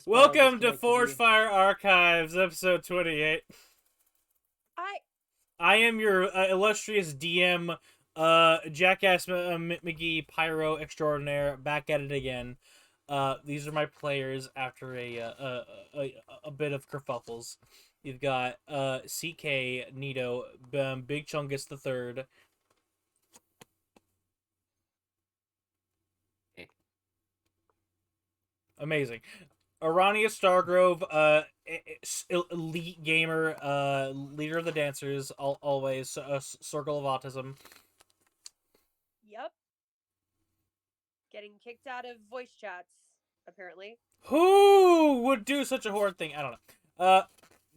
Spiral Welcome to disconnected you. ForgeFire Archives, episode 28. I am your illustrious DM, Jackass McGee, Pyro Extraordinaire, back at it again. These are my players after a bit of kerfuffles. You've got CK, Nito, Big Chungus the Third. Amazing. Arania Stargrove, elite gamer, leader of the dancers, always, circle of autism. Yep. Getting kicked out of voice chats, apparently. Who would do such a horrid thing? I don't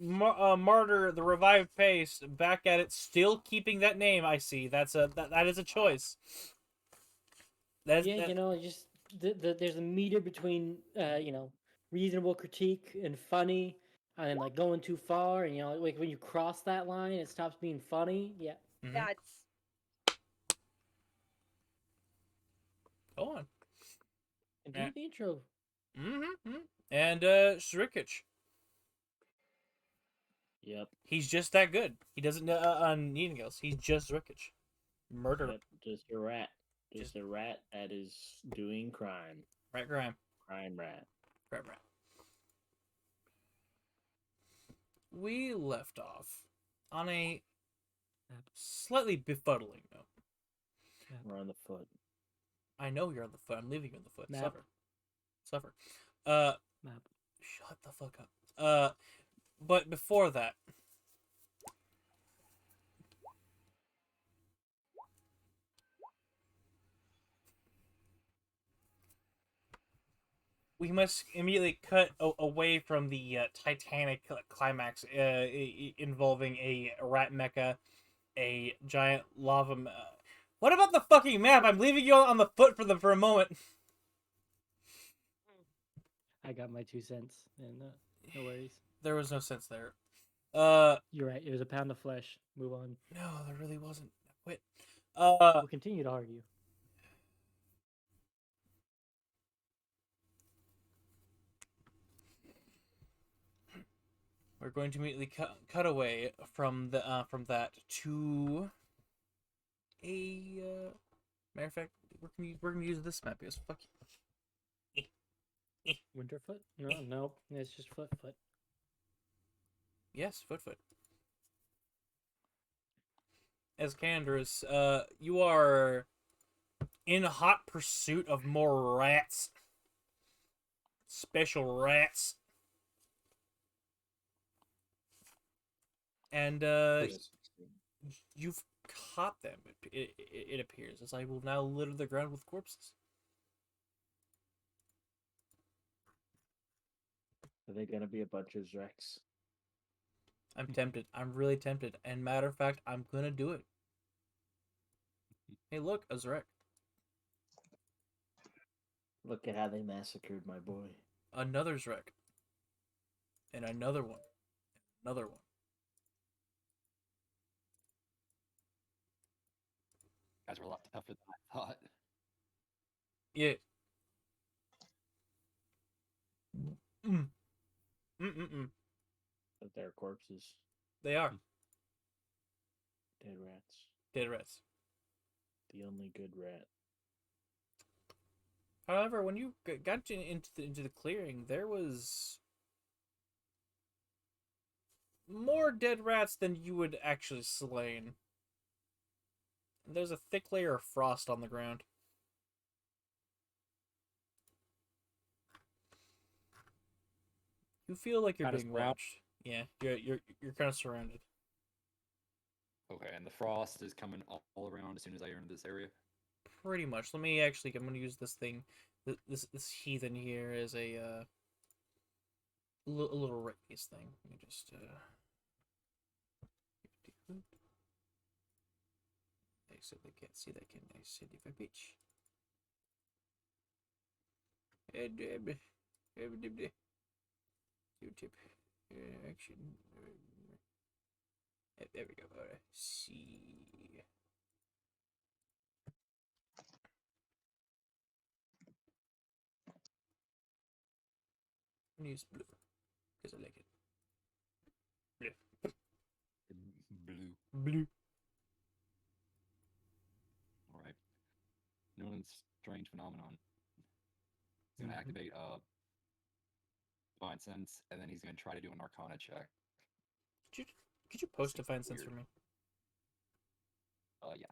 know. Martyr, the revived pace, back at it, still keeping that name. I see. That is a choice. You know, just there's a meter between reasonable critique and funny, and then like going too far, and like when you cross that line, it stops being funny. Yeah. Mm-hmm. That's Go on. And do the intro. Mm-hmm. And Shrikich. Yep. He's just that good. He doesn't need anything else. He's just Shrikich. Murder. Yep, just a rat. Just a rat that is doing crime. Rat crime. Crime rat. Crime rat. We left off on a slightly befuddling note. We're on the foot. I know you're on the foot. I'm leaving you on the foot. Map. Suffer. Map. Shut the fuck up. But before that, we must immediately cut away from the Titanic climax involving a rat mecha, a giant lava. What about the fucking map? I'm leaving you on the foot for a moment. I got my 2 cents, and no worries. There was no sense there. You're right. It was a pound of flesh. Move on. No, there really wasn't. Quit. We'll continue to argue. We're going to immediately cut away from that to a matter of fact, we're gonna use this map because fuck you. Winterfoot? No, it's just foot. Yes, foot. As Candace, you are in hot pursuit of more rats. Special rats. And you've caught them, it appears, as I will now litter the ground with corpses. Are they gonna be a bunch of Zrex? I'm tempted. I'm really tempted. And matter of fact, I'm gonna do it. Hey, look, a Zrek. Look at how they massacred my boy. Another Zrek. And another one. Another one. Guys were a lot tougher than I thought. Yeah. But they're corpses. They are. Dead rats. Dead rats. The only good rat. However, when you got into the clearing, there was more dead rats than you would actually slain. There's a thick layer of frost on the ground. You feel like you're being watched. Yeah, you're kind of surrounded. Okay, and the frost is coming all around as soon as I enter this area. Pretty much. Let me actually. I'm gonna use this thing, this heathen here as a little raise thing. Let me just They said they can't see that, can they? City of a bitch. YouTube action. There we go. Alright. See. I'm gonna use blue because I like it. Blue. Blue. All right. Nolan's strange phenomenon. He's gonna activate Divine Sense, and then he's gonna try to do an Arcana check. Could you post Seems Divine Sense for weird. me? Yeah.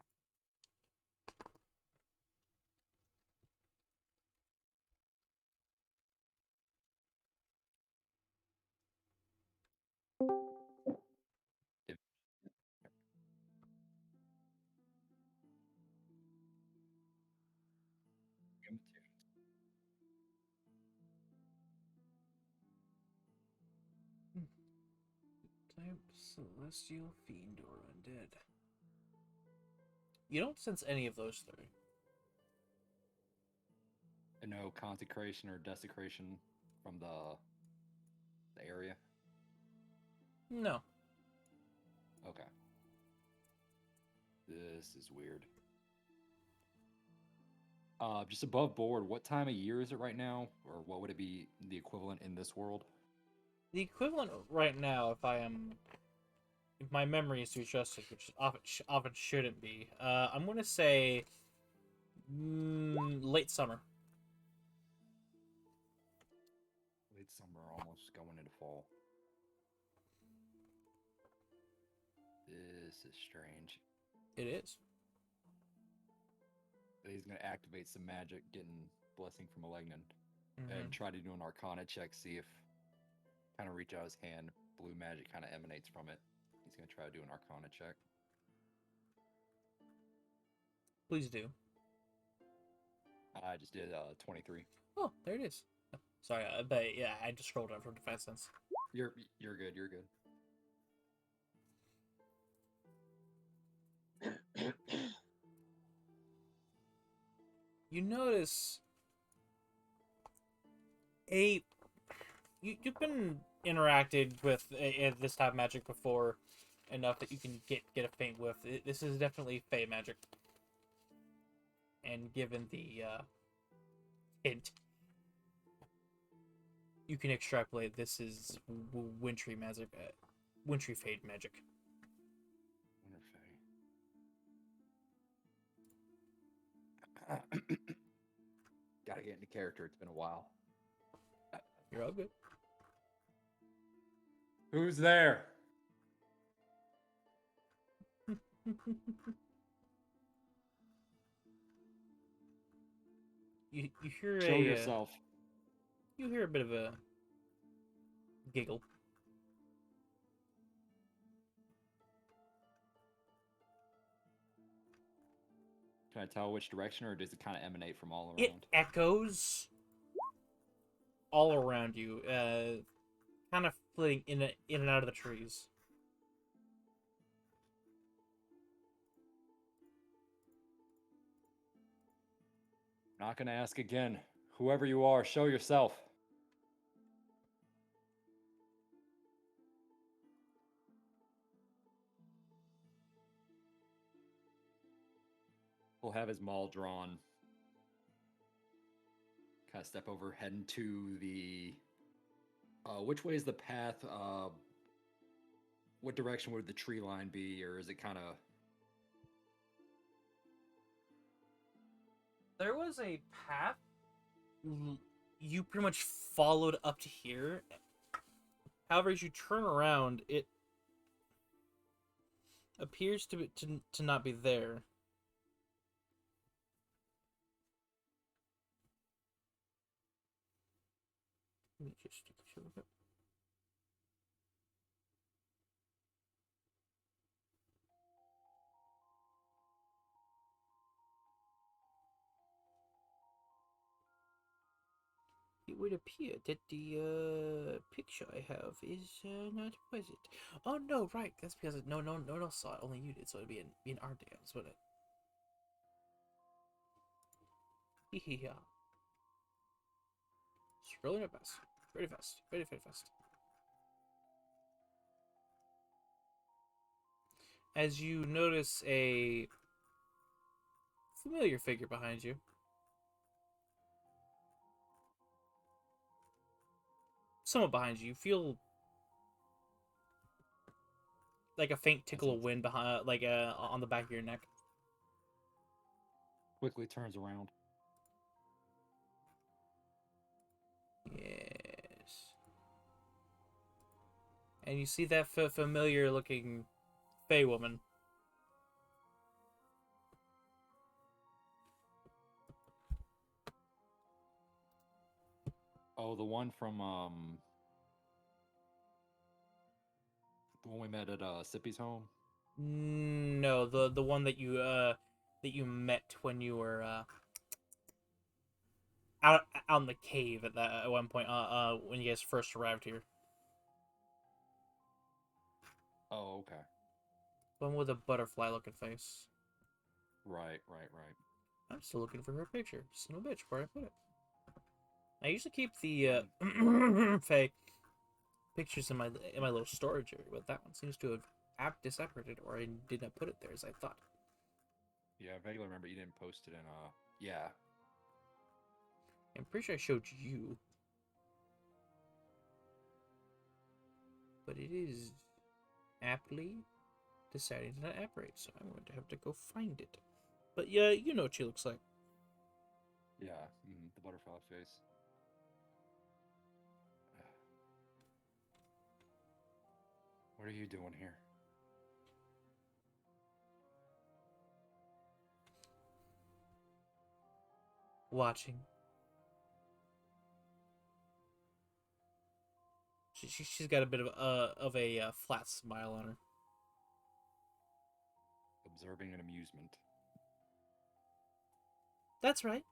If- Type Celestial, Fiend, or Undead. You don't sense any of those three. No consecration or desecration from the area. No. Okay. This is weird. Just above board, what time of year is it right now? Or what would it be the equivalent in this world? The equivalent right now, if my memory is to be trusted, which often shouldn't be, I'm gonna say late summer. Late summer, almost going into fall. This is strange. It is. He's going to activate some magic, getting Blessing from Malignant, Mhm. and try to do an Arcana check, see if kind of reach out his hand, blue magic kind of emanates from it. He's going to try to do an Arcana check. Please do. I just did 23. Oh, there it is. Sorry, but yeah, I just scrolled up from Defense Sense. You're good. You're good. You notice you've been interacted with this type of magic before enough that you can get a faint whiff. This is definitely Fey magic, and given the hint, you can extrapolate this is wintry magic, wintry fade magic. Winterfey. Gotta get into character. It's been a while. You're all good. Who's there? You hear Show a yourself. you hear a bit of a giggle. Can I tell which direction, or does it kind of emanate from all around? It echoes all around you, kind of flitting in and out of the trees. Not gonna ask again. Whoever you are, show yourself. He'll have his maul drawn. Kind of step over, heading to the. Which way is the path? What direction would the tree line be, or is it kind of? There was a path you pretty much followed up to here. However, as you turn around, it appears to not be there. Let me just take a short look. It would appear that the picture I have is not present. Oh no, right? That's because no one else saw it. Only you did, so it'd be in our dams, wouldn't it? Hee. Scrolling up fast, very fast, very fast. As you notice a familiar figure behind you. somewhat behind you. You feel like a faint tickle of wind behind, like on the back of your neck. Quickly turns around. Yes. And you see that familiar-looking Fey woman. Oh, the one from the one we met at Sippy's home. No, the one that you met when you were out in the cave at one point when you guys first arrived here. Oh, okay. One with a butterfly-looking face. Right. I'm still looking for her picture. Son of a bitch, where I put it? I usually keep the Faye pictures in my little storage area, but that one seems to have disapparated, or I did not put it there as I thought. Yeah, I vaguely remember you didn't post it in yeah. I'm pretty sure I showed you, but it is aptly deciding to not apparate, so I'm going to have to go find it. But yeah, you know what she looks like. Yeah, the butterfly face. What are you doing here? Watching. She's got a bit of a flat smile on her. Observing an amusement. That's right.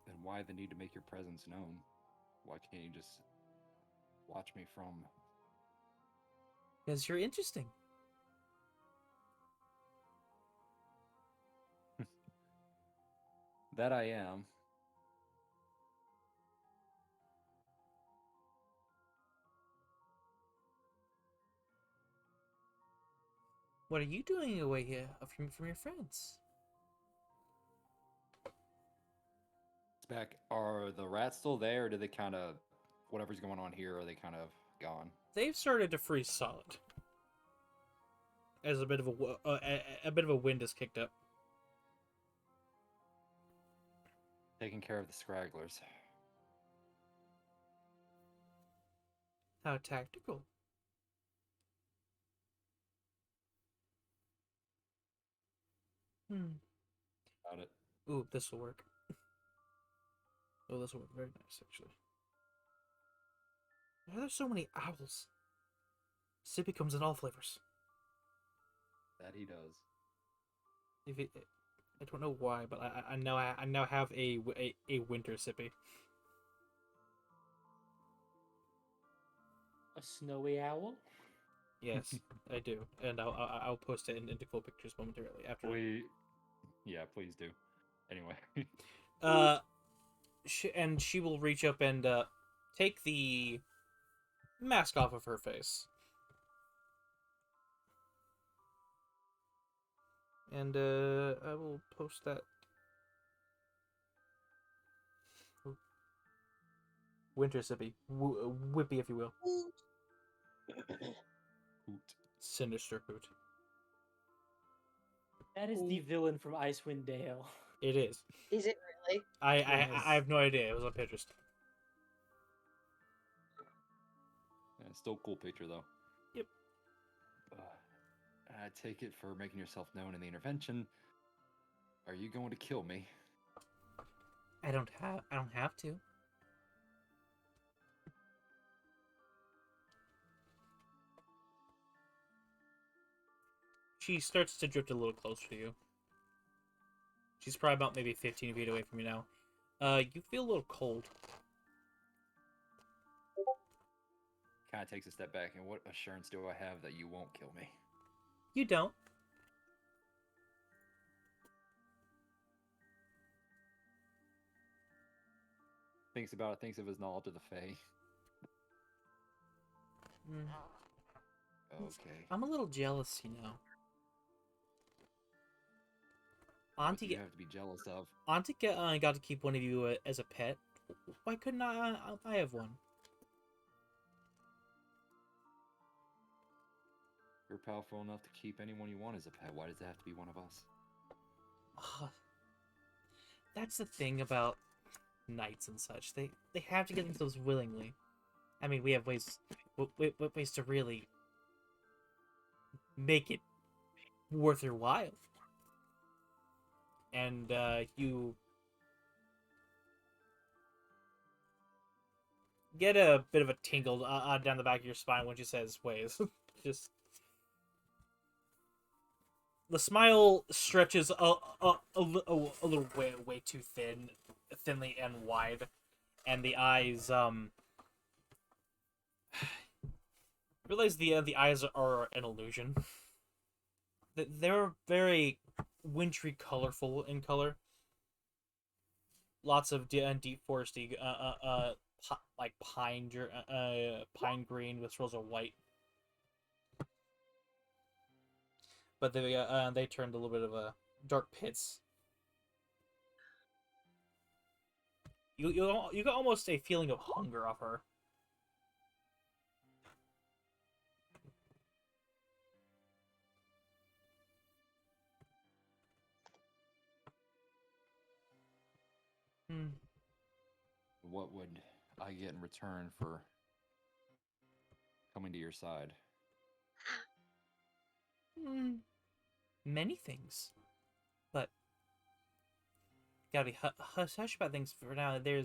Then why the need to make your presence known? Why can't you just watch me from... Because you're interesting. That I am. What are you doing away here from your friends? It's back. Are the rats still there, or do they kind of... Whatever's going on here, are they kind of gone? They've started to freeze solid. As a bit of a bit of a wind has kicked up. Taking care of the scragglers. How tactical. Got it. Ooh, this will work. Oh, this will work very nice, actually. Why are there so many owls? Sippy comes in all flavors. That he does. If it, I don't know why, but I now have a winter Sippy. A snowy owl? Yes, I do, and I'll post it into cool pictures momentarily after. Yeah, please do. Anyway. She will reach up and take the mask off of her face. And I will post that. Winter Sippy. Whippy, if you will. Hoot. Sinister Hoot. That is the villain from Icewind Dale. It is. Is it really? I have no idea. It was on Pinterest. Yeah, still a cool picture, though. Yep. I take it for making yourself known in the intervention. Are you going to kill me? I don't have to. She starts to drift a little closer to you. She's probably about maybe 15 feet away from you now. You feel a little cold. Kind of takes a step back, and what assurance do I have that you won't kill me? You don't. Thinks about it, thinks of his knowledge of the Fae. Okay. I'm a little jealous, you know. What do you Auntie, have to be jealous of? Auntie got to keep one of you as a pet. Why couldn't I have one? You're powerful enough to keep anyone you want as a pet. Why does it have to be one of us? That's the thing about knights and such. They have to get themselves willingly. I mean, we have ways to really make it worth your while. And you get a bit of a tingle down the back of your spine when she says ways. Just the smile stretches a little way too thinly and wide, and the eyes realize the eyes are an illusion. They're very wintry, colorful in color. Lots of deep foresty, like pine green with swirls of white. But they turned a little bit of a dark pits. You got almost a feeling of hunger off her. What would I get in return for coming to your side? Many things, but gotta be hush about things for now. There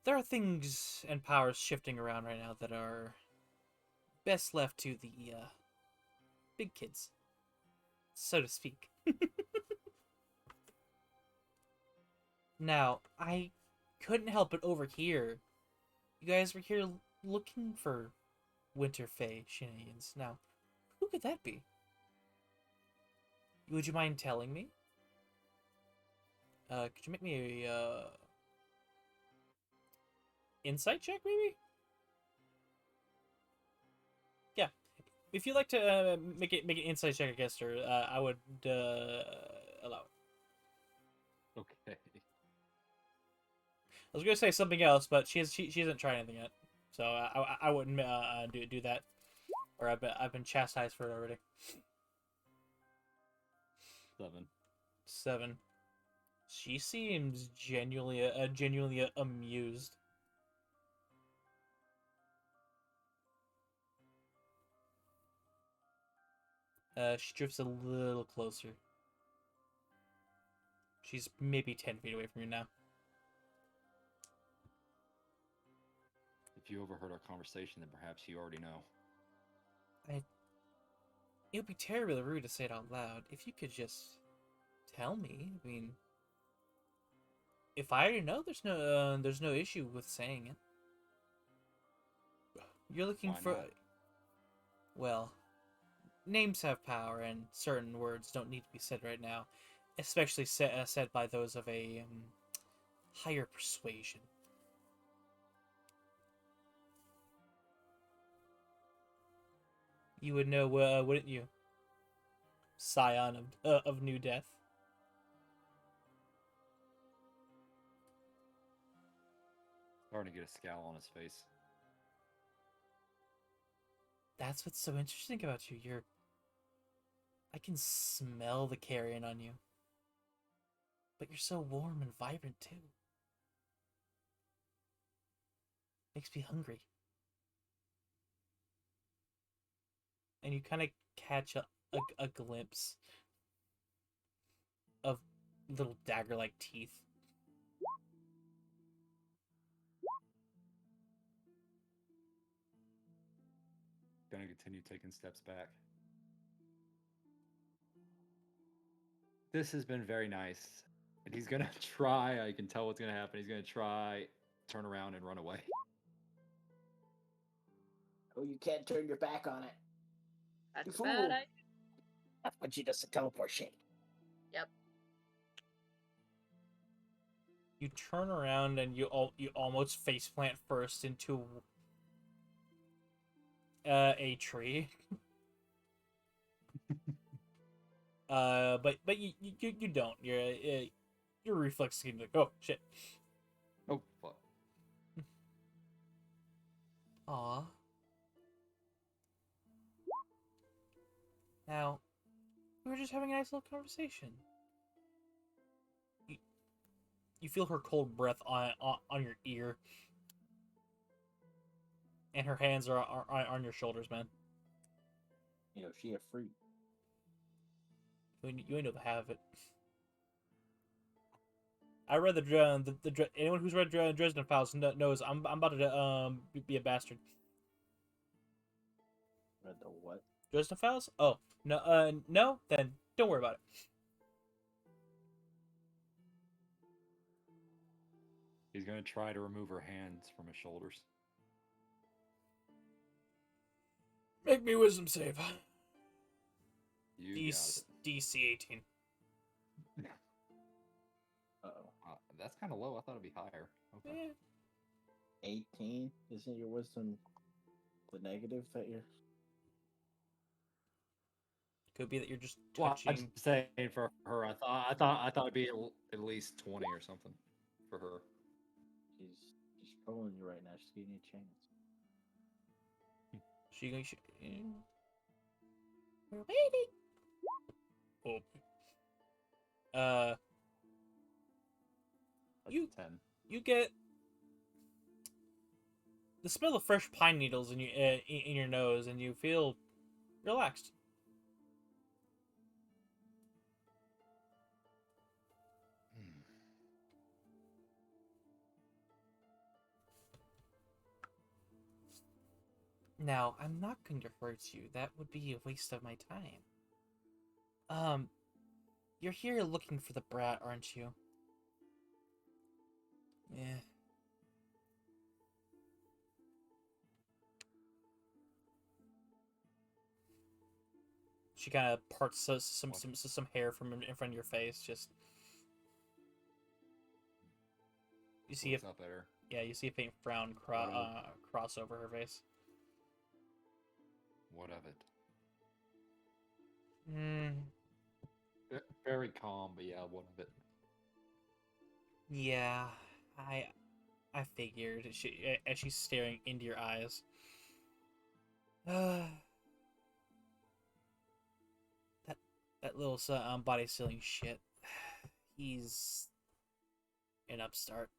are things and powers shifting around right now that are best left to the big kids, so to speak. Now, I couldn't help but overhear you guys were here looking for Winter Fae shenanigans. Now, who could that be? Would you mind telling me? Could you make me a insight check, maybe? Yeah, if you'd like to make an insight check against her, I would allow it. Okay. I was gonna say something else, but she hasn't tried anything yet, so I wouldn't do that, or I've been chastised for it already. 7. 7. She seems genuinely amused. She drifts a little closer. She's maybe 10 feet away from you now. If you overheard our conversation, then perhaps you already know. It would be terribly rude to say it out loud. If you could just tell me. I mean, if I already know, there's no issue with saying it. You're looking Why for. not? Well, names have power, and certain words don't need to be said right now, especially said by those of a higher persuasion. You would know, wouldn't you? Scion of New Death. Starting to get a scowl on his face. That's what's so interesting about you. I can smell the carrion on you. But you're so warm and vibrant too. Makes me hungry. And you kind of catch a glimpse of little dagger-like teeth. Gonna continue taking steps back. This has been very nice. And he's gonna try, I can tell what's gonna happen. He's gonna try, turn around and run away. Oh, you can't turn your back on it. That's You a bad fool. idea. That's what she does to teleport shit. Yep. You turn around and you almost faceplant first into A tree. But you don't. Your reflex is gonna be like, oh shit. Oh fuck. Aw. Now, we were just having a nice little conversation. You feel her cold breath on your ear, and her hands are on your shoulders, man. You know, she a freak. You ain't know the half of it. I read anyone who's read Dresden Files knows I'm about to be a bastard. Read the what? Dresden Files? Oh no, then don't worry about it. He's gonna try to remove her hands from his shoulders. Make me wisdom save. You got it. DC 18. Uh-oh. That's kind of low. I thought it'd be higher. Okay. 18? Isn't your wisdom the negative that you're... Could be that you're just Well, I'm touching. just saying for her. I thought it'd be at least 20 or something for her. She's trolling you right now. She's giving you a chance. We're waiting. Oh. That's You- 10. You get the smell of fresh pine needles in your nose, and you feel relaxed. Hmm. Now, I'm not going to hurt you. That would be a waste of my time. You're here looking for the brat, aren't you? Yeah. She kind of parts some hair from in front of your face. Just you see Looks up at her. you see a faint frown cross over her face. What of it? Very calm, but yeah, what of it? Yeah, I figured. As she's staring into your eyes. That little body sealing shit. He's an upstart.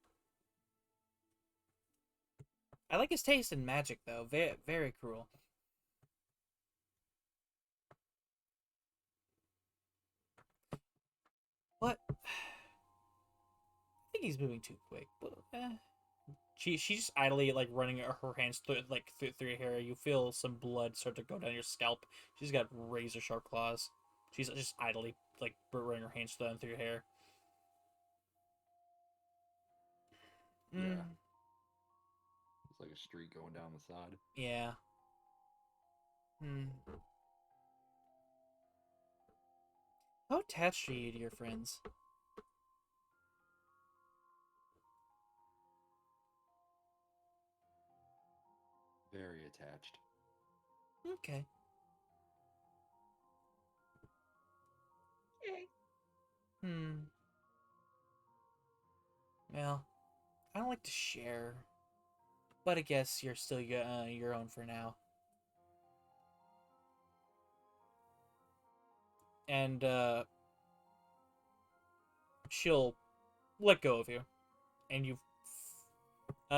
I like his taste in magic, though. Very, very cruel. But I think he's moving too quick. But she's just idly like running her hands through your hair. You feel some blood start to go down your scalp. She's got razor sharp claws. She's just idly like running her hands down through your hair. Yeah. It's like a streak going down the side. Yeah. How attached are you to your friends? Very attached. Okay. Okay. Well, I don't like to share, but I guess you're still your own for now. And she'll let go of you, and you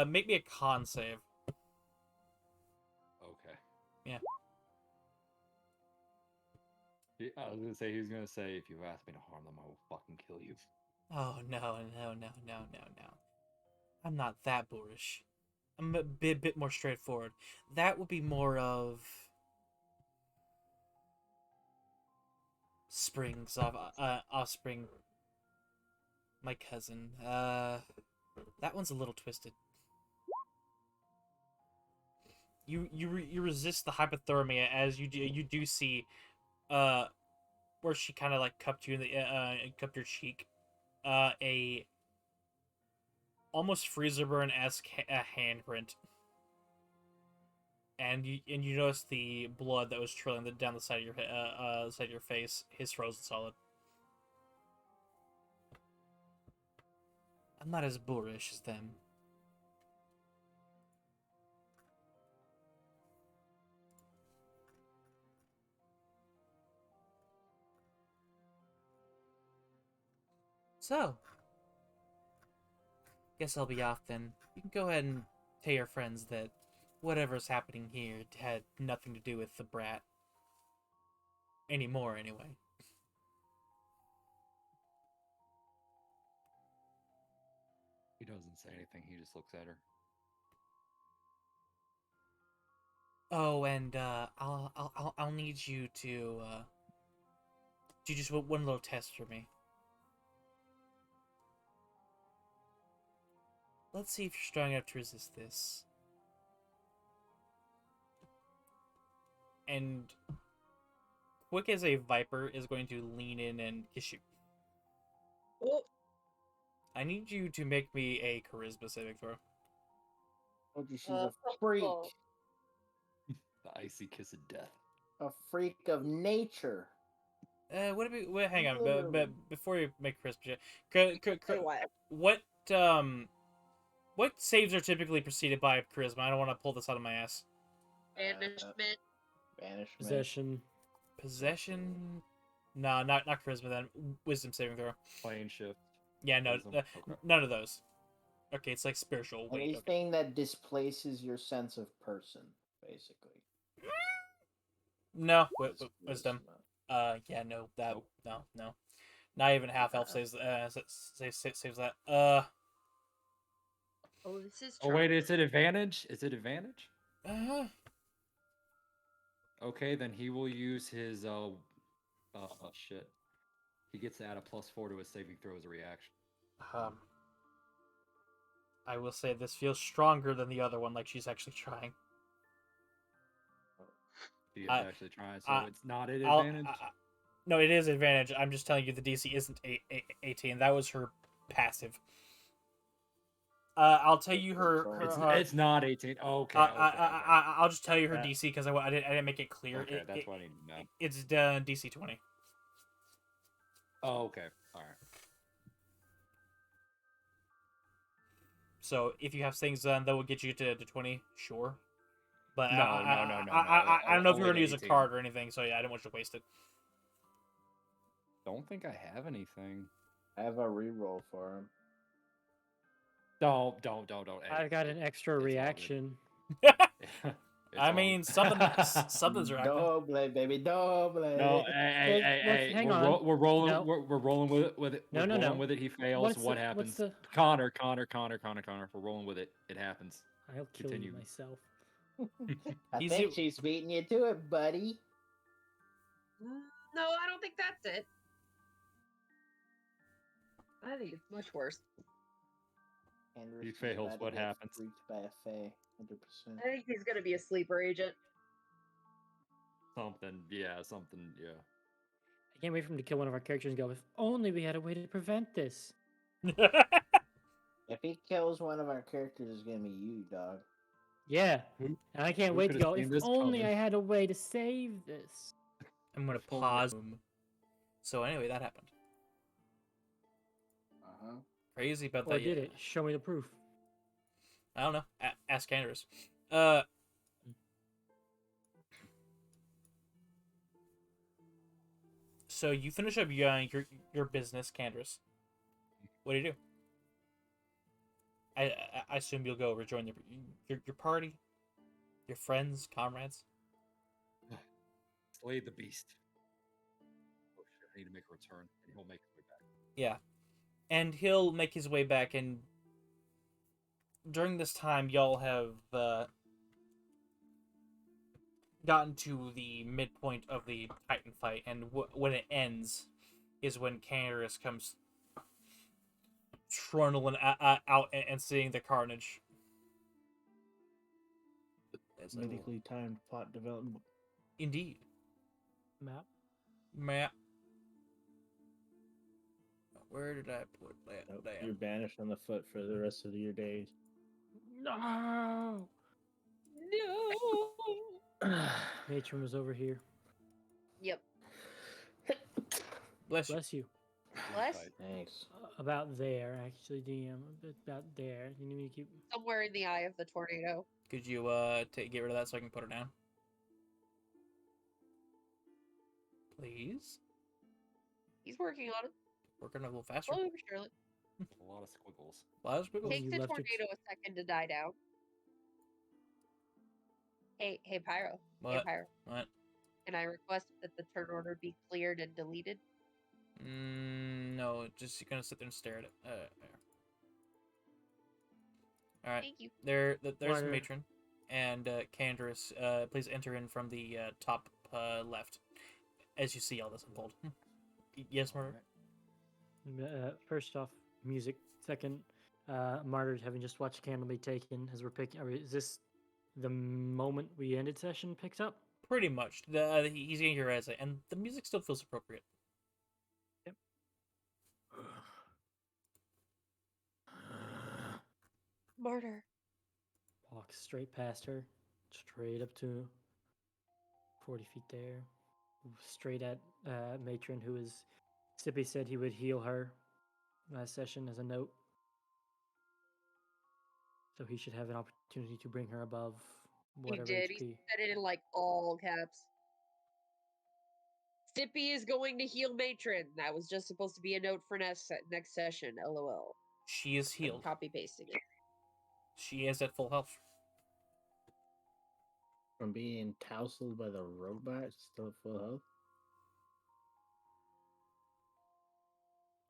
make me a con save. Okay. Yeah. I was gonna say he was gonna say if you ask me to harm them, I will fucking kill you. Oh no. I'm not that boorish. I'm a bit more straightforward. That would be more of Spring's offspring. My cousin. That one's a little twisted. You resist the hypothermia as you do see, where she kind of like cupped you in the cupped your cheek, a almost freezer burn-esque handprint, and you notice the blood that was trailing down the side of your side of your face is frozen solid. I'm not as boorish as them. So, guess I'll be off then. You can go ahead and tell your friends that whatever's happening here had nothing to do with the brat. Anymore, anyway. He doesn't say anything. He just looks at her. Oh, and I'll need you to do just one little test for me. Let's see if you're strong enough to resist this. And quick as a viper is going to lean in and kiss you. Oh, I need you to make me a charisma saving throw. Told you she's a freak. The icy kiss of death. A freak of nature. Would it be? Wait, hang on. Literally. Before you make charisma, say what? what saves are typically preceded by charisma? I don't want to pull this out of my ass. Banishment. Banishment. Possession. Possession? No, not charisma then. Wisdom saving throw. Plane shift. Yeah, no, Wisdom? Okay. none of those. Okay, it's like spiritual. Wait, okay. Anything that displaces your sense of person, basically. No, That's wisdom. charisma. Yeah, no, that Nope. no. Not even half elf saves saves that. Oh, this is Oh true. wait, is it advantage? Is it advantage? Uh, Okay, then he will use his shit. He gets to add a +4 to his saving throw as a reaction. I will say this feels stronger than the other one. Like she's actually trying. He is I- actually trying, so I- it's not an I'll- advantage. No, it is advantage. I'm just telling you the DC isn't 18. That was her passive. I'll tell you her. It's not 18. Okay. I'll just tell you her Yeah. DC because I didn't make it clear. Okay, that's what I need to know. It's DC 20. Oh, okay. All right. So if you have things done that will get you to 20, sure. But No. I don't know if you're Only going to use a 18. card or anything. So yeah, I didn't want you to waste it. Don't think I have anything. I have a reroll for him. Don't. I've got an extra all good. reaction. It's I all mean, good. something's right. Double, baby, double. No, hey, hang we're, on. we're rolling. No. We're rolling with it. No, We're no, rolling no. with it. He fails. What's What the- happens? what's the- Connor. We're rolling with it. It happens. I'll kill Continue. you myself. I He's think the- she's beating you to it, buddy. No, I don't think that's it. I think it's much worse. Andrew's He is fails, about to what get happens? Freaked by a fae, 100%. I think he's gonna be a sleeper agent. Something. Yeah. I can't wait for him to kill one of our characters and go, if only we had a way to prevent this. If he kills one of our characters, it's gonna be you, dog. Yeah. Who- And I can't who wait to could've go, seen if this only coming?" I had a way to save this. I'm gonna If only- pause. So anyway, that happened. Uh-huh. Crazy about Or that. did it? Show me the proof. I don't know. Ask Candace. So you finish up your business, Candace. What do you do? I assume you'll go rejoin your party, your friends, comrades. Slay the beast. Oh shit! I need to make a return, and he'll make his way back. Yeah, and he'll make his way back. And during this time, y'all have gotten to the midpoint of the Titan fight, and when it ends, is when Candace comes trundling out and seeing the carnage. It's like, Medically timed plot development. indeed, Map. Matt. Where did I put that? Nope, Damn. you're banished on the foot for the rest of your days. No! No. Matron was over here. Yep. Bless you. Bless you. Bless. Fight. Thanks. About there, actually, DM. About there. You need me to keep. Somewhere in the eye of the tornado. Could you get rid of that so I can put it down? Please? He's working on it. Working a little faster. Slowly but surely. A lot of squiggles. A lot of squiggles. Hey. Take you the left it- tornado a second to die down. Hey, Pyro. Hey, What? Pyro. What? Can I request that the turn order be cleared and deleted? No, just you're gonna sit there and stare at it. There. All right. Thank you. There's Water. Matron, and Candaris. Please enter in from the top left, as you see all this unfold. Yes, Murder. First off, music. Second, martyred. Having just watched candle be taken, as we're picking. Is this the moment we ended session picked up? Pretty much. He's getting your essay, and the music still feels appropriate. Martyr. Walks straight past her, straight up to 40 feet there, straight at Matron, who is. Sippy said he would heal her last session as a note. So he should have an opportunity to bring her above He whatever did. HP. He said it in like all caps. Stippy is going to heal Matron. That was just supposed to be a note for next session. LOL. She is I'm healed. copy pasting it. She is at full health. From being tousled by the robot, still at full health.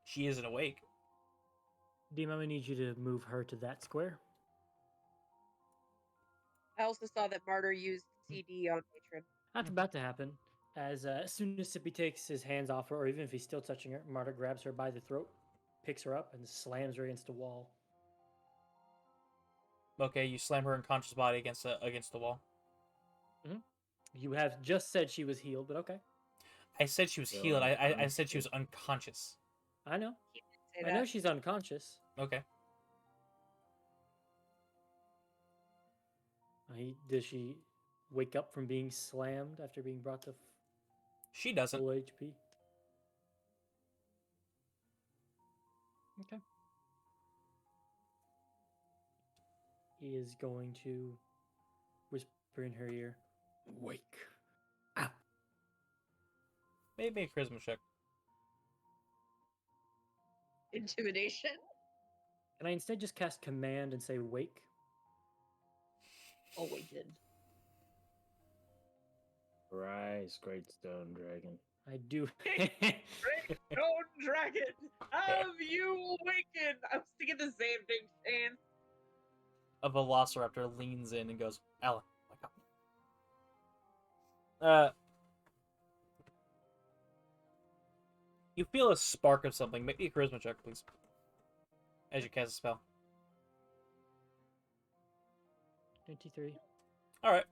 She isn't awake. Deem, I'm gonna need you to move her to that square. I also saw that Martyr used CD on Matron. That's about to happen. As soon as Sippy takes his hands off her, or even if he's still touching her, Marta grabs her by the throat, picks her up, and slams her against the wall. Okay, you slam her unconscious body against the wall. You have just said she was healed, but okay. I said she was Still healed. I said she unconscious. was unconscious. I know. He did say I know that. she's unconscious. Okay. Does she wake up from being slammed after being brought to She doesn't. full HP? Okay. He is going to whisper in her ear, "Wake up." Maybe make a charisma check. Intimidation. Can I instead just cast command and say "wake"? Awakened. Rise, great stone dragon. I do. Stone dragon, have you awakened? I was thinking the same thing, Shane. A velociraptor leans in and goes, "Alan, wake up." You feel a spark of something. Make me a charisma check, please. As you cast a spell. 23. Alright.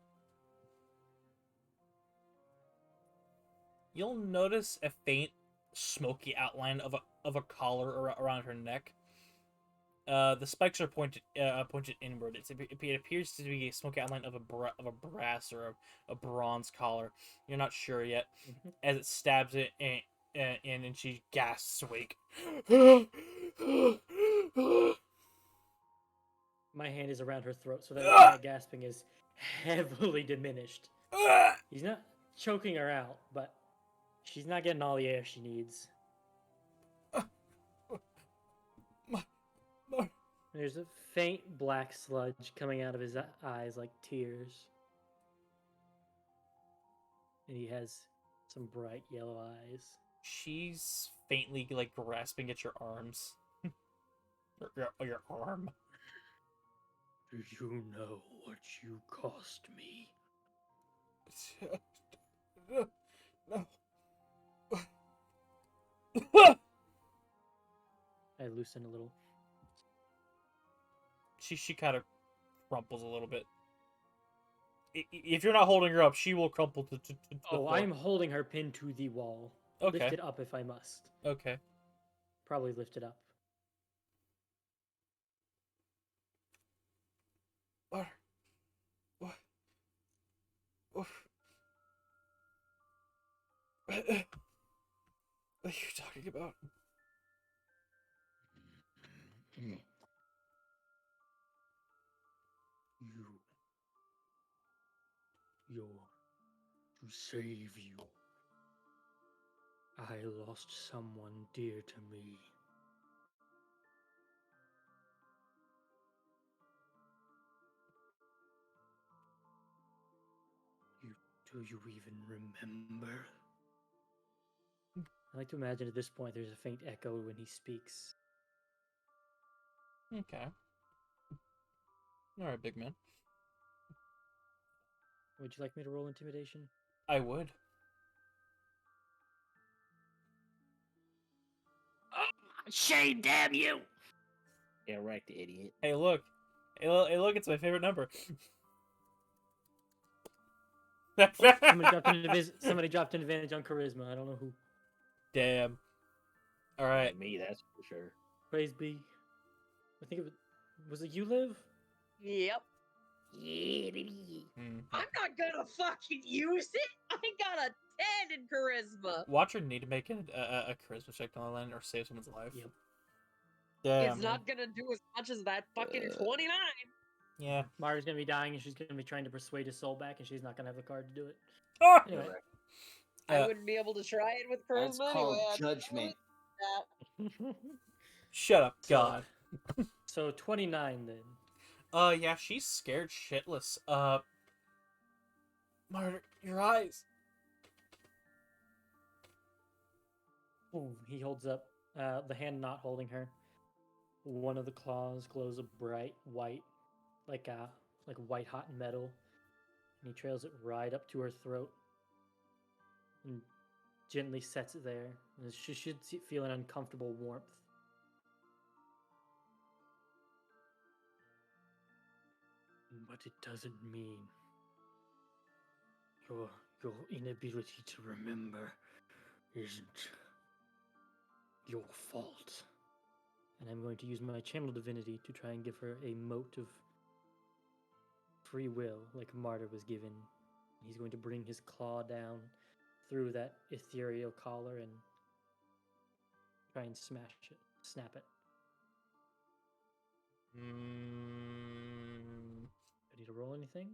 You'll notice a faint, smoky outline of a collar around her neck. The spikes are pointed inward. It appears to be a smoky outline of a brass or a bronze collar. You're not sure yet. Mhm. As it stabs it in, and she gasps awake. My hand is around her throat, so that gasping is heavily diminished. He's not choking her out, but she's not getting all the air she needs. There's a faint black sludge coming out of his eyes like tears. And he has some bright yellow eyes. She's faintly grasping at your arms. your arm. Do you know what you cost me? No. I loosen a little. She kind of crumples a little bit. If you're not holding her up, she will crumple to the Oh, floor. I'm holding her pinned to the wall. Okay. Lift it up if I must. Okay. Probably lift it up. What? What are you talking about? You're to save you. I lost someone dear to me. Do you even remember? I like to imagine at this point there's a faint echo when he speaks. Okay. All right, big man. Would you like me to roll intimidation? I would. Shame, damn you! Yeah, right, the idiot. Hey, look. Hey, look, it's my favorite number. Somebody dropped an advantage on charisma. I don't know who. Damn. All right. Me, that's for sure. Praise be. I think it was it you, Liv? Yep. Yeah, baby. I'm not gonna fucking use it. I got a 10 in charisma. Watcher need to make a charisma check on the land or save someone's life. Yep. Damn. It's not gonna do as much as that fucking 29. Yeah. Mara's gonna be dying and she's gonna be trying to persuade his soul back and she's not gonna have the card to do it. Oh! Anyway. I wouldn't be able to try it with That's charisma called anyway. judgment. Shut up, God. So 29 then. Yeah, she's scared shitless. Martyr, your eyes. Ooh, he holds up the hand not holding her. One of the claws glows a bright white, like white hot metal, and he trails it right up to her throat and gently sets it there. And she should feel an uncomfortable warmth. But it doesn't mean your inability to remember isn't your fault. And I'm going to use my channel divinity to try and give her a mote of free will, like Martyr was given. He's going to bring his claw down through that ethereal collar and try and smash it, snap it. Ready to roll anything?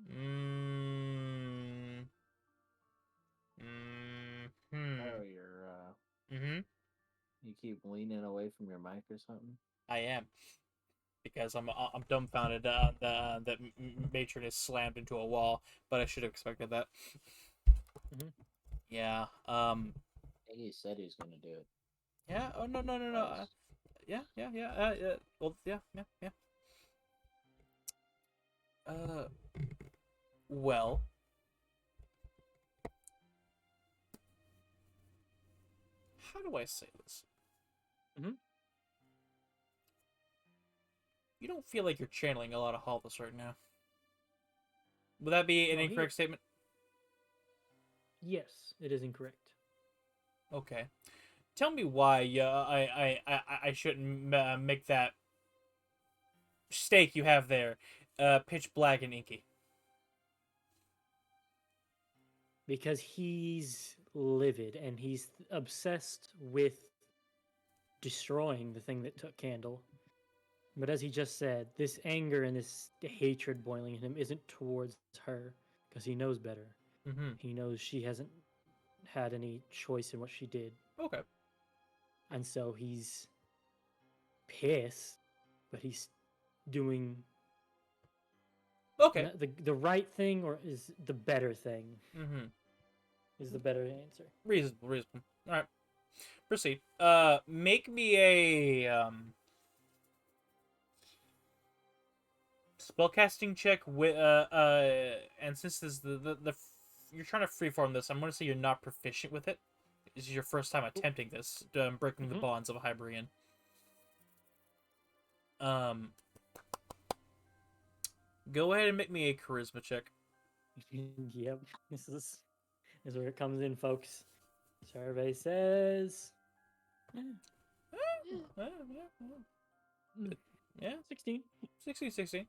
Oh, you're you keep leaning away from your mic or something? I am. Because I'm dumbfounded that Matron is slammed into a wall, but I should have expected that. Mhm. Yeah. I think he said he was gonna do it. Yeah. Oh no. Yeah. Well, yeah. Well. How do I say this? You don't feel like you're channeling a lot of Halvis right now. Would that be an incorrect statement? Yes, it is incorrect. Okay. Tell me why I shouldn't make that stake you have there pitch black and inky. Because he's livid and he's obsessed with destroying the thing that took Candle. But as he just said, this anger and this hatred boiling in him isn't towards her because he knows better. Mm-hmm. He knows she hasn't had any choice in what she did. Okay. And so he's pissed, but he's doing Okay. the right thing or is the better thing. Mm-hmm. Is the better answer. Reasonable. All right. Proceed. Make me a spellcasting check with and since this the you're trying to freeform this, I'm going to say you're not proficient with it. This is your first time attempting this, breaking the bonds of a Hybrian. Go ahead and make me a charisma check. Yep, this is where it comes in, folks. Survey says, Yeah, 16. 16.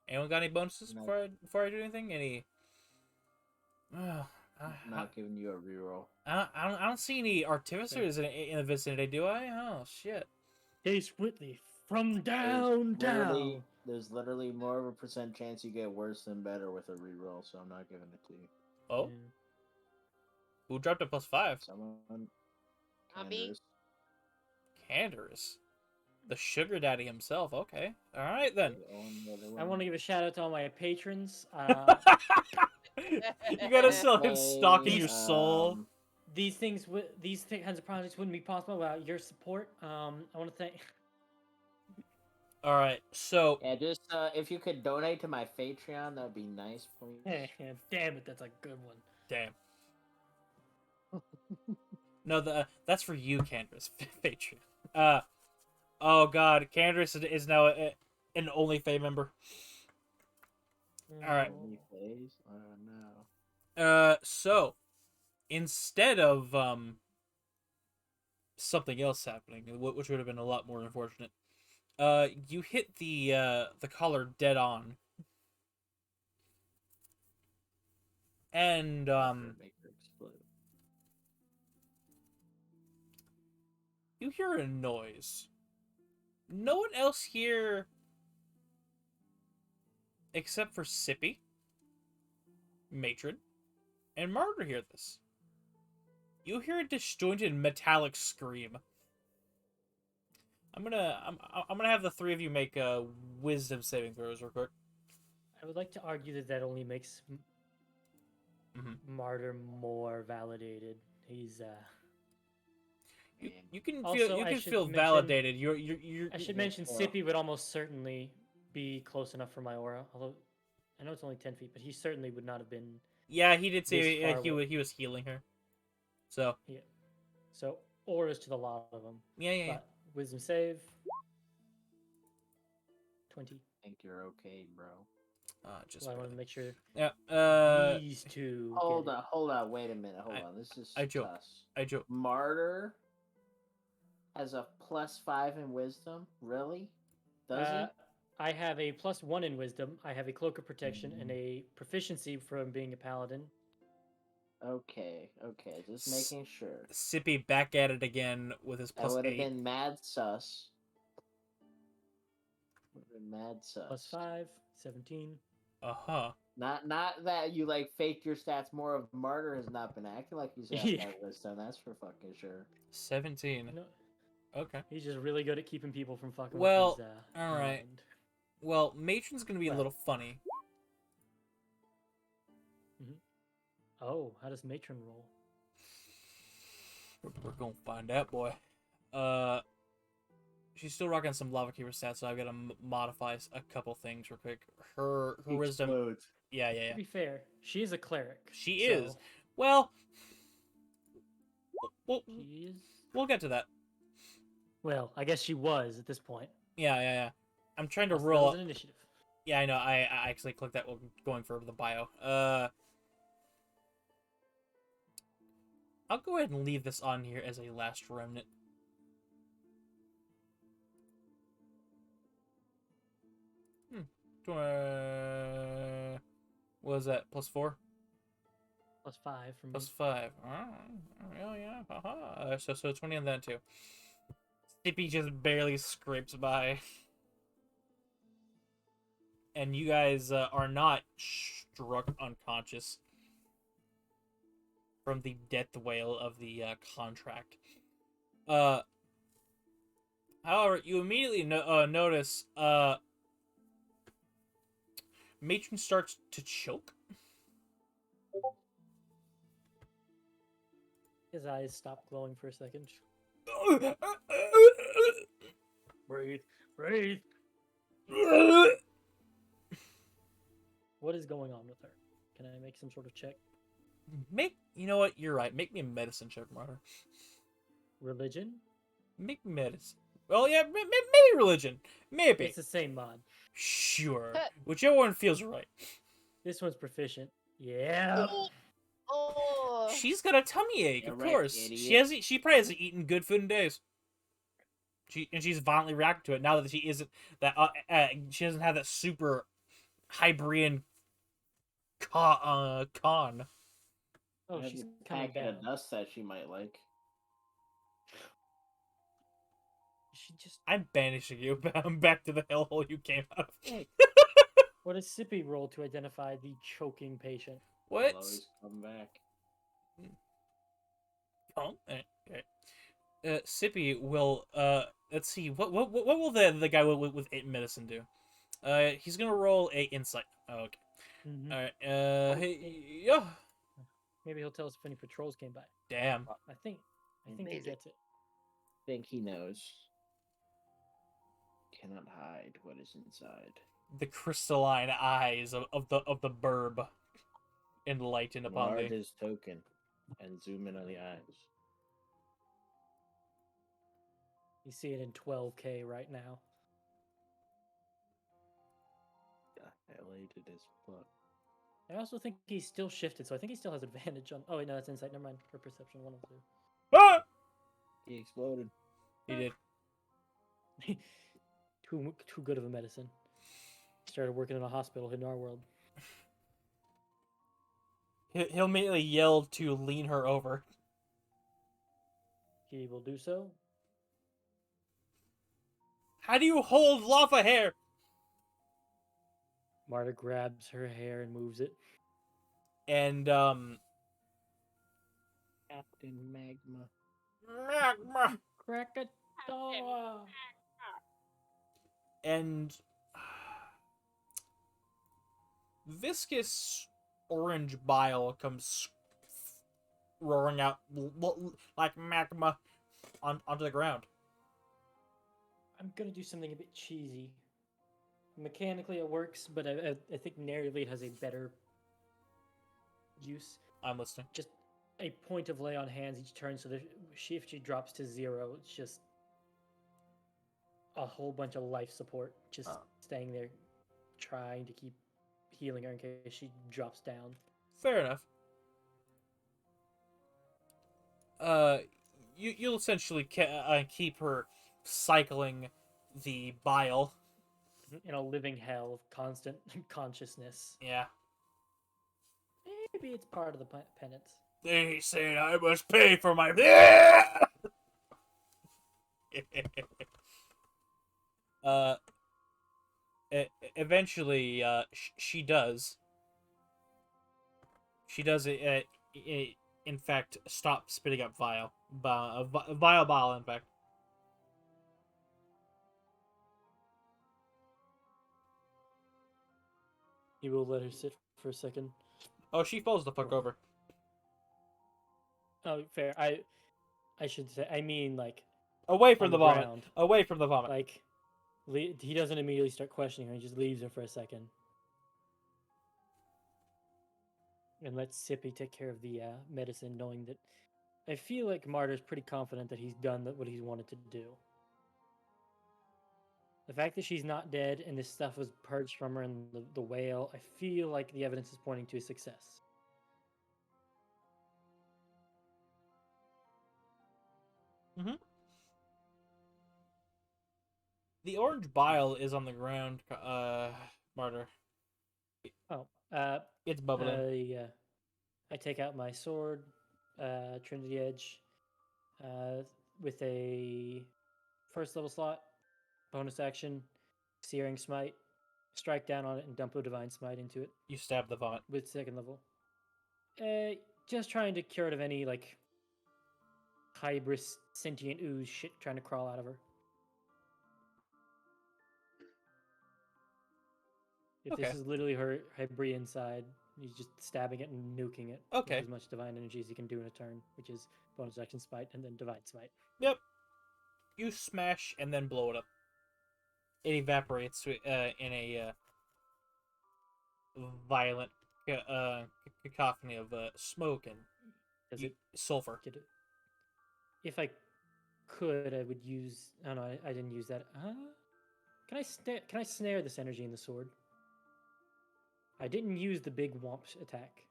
Anyone got any bonuses before I do anything? Any? Not giving you a reroll. I don't see any artificers in the vicinity, do I? Oh shit. Case Whitley from downtown. There's literally more of a percent chance you get worse than better with a reroll, so I'm not giving it to you. Oh, who dropped a +5? Someone. Not me. Canderous. The sugar daddy himself. Okay. All right then. I want to give a shout out to all my patrons. You gotta sell him stock in your soul. These kinds of projects wouldn't be possible without your support. I want to thank. All right. So Yeah, just if you could donate to my Patreon, that would be nice, please. Damn it, that's a good one. damn. No, that's for you, Candace. Patreon. Oh god, Candace is now an OnlyFans member. All right. OnlyFans? Oh no. So instead of something else happening, which would have been a lot more unfortunate, you hit the collar dead on, and Make her explode. you hear a noise. No one else here, except for Sippy, Matron, and Martyr hear this. You hear a disjointed metallic scream. I'm gonna have the three of you make wisdom saving throws real quick. I would like to argue that only makes Martyr more validated. He's You can Also, I should feel mention- validated. I should mention Sippy would almost certainly be close enough for my aura. Although I know it's only 10 feet, but he certainly would not have been. Yeah, he did say This far away. he was healing her. So So auras to the lot of them. yeah. But wisdom save. 20. I think you're okay, bro. Just So I want to make sure yeah. these two. Hold get it. on, hold on, wait a minute, hold on. This is I joke. sus. I joke. Martyr has a +5 in wisdom? Really? Does he? I have a +1 in wisdom. I have a cloak of protection and a proficiency from being a paladin. Okay, just making sure. Sippy back at it again with his That would have +8. been mad sus. Would have been mad sus. +5, 17. Not that you like faked your stats more of Martyr has not been acting like he's got Yeah. that wisdom, that's for fucking sure. 17. No, Okay. he's just really good at keeping people from fucking Well, with his, all right. mind. Well, Matron's gonna be a Well. little funny. Oh, how does Matron roll? We're gonna find out, boy. She's still rocking some lava keeper stats, so I've got to modify a couple things real quick. Her wisdom. Explodes. Yeah. To be fair, she is a cleric. She so is. Well, She is. we'll get to that. Well, I guess she was at this point. Yeah. I'm trying to Also, that roll. was an initiative. Yeah, I know. I actually clicked that while going for the bio. I'll go ahead and leave this on here as a last remnant. What was that? +4? +5 from me. +5. Oh, yeah. Haha. So 20 on that, too. Sippy just barely scrapes by. And you guys are not struck unconscious from the death wail of the contract. However, you immediately notice Matron starts to choke. His eyes stop glowing for a second. Breathe. What is going on with her? Can I make some sort of check? You know what? You're right. Make me a medicine check, Martyr. Religion? Make medicine. Well, yeah, maybe religion. Maybe. It's the same mod. Sure. Whichever one feels right. This one's proficient. Yeah. Oh. She's got a tummy ache, Yeah, of right, course. idiot. She probably hasn't eaten good food in days. She's violently reacting to it now that she isn't that she doesn't have that super Hybrian con. Oh, I have she's a coming packet down. of dust that she might like. She just. I'm banishing you back to the hellhole you came out of. What does Sippy roll to identify the choking patient? What? I'll always come back. Oh, okay. Sippy will let's see what will the guy with 8 medicine do? He's gonna roll a insight. Oh, okay. Mm-hmm. All right. Oh, Hey, yeah. Maybe he'll tell us if any patrols came by. Damn. I think he Amazing. gets it. Think he knows. Cannot hide what is inside. The crystalline eyes of the burb enlighten upon Enlarge thee. his token and zoom in on the eyes. You see it in 12K right now. Dilated as fuck. I also think he's still shifted, so I think he still has advantage on. Oh wait, no, that's insight. Never mind. Or perception, one of the Ah! He exploded. He did. two. Too good of a medicine. Started working in a hospital in our world. He'll immediately yell to lean her over. He will do so. How do you hold lava hair? Marta grabs her hair and moves it. And Captain Magma. Krakatoa. and viscous orange bile comes roaring out like magma onto the ground. I'm gonna do something a bit cheesy. Mechanically, it works, but I think narratively it has a better use. I'm listening. Just a point of lay on hands each turn, so that if she drops to 0, it's just a whole bunch of life support just staying there, trying to keep healing her in case she drops down. Fair enough. You'll essentially keep her cycling the bile. In a living hell of constant consciousness. Yeah. Maybe it's part of the penance. They said I must pay for my. Eventually, she does. She does in fact, stop spitting up vile bile. In fact, You will let her sit for a second. oh, she falls the fuck over. Oh, fair. I should say. I mean, like Away from on the the vomit. ground. Away from the vomit. Like he doesn't immediately start questioning her. He just leaves her for a second. And lets Sippy take care of the medicine, knowing that I feel like Martyr's pretty confident that he's done what he's wanted to do. The fact that she's not dead and this stuff was purged from her in the whale, I feel like the evidence is pointing to a success. Mm-hmm. The orange bile is on the ground, Martyr. Oh, It's bubbling. I take out my sword, Trinity Edge, with a first level slot, bonus action, Searing Smite, strike down on it, and dump a Divine Smite into it You stab the vomit. with second level. Just trying to cure it of any, like, hybris sentient ooze shit trying to crawl out of her. If Okay. this is literally her Hybrid inside, he's just stabbing it and nuking it Okay. with as much divine energy as he can do in a turn, which is bonus action smite and then divine smite. Yep. You smash and then blow it up. It evaporates in a violent cacophony of smoke and Does it sulfur. get it? If I could, I would use. Oh no, I didn't use that. Can I snare this energy in the sword? I didn't use the big womp attack.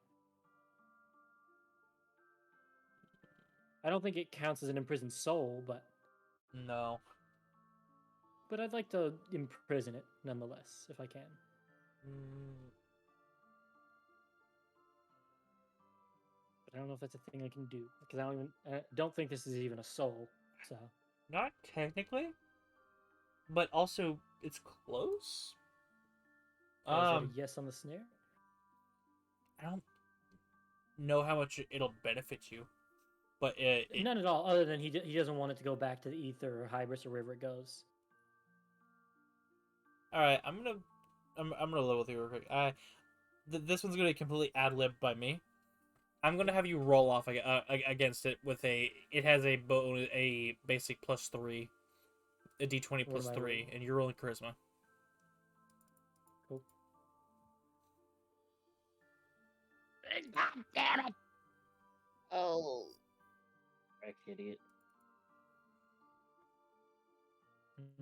I don't think it counts as an imprisoned soul, but No. I'd like to imprison it nonetheless, if I can. But I don't know if that's a thing I can do because I don't think this is even a soul. So Not technically, but also it's close. is that a yes on the snare? I don't know how much it'll benefit you, but None at all. Other than he doesn't want it to go back to the ether or hybris or wherever it goes. all right. I'm gonna level with you real quick. This one's gonna be completely ad lib by me. I'm gonna have you roll off against it with a. It has a basic +3, a d20 What am I +3, rolling? and you're rolling charisma. Cool. God damn it! Oh. Correct, idiot.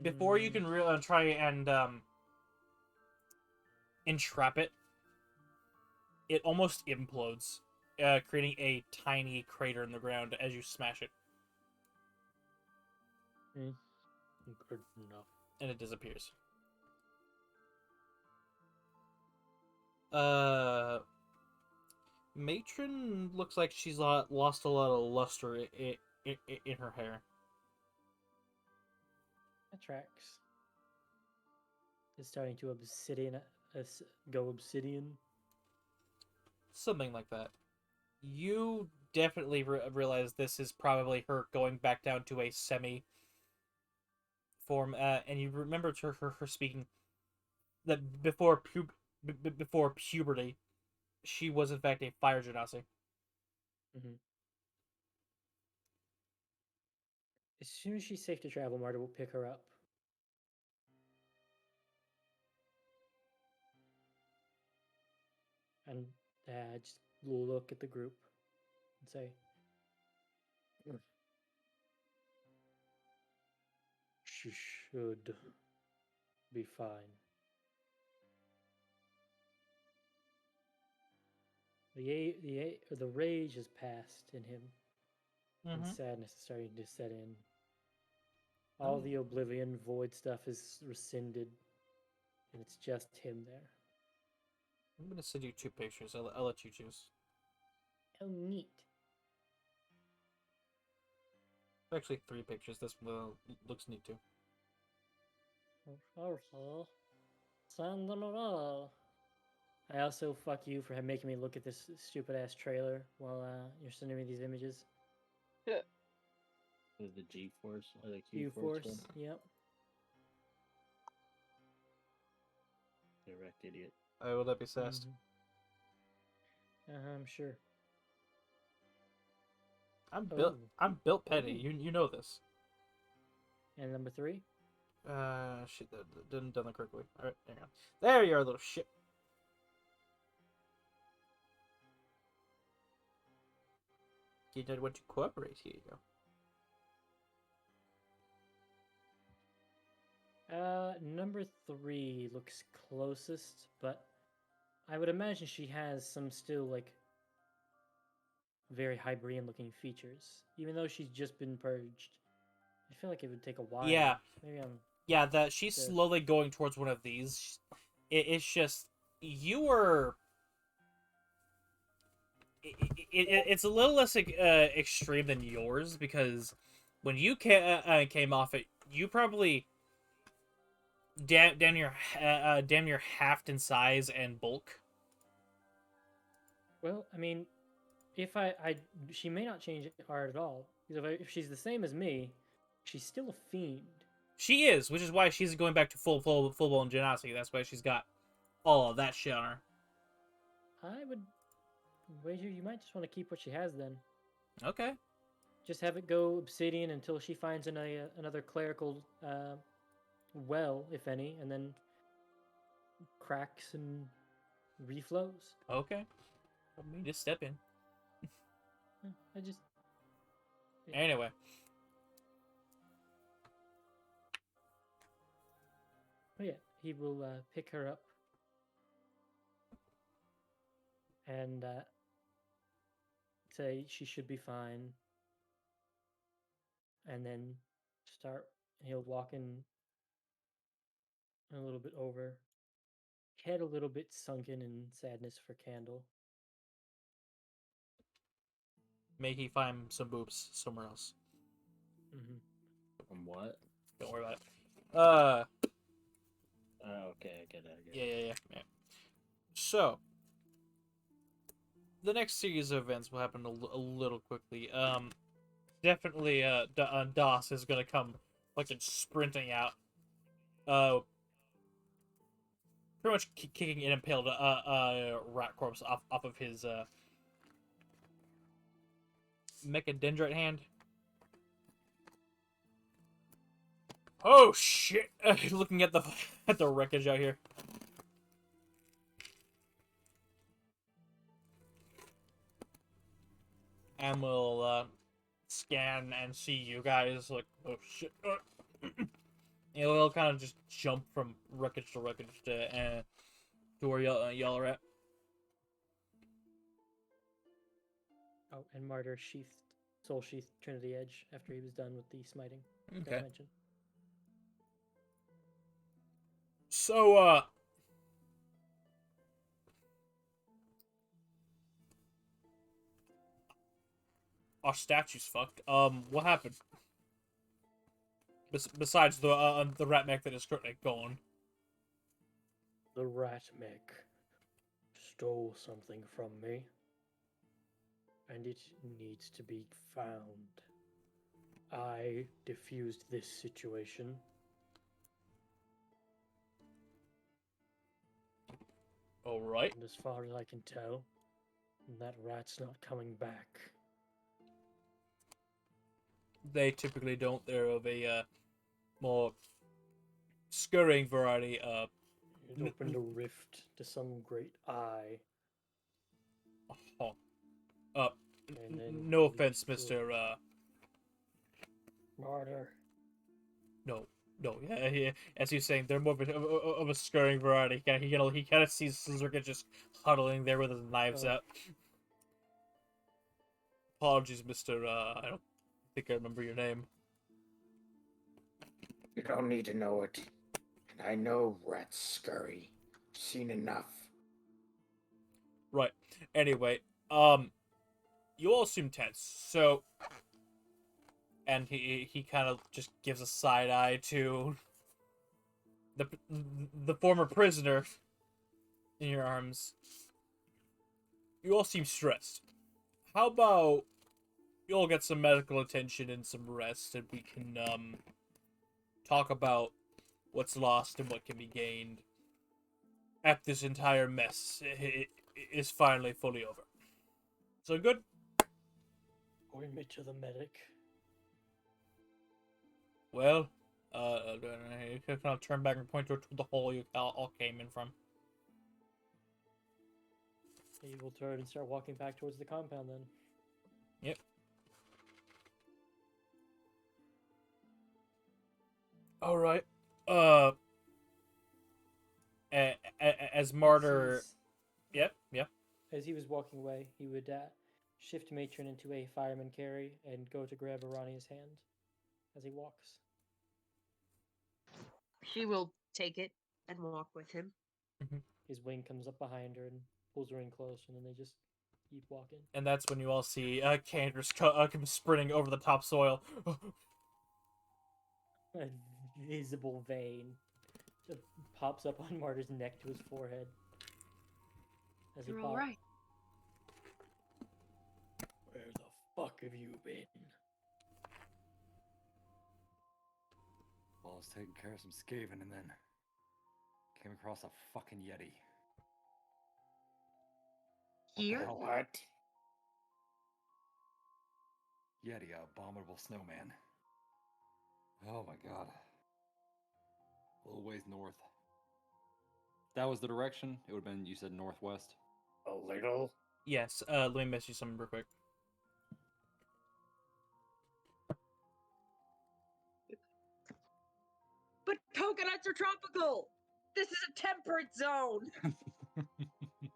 Before you can try and entrap it, it almost implodes, creating a tiny crater in the ground as you smash it, Good enough. and it disappears. Matron looks like she's lost a lot of luster in her hair. That tracks. It's starting to go obsidian. Something like that. You definitely realize this is probably her going back down to a semi form, and you remember her speaking that before puberty, she was in fact a fire genasi. Mm-hmm. As soon as she's safe to travel, Marta will pick her up. And just look at the group and say, she should be fine. The rage has passed in him, and sadness is starting to set in. All the oblivion void stuff is rescinded, and it's just him there. I'm gonna send you 2 pictures. I'll let you choose. Oh, neat. Actually, 3 pictures. This one looks neat too. Send them all. I also fuck you for making me look at this stupid ass trailer while you're sending me these images. With the G-force or the Q-force, one? yep. Correct, idiot. Will that be sassed? I'm sure. I'm built petty. You know this. And number 3? Shit, that didn't done that correctly. All right, hang on. There you are, little shit. You did want to cooperate. Here you go. Number 3 looks closest, but I would imagine she has some still like very Hybrian looking features, even though she's just been purged. I feel like it would take a while. Yeah. Maybe I'm. Yeah, she's slowly going towards one of these. It's just you were. It's a little less extreme than yours because when you came off it, you probably damn near halved in size and bulk. Well, I mean, if she may not change art at all. Because if she's the same as me, she's still a fiend. She is, which is why she's going back to full blown genasi. That's why she's got all of that shit on her. I would wager you might just want to keep what she has then. Okay. Just have it go obsidian until she finds another clerical well, if any, and then cracks and reflows. Okay. I mean, just step in. I just. Anyway. Oh yeah, he will pick her up and say she should be fine, and then he'll walk in a little bit over, head a little bit sunken in sadness for Candle. May he find some boobs somewhere else. From what? Don't worry about it. Oh, okay, I get it. Yeah. So, the next series of events will happen a little quickly. Definitely, Das is gonna come fucking sprinting out. Pretty much kicking an impaled rat corpse off of his mechadendrite hand. Oh shit! Looking at the wreckage out here. And we'll scan and see you guys like, oh shit. He'll kind of just jump from wreckage to wreckage to where y'all are at. Oh, and Martyr soul sheathed Trinity Edge after he was done with the smiting. Okay. Mention. So, our statue's fucked. What happened? Besides the rat mech that is currently gone. The rat mech stole something from me, and it needs to be found. I diffused this situation. Alright. And as far as I can tell, that rat's not coming back. They typically don't. They're of a more scurrying variety. It opened a rift to some great eye. Oh. And then No offense, Mr. Martyr. No, yeah. As he's saying, they're more of a scurrying variety. He kind of sees Scissorkit just huddling there with his knives out. Apologies, Mr. I don't think I remember your name. You don't need to know it. And I know rats scurry. Seen enough. Right. Anyway, you all seem tense. So, and he kind of just gives a side eye to the former prisoner in your arms. You all seem stressed. How about you all get some medical attention and some rest, and we can talk about what's lost and what can be gained after this entire mess is finally fully over. So good? Point me to the medic. Well, you can kind of turn back and point to the hole you all came in from. He will turn and start walking back towards the compound then. Yep. Alright. As Martyr... Yep. As he was walking away, he would shift Matron into a fireman carry and go to grab Arania's hand as he walks. She will take it and walk with him. His wing comes up behind her and pulls her in close, and then they just keep walking. And that's when you all see Candace come sprinting over the topsoil. A visible vein just pops up on Martyr's neck to his forehead. As he You're all right. Where the fuck have you been? Well, I was taking care of some scavenging and then came across a fucking Yeti. Here? What? Yeti, a abominable snowman. Oh my god. A little ways north. If that was the direction, it would have been, you said northwest? A little? Yes, let me mess you something real quick. But coconuts are tropical! This is a temperate zone!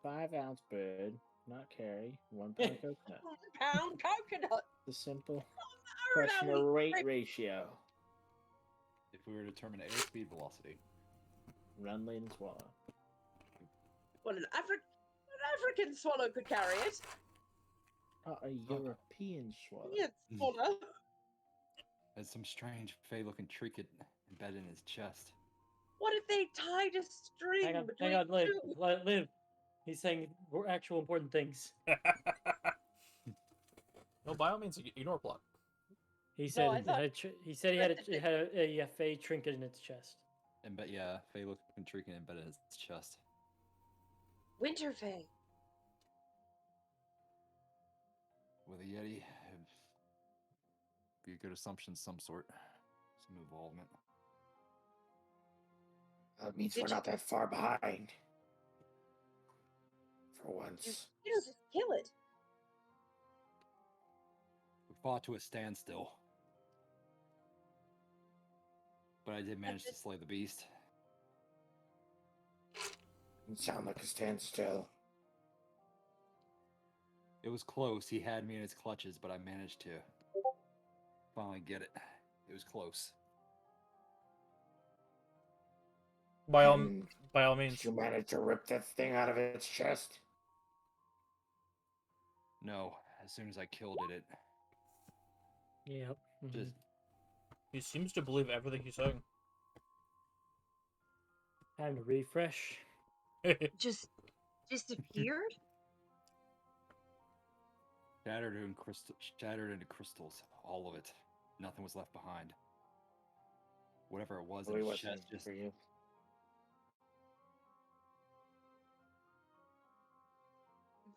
5-ounce bird, not carry, 1 pound coconut. 1 pound coconut! The simple I don't question know, of we- rate ratio. If we were to determine airspeed velocity. Run, lean, and swallow. Well, an African swallow could carry it. A European swallow. Yeah, sorta. Has some strange fey-looking trinket embedded in his chest. What if they tied a string Hang on, between live, two? live. He's saying actual important things. No, by all means, ignore plot. He said I it thought- had he said it had a fey trinket in its chest. Yeah, fey-looking trinket embedded in his chest. Winterfell. With a Yeti, it'd be a good assumption, some sort. Some involvement. That means Did we're you- not that far behind. For once. You just kill it. We fought to a standstill. But I did manage to slay the beast. Didn't sound like a standstill. It was close. He had me in his clutches, but I managed to finally get it. It was close. By all And means. did you manage to rip that thing out of its chest? No, as soon as I killed it, Yep. just He seems to believe everything he's saying. Time to refresh. Just disappeared? shattered into crystals. All of it. Nothing was left behind. Whatever it was in Really his wasn't chest just for you.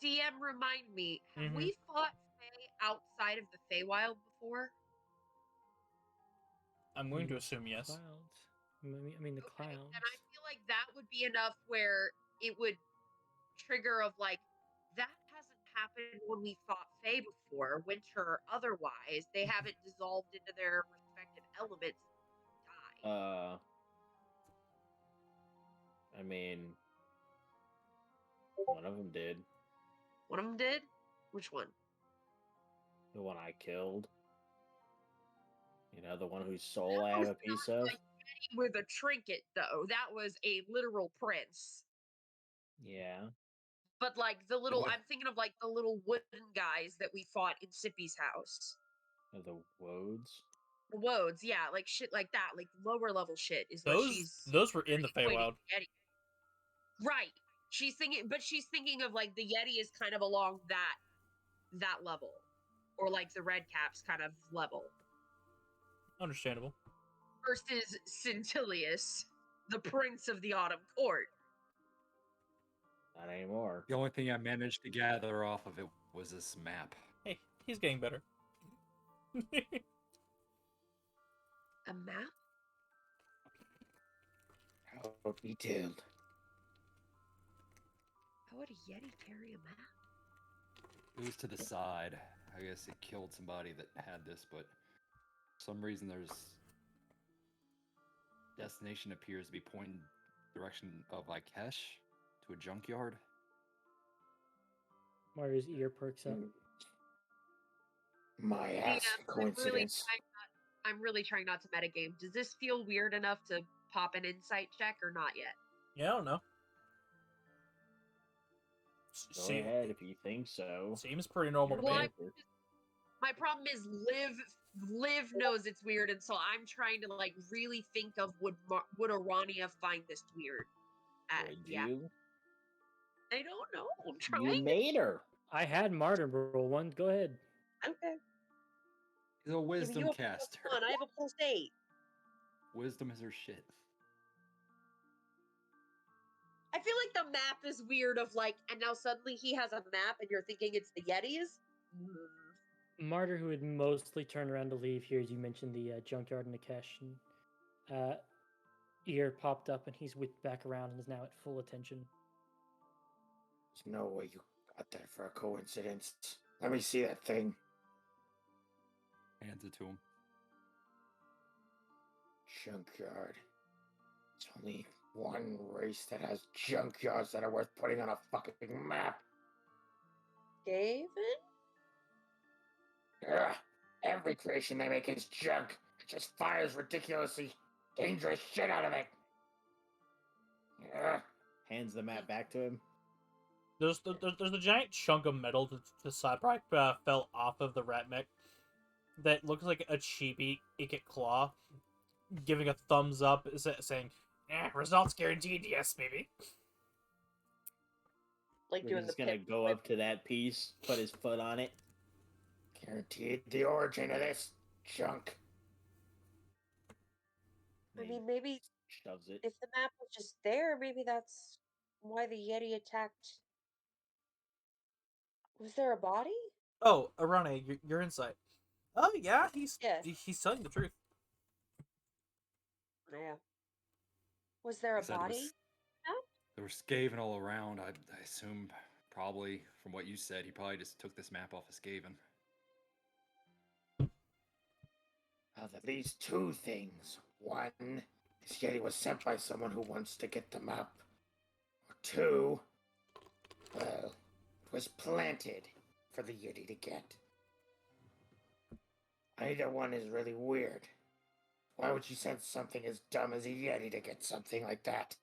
DM, remind me, have Mhm. we fought Fae outside of the Feywild before? I'm going to assume yes. Clouds. I mean the Okay, clouds. and I feel like that would be enough where it would trigger of like, that hasn't happened when we fought Fae before, winter or otherwise. They haven't dissolved into their respective elements. Die. I mean, one of them did. One of them did? Which one? The one I killed. You know, the one whose soul I have a piece of. Like with a trinket, though. That was a literal prince. Yeah. But like the little, What? I'm thinking of like the little wooden guys that we fought in Sippy's house. The Wodes. The Wodes, yeah, like shit like that, like lower level shit is what she's Those were in the equating Feywild. Yeti. Right. She's thinking, but she's thinking of like the Yeti is kind of along that level, or like the Red Caps kind of level, Understandable. versus Scintilius, the Prince of the Autumn Court. Not anymore. the only thing I managed to gather off of it was this map. Hey, he's getting better. A map? How detailed. How would a Yeti carry a map? It was to the side. I guess it killed somebody that had this, but for some reason there's destination appears to be pointing direction of Ikesh to a junkyard. Mario's ear perks up. My Yeah, ass I'm really coincidence. I'm really trying not to metagame. Does this feel weird enough to pop an insight check or not yet? Yeah, I don't know. Go ahead if you think so. Seems pretty normal to Well, me. My problem is Liv knows it's weird, and so I'm trying to like really think of would Arania find this weird? Would Yeah, you? I don't know. I'm trying. You made her. I had Martin roll one. Go ahead. Okay. He's a wisdom you have a caster. +1. I have a +8. Wisdom is her shit. I feel like the map is weird. Of like, and now suddenly he has a map, and you're thinking it's the Yetis. Martyr, who had mostly turned around to leave here, as you mentioned the junkyard and Nikesh, and ear popped up, and he's whipped back around and is now at full attention. There's no way you got that for a coincidence. Let me see that thing. Hands it to him. Junkyard. It's only one race that has junkyards that are worth putting on a fucking map. David? Ugh, every creation they make is junk. It just fires ridiculously dangerous shit out of it. Ugh. Hands the map back to him. There's a giant chunk of metal to the side, probably fell off of the rat mech that looks like a chibi Ikit claw, giving a thumbs up, saying, results guaranteed, yes, baby. Like We're doing the just gonna pip go whip. up to that piece, put his foot on it. Guaranteed the origin of this junk. I and mean, maybe shoves it. if the map was just there, maybe that's why the Yeti attacked. Was there a body? Oh, Arane, your insight. Oh yeah, Yeah. he's telling the truth. Yeah. Was there I a said it body? was, No? there was Skaven all around. I assume, probably, from what you said, he probably just took this map off of Skaven. At least two things. One, this Yeti was sent by someone who wants to get the map. Or two, well, it was planted for the Yeti to get. Either one is really weird. Why would you send something as dumb as a Yeti to get something like that?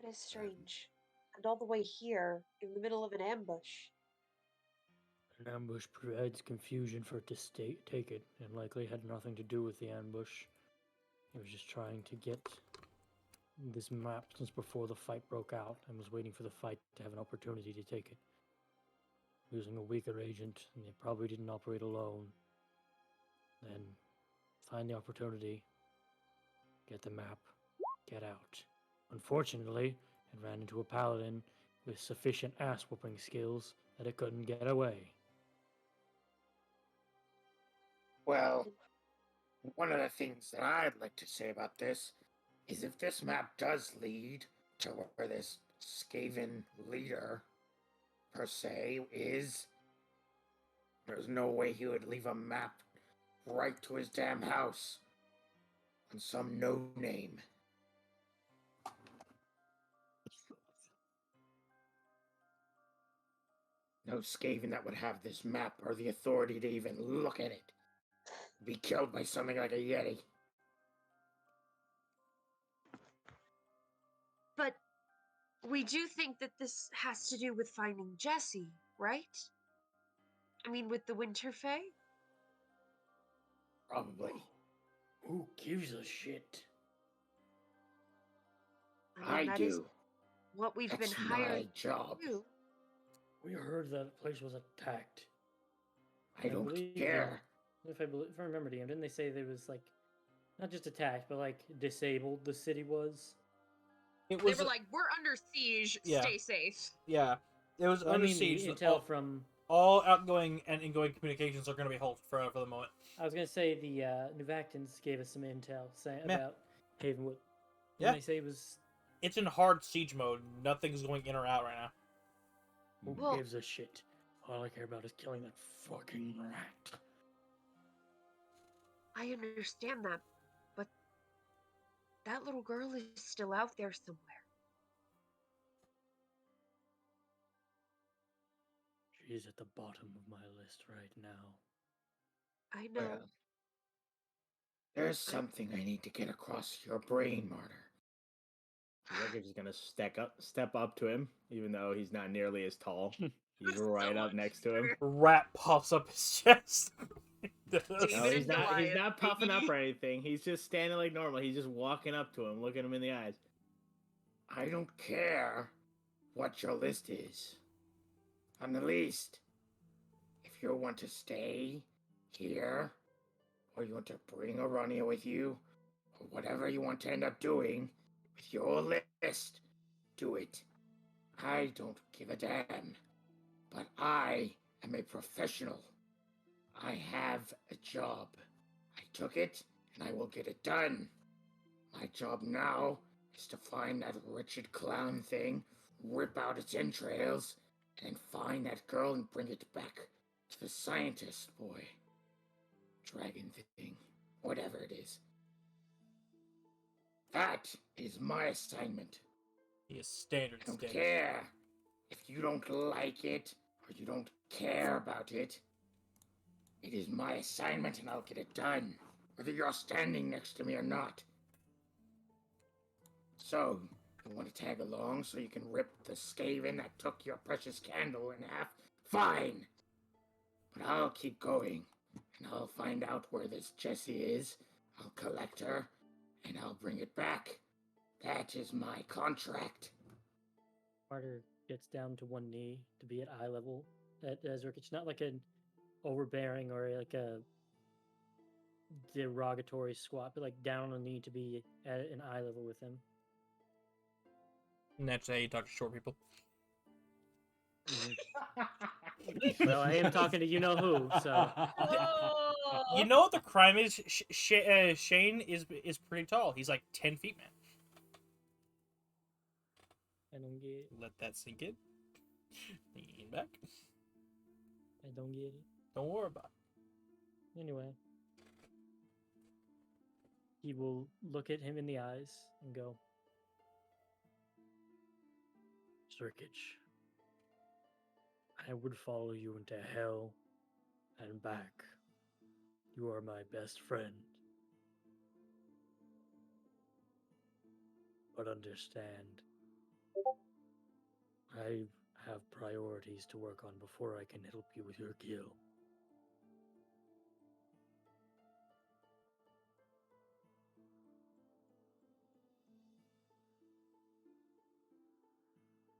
That is strange. And all the way here, in the middle of an ambush. An ambush provides confusion for it to take it, and likely had nothing to do with the ambush. He was just trying to get this map since before the fight broke out, and was waiting for the fight to have an opportunity to take it. Using a weaker agent, and they probably didn't operate alone. Then find the opportunity, get the map, get out. Unfortunately, it ran into a paladin with sufficient ass-whooping skills that it couldn't get away. Well, one of the things that I'd like to say about this is if this map does lead to where this Skaven leader, per se, is, there's no way he would leave a map right to his damn house on some no-name. No Skaven that would have this map or the authority to even look at it would be killed by something like a Yeti. But we do think that this has to do with finding Jesse, right? I mean, with the Winterfell? Probably. Who gives a shit? I mean, I that is do. what we've been That's hired my to job. do. We heard that the place was attacked. I don't believe care. If I remember, DM, didn't they say there was like not just attacked, but like disabled? The city was. It They was were like, "We're under siege. Yeah. Stay safe." yeah, it was Well, I under mean, siege. the intel from. All outgoing and ingoing communications are going to be halted for the moment. I was gonna say the Nuvactans gave us some intel saying Yeah. about Havenwood. Yeah. Didn't they say it was? It's in hard siege mode. Nothing's going in or out right now. Who Well- gives a shit? All I care about is killing that fucking rat. I understand that, but that little girl is still out there somewhere. She's at the bottom of my list right now. I know. Well, there's something I need to get across your brain, Martyr. Rickard's gonna step up to him, even though he's not nearly as tall. He's So right up much next to him. Rat puffs up his chest. No, David he's and not. He's Goliath, not puffing up baby. or anything. He's just standing like normal. He's just walking up to him, looking him in the eyes. I don't care what your list is. On the least, if you want to stay here, or you want to bring Arania with you, or whatever you want to end up doing with your list, do it. I don't give a damn. But I am a professional. I have a job. I took it, and I will get it done. My job now is to find that wretched clown thing, rip out its entrails, and find that girl and bring it back to the scientist boy. Dragon thing. Whatever it is. That is my assignment. He is standard. I don't care if you don't like it or you don't care about it. It is my assignment and I'll get it done, whether you're standing next to me or not. So, You want to tag along so you can rip the Skaven that took your precious candle in half? Fine! But I'll keep going, and I'll find out where this Jessie is. I'll collect her, and I'll bring it back. That is my contract. Martyr gets down to one knee to be at eye level at Zurkich. Not like an overbearing or like a derogatory squat, but like down on a knee to be at an eye level with him. And that's how you talk to short people. Well, I am talking to you know who, so You know what the crime is? Shane is pretty tall. He's like 10 feet, man. I don't get it. Let that sink in. Lean back. I don't get it. Don't worry about it. Anyway, he will look at him in the eyes and go, Zurkich, I would follow you into hell and back. You are my best friend. But understand, I have priorities to work on before I can help you with your kill.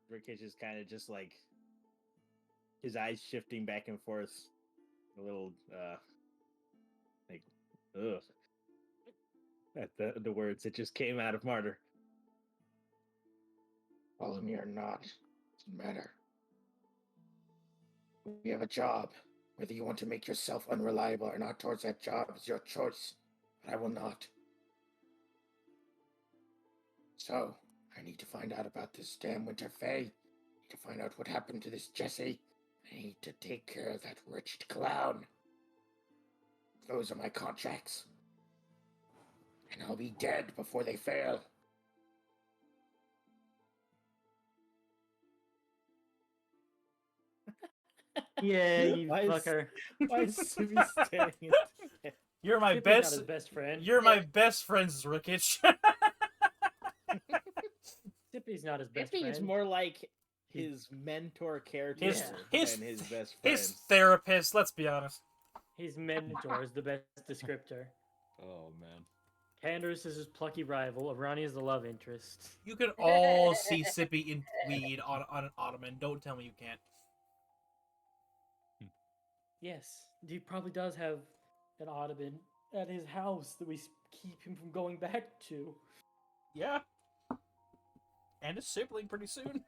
Ricketts is kind of just like his eyes shifting back and forth, a little like ugh at the words that just came out of Martyr. Follow me or not, doesn't matter. We have a job. Whether you want to make yourself unreliable or not towards that job is your choice, but I will not. So, I need to find out about this damn Winter Fae. I need to find out what happened to this Jessie. I need to take care of that wretched clown. Those are my contracts. And I'll be dead before they fail. Yeah, you Why is- fucker. Why is Sibby staring at You're my Sippy's not best. his best friend. You're my best friends, Rickich. Sippy's not his best Ippy friend. is more like He- his mentor caretaker his- than his best friend. His therapist, let's be honest. His mentor is the best descriptor. Oh man. Candace is his plucky rival. Arani is the love interest. You can all see Sippy in tweed on an ottoman. Don't tell me you can't. Yes, he probably does have an ottoman at his house that we keep him from going back to. Yeah. And a sibling pretty soon.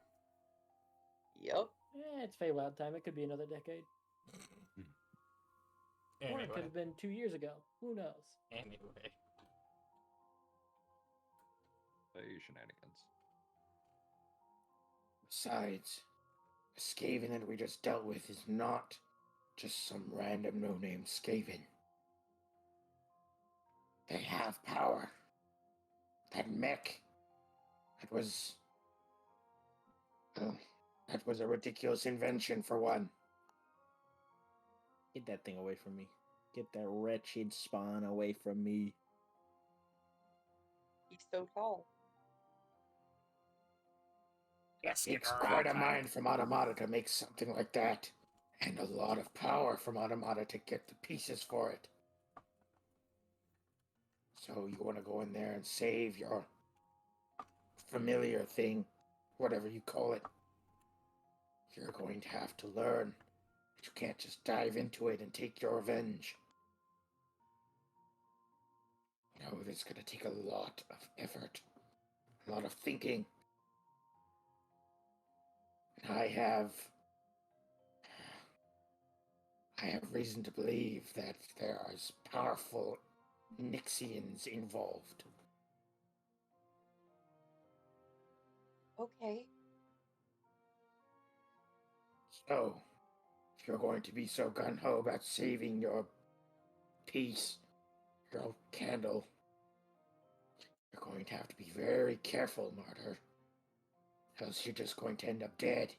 Yep. It's Feywild time. It could be another decade. Or it could Anyway. have been 2 years ago. Who knows? Anyway. Hey, shenanigans. Besides, the Skaven that we just dealt with is not just some random no-name Skaven. They have power. That mech, that was a ridiculous invention for one. Get that thing away from me. Get that wretched spawn away from me. He's so tall. Yes, It's quite a mind from Automata to make something like that. And a lot of power from Automata to get the pieces for it. So you want to go in there and save your familiar thing, whatever you call it. You're going to have to learn that you can't just dive into it and take your revenge. No, it's going to take a lot of effort, a lot of thinking. And I have reason to believe that there are powerful Nixians involved. Okay. So, if you're going to be so gung-ho about saving your peace, your candle, you're going to have to be very careful, Martyr. Else you're just going to end up dead.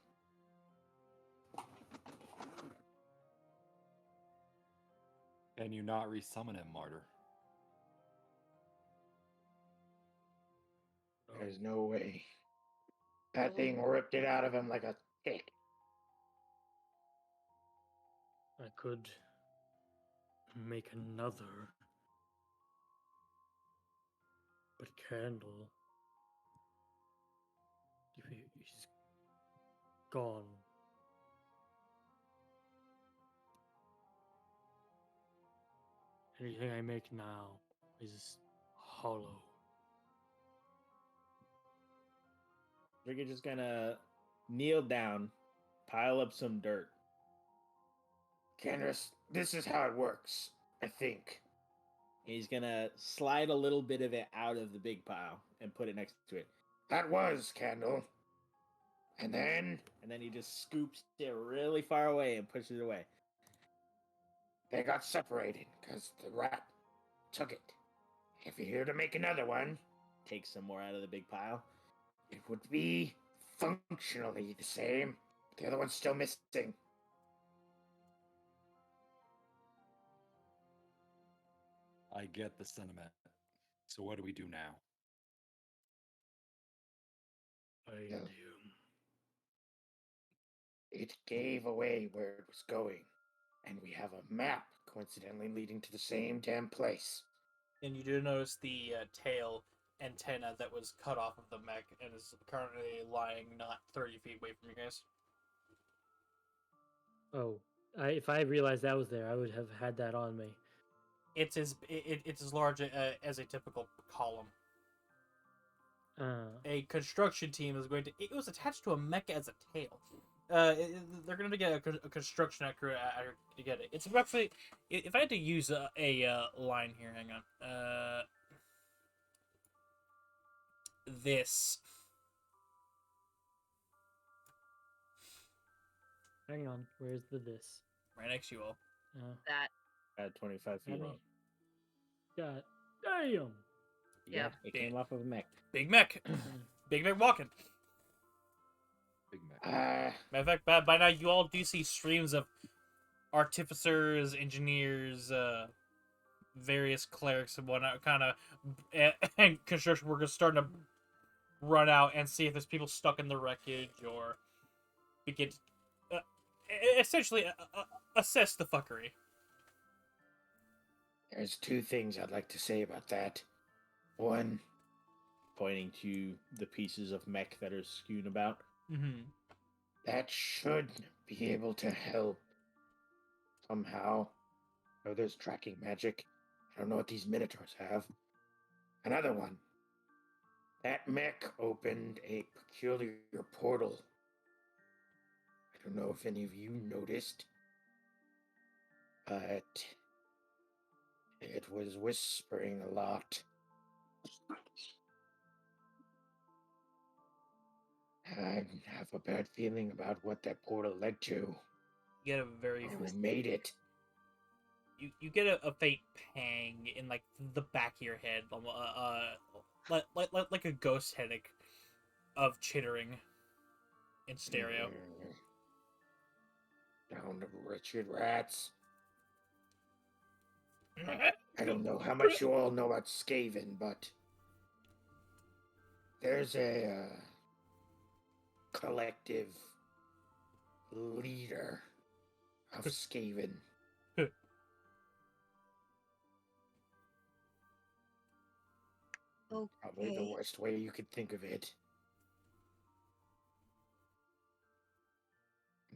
Can you not resummon him, Martyr? There's no way. That thing ripped it out of him like a stick. I could make another. But Candle, he's gone. Anything I make now is hollow. You're just gonna kneel down, pile up some dirt. Candace, this is how it works, I think. He's gonna slide a little bit of it out of the big pile and put it next to it. That was Candle. And then He just scoops it really far away and pushes it away. they got separated because the rat took it. If you're here to make another one, Take some more out of the big pile. it would be functionally the same. The other one's still missing. I get the sentiment. So what do we do now? I do. It gave away where it was going. And we have a map, coincidentally, leading to the same damn place. And you do notice the tail antenna that was cut off of the mech and is currently lying not 30 feet away from you guys. Oh, if I realized that was there, I would have had that on me. It's as large as a typical column. A construction team is going to. It was attached to a mech as a tail. They're going to get a construction crew to get it. It's roughly. If I had to use a line here, hang on. This. Hang on, where's this? Right next to you all. That. At 25 feet. Abby? God damn! Yeah. It came off of a mech. Big mech. Big mech walking. Big Mac. Matter of fact, by now you all do see streams of artificers, engineers, various clerics and whatnot, kind of, and construction workers starting to run out and see if there's people stuck in the wreckage or begin to essentially assess the fuckery. There's two things I'd like to say about that. One, Pointing to the pieces of mech that are skewed about. Mm-hmm. that should be able to help somehow. I know there's tracking magic. I don't know what these minotaurs have. Another one. That mech opened a peculiar portal. I don't know if any of you noticed, but it was whispering a lot. I have a bad feeling about what that portal led to. You get a very Who made it? you get a faint pang in like the back of your head, like a ghost headache of chittering in stereo. Down to wretched rats. I don't know how much you all know about Skaven, but there's a collective leader of Skaven. Probably the Okay. worst way you could think of it.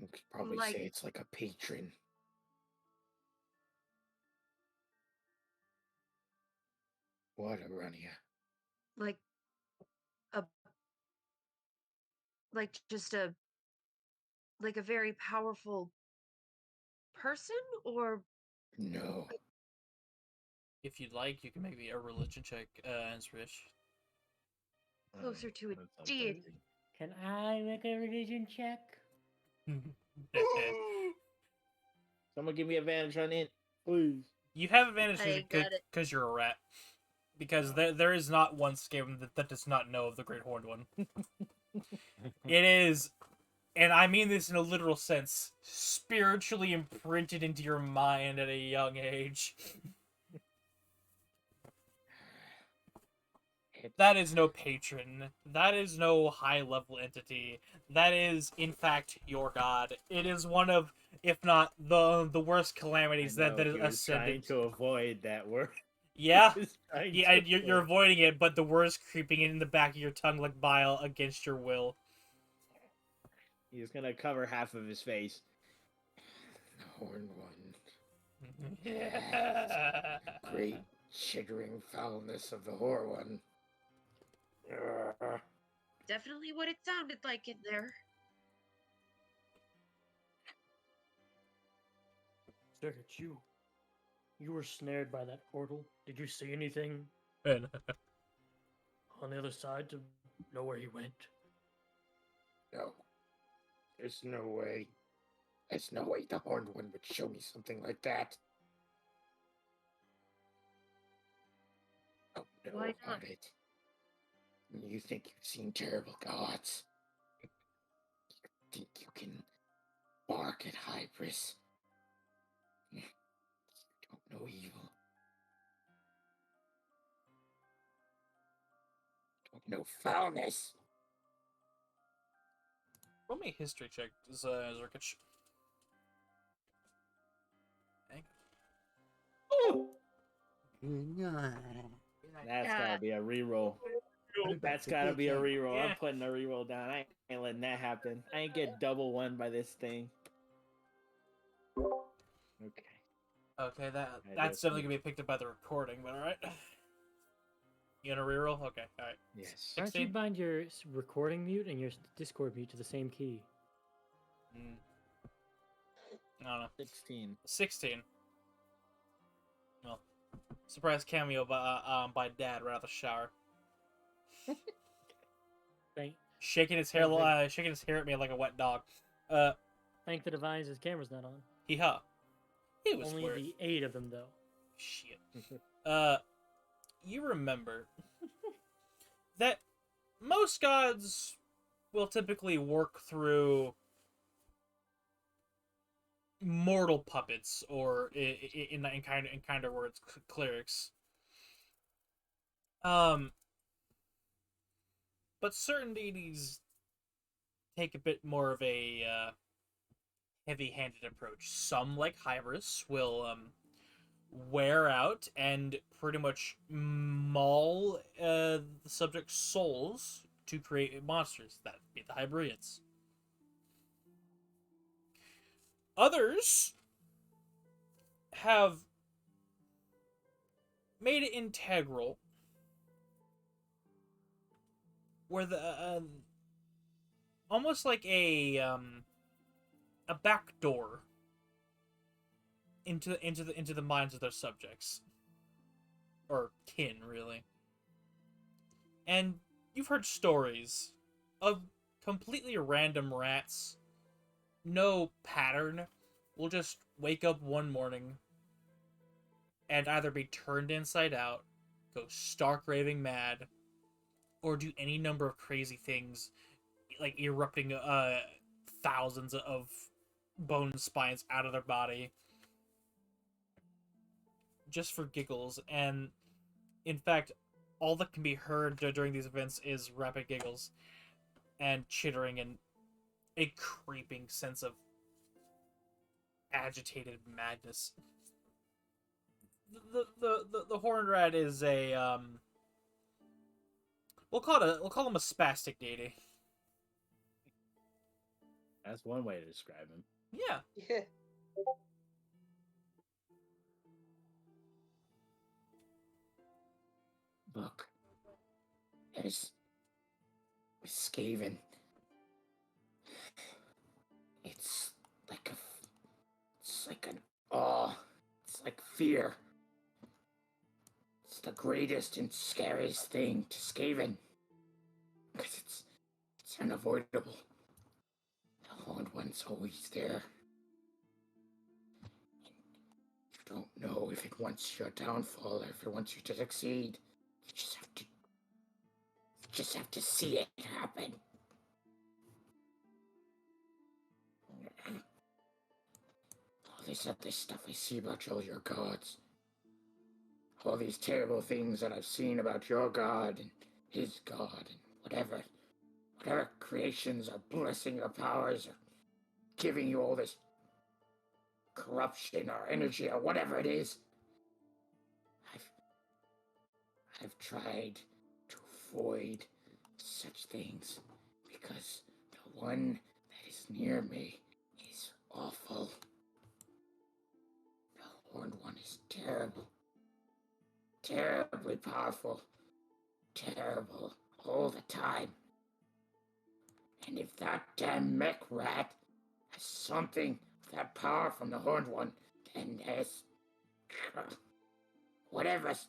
You could probably Like- say it's like a patron. What, Arania? Like just a very powerful person, or No. If you'd like, you can make me a religion check, Ansrish. closer to a That sounds deity. dirty. Can I make a religion check? Someone give me advantage on it, please. You have advantage I got it. because you're a rat. Because there is not one Skaven that does not know of the Great Horned One. It is, and I mean this in a literal sense, spiritually imprinted into your mind at a young age. That is no patron. That is no high-level entity. That is, in fact, your god. It is one of, if not the worst calamities that He is was trying ascended. to avoid that word. Yeah, He was trying yeah, to you're avoid- avoiding it, but the word is creeping in the back of your tongue like bile against your will. He's gonna cover half of his face. The horned one. Great chittering foulness of the whore one. Definitely what it sounded like in there. Sir, it's you. You were snared by that portal. Did you see anything And on the other side to know where he went? No. There's no way. There's no way the horned one would show me something like that. Don't know Why not? about it. You think you've seen terrible gods. You think you can bark at Hybris. You don't know evil. Don't know foulness. roll me a history check, Zerkich. That's gotta be a reroll. That's gotta be a reroll. Yeah. I'm putting a reroll down. I ain't letting that happen. I ain't get double one by this thing. Okay. Okay, I that's just definitely gonna be picked up by the recording, but alright. You gonna reroll? Okay, alright. Yes. Why don't you 16? bind your recording mute and your Discord mute to the same key? I don't know. 16. 16. Well, surprise cameo by Dad right out of the shower, Thank, shaking his hair, shaking his hair at me like a wet dog. thank the divines his camera's not on. Hee ha. He was Only weird. the 8 of them, though. Shit. You remember that most gods will typically work through mortal puppets, or in kind of words, clerics. But certain deities take a bit more of a heavy-handed approach. Some, like Hybris, will wear out and pretty much maul the subject's souls to create monsters. That would be the Hybrians. Others have made it integral where the almost like a back door into the minds of their subjects, or kin, really. And you've heard stories of completely random rats, no pattern, will just wake up one morning and either be turned inside out, go stark raving mad, or do any number of crazy things, like erupting thousands of bone spines out of their body just for giggles. And in fact, all that can be heard during these events is rapid giggles and chittering and a creeping sense of agitated madness. The horned rat is a we'll call him a spastic deity. That's one way to describe him. Yeah. Yeah. Look. There's Skaven. It's like an awe. It's like fear. It's the greatest and scariest thing to Skaven. Because it's unavoidable. The Horned One's always there. You don't know if it wants your downfall or if it wants you to succeed. You just have to see it happen. All this other stuff I see about all your gods. all these terrible things that I've seen about your god and his god and whatever creations are blessing your powers or giving you all this corruption or energy or whatever it is. I've tried to avoid such things because the one that is near me is awful. The horned one is terrible. Terribly powerful. Terrible all the time. And if that damn mech rat has something of that power from the horned one, then there's whatever's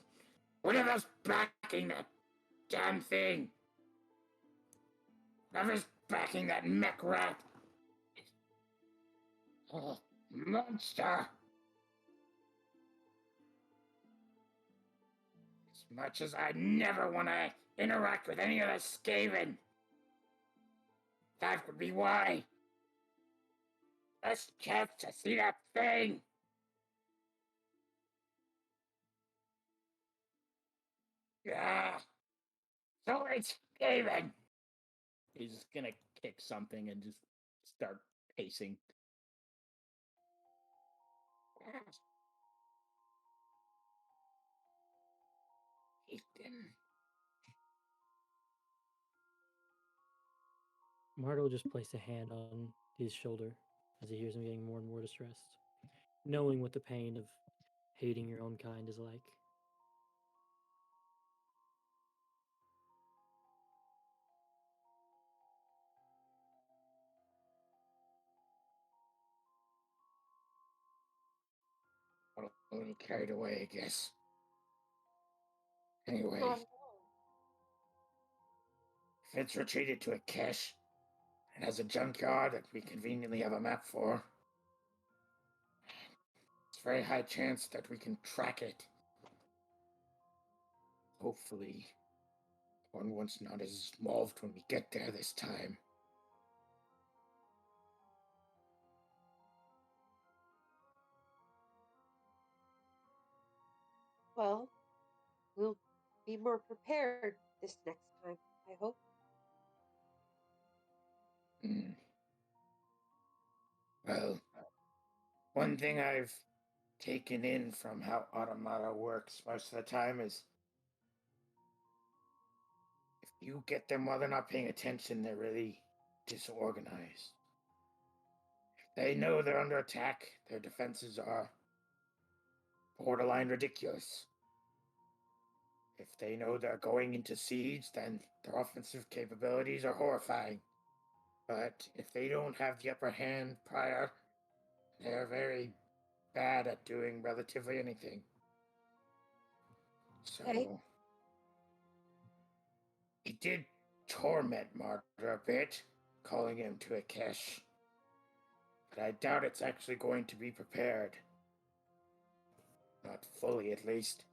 backing that damn thing. Whatever's backing that mech rat. Oh, monster. As much as I never want to interact with any of the Skaven, that would be why. Let's chance to see that thing. Yeah. So it's Skaven. He's just gonna kick something and just start pacing. Ethan. Marta will just place a hand on his shoulder as he hears him getting more and more distressed, knowing what the pain of hating your own kind is like. A little carried away, I guess. Anyway, Not at all. if it's retreated to a cache and has a junkyard that we conveniently have a map for, it's a very high chance that we can track it. Hopefully, one's not as involved when we get there this time. Well, we'll be more prepared this next time, I hope. Well, one thing I've taken in from how Automata works most of the time is if you get them while they're not paying attention, they're really disorganized. If they know they're under attack, their defenses are borderline ridiculous. If they know they're going into siege, then their offensive capabilities are horrifying. But if they don't have the upper hand prior, they're very bad at doing relatively anything. So, Okay. he did torment Martyr a bit, calling him to a cache. But I doubt it's actually going to be prepared. Not fully, at least.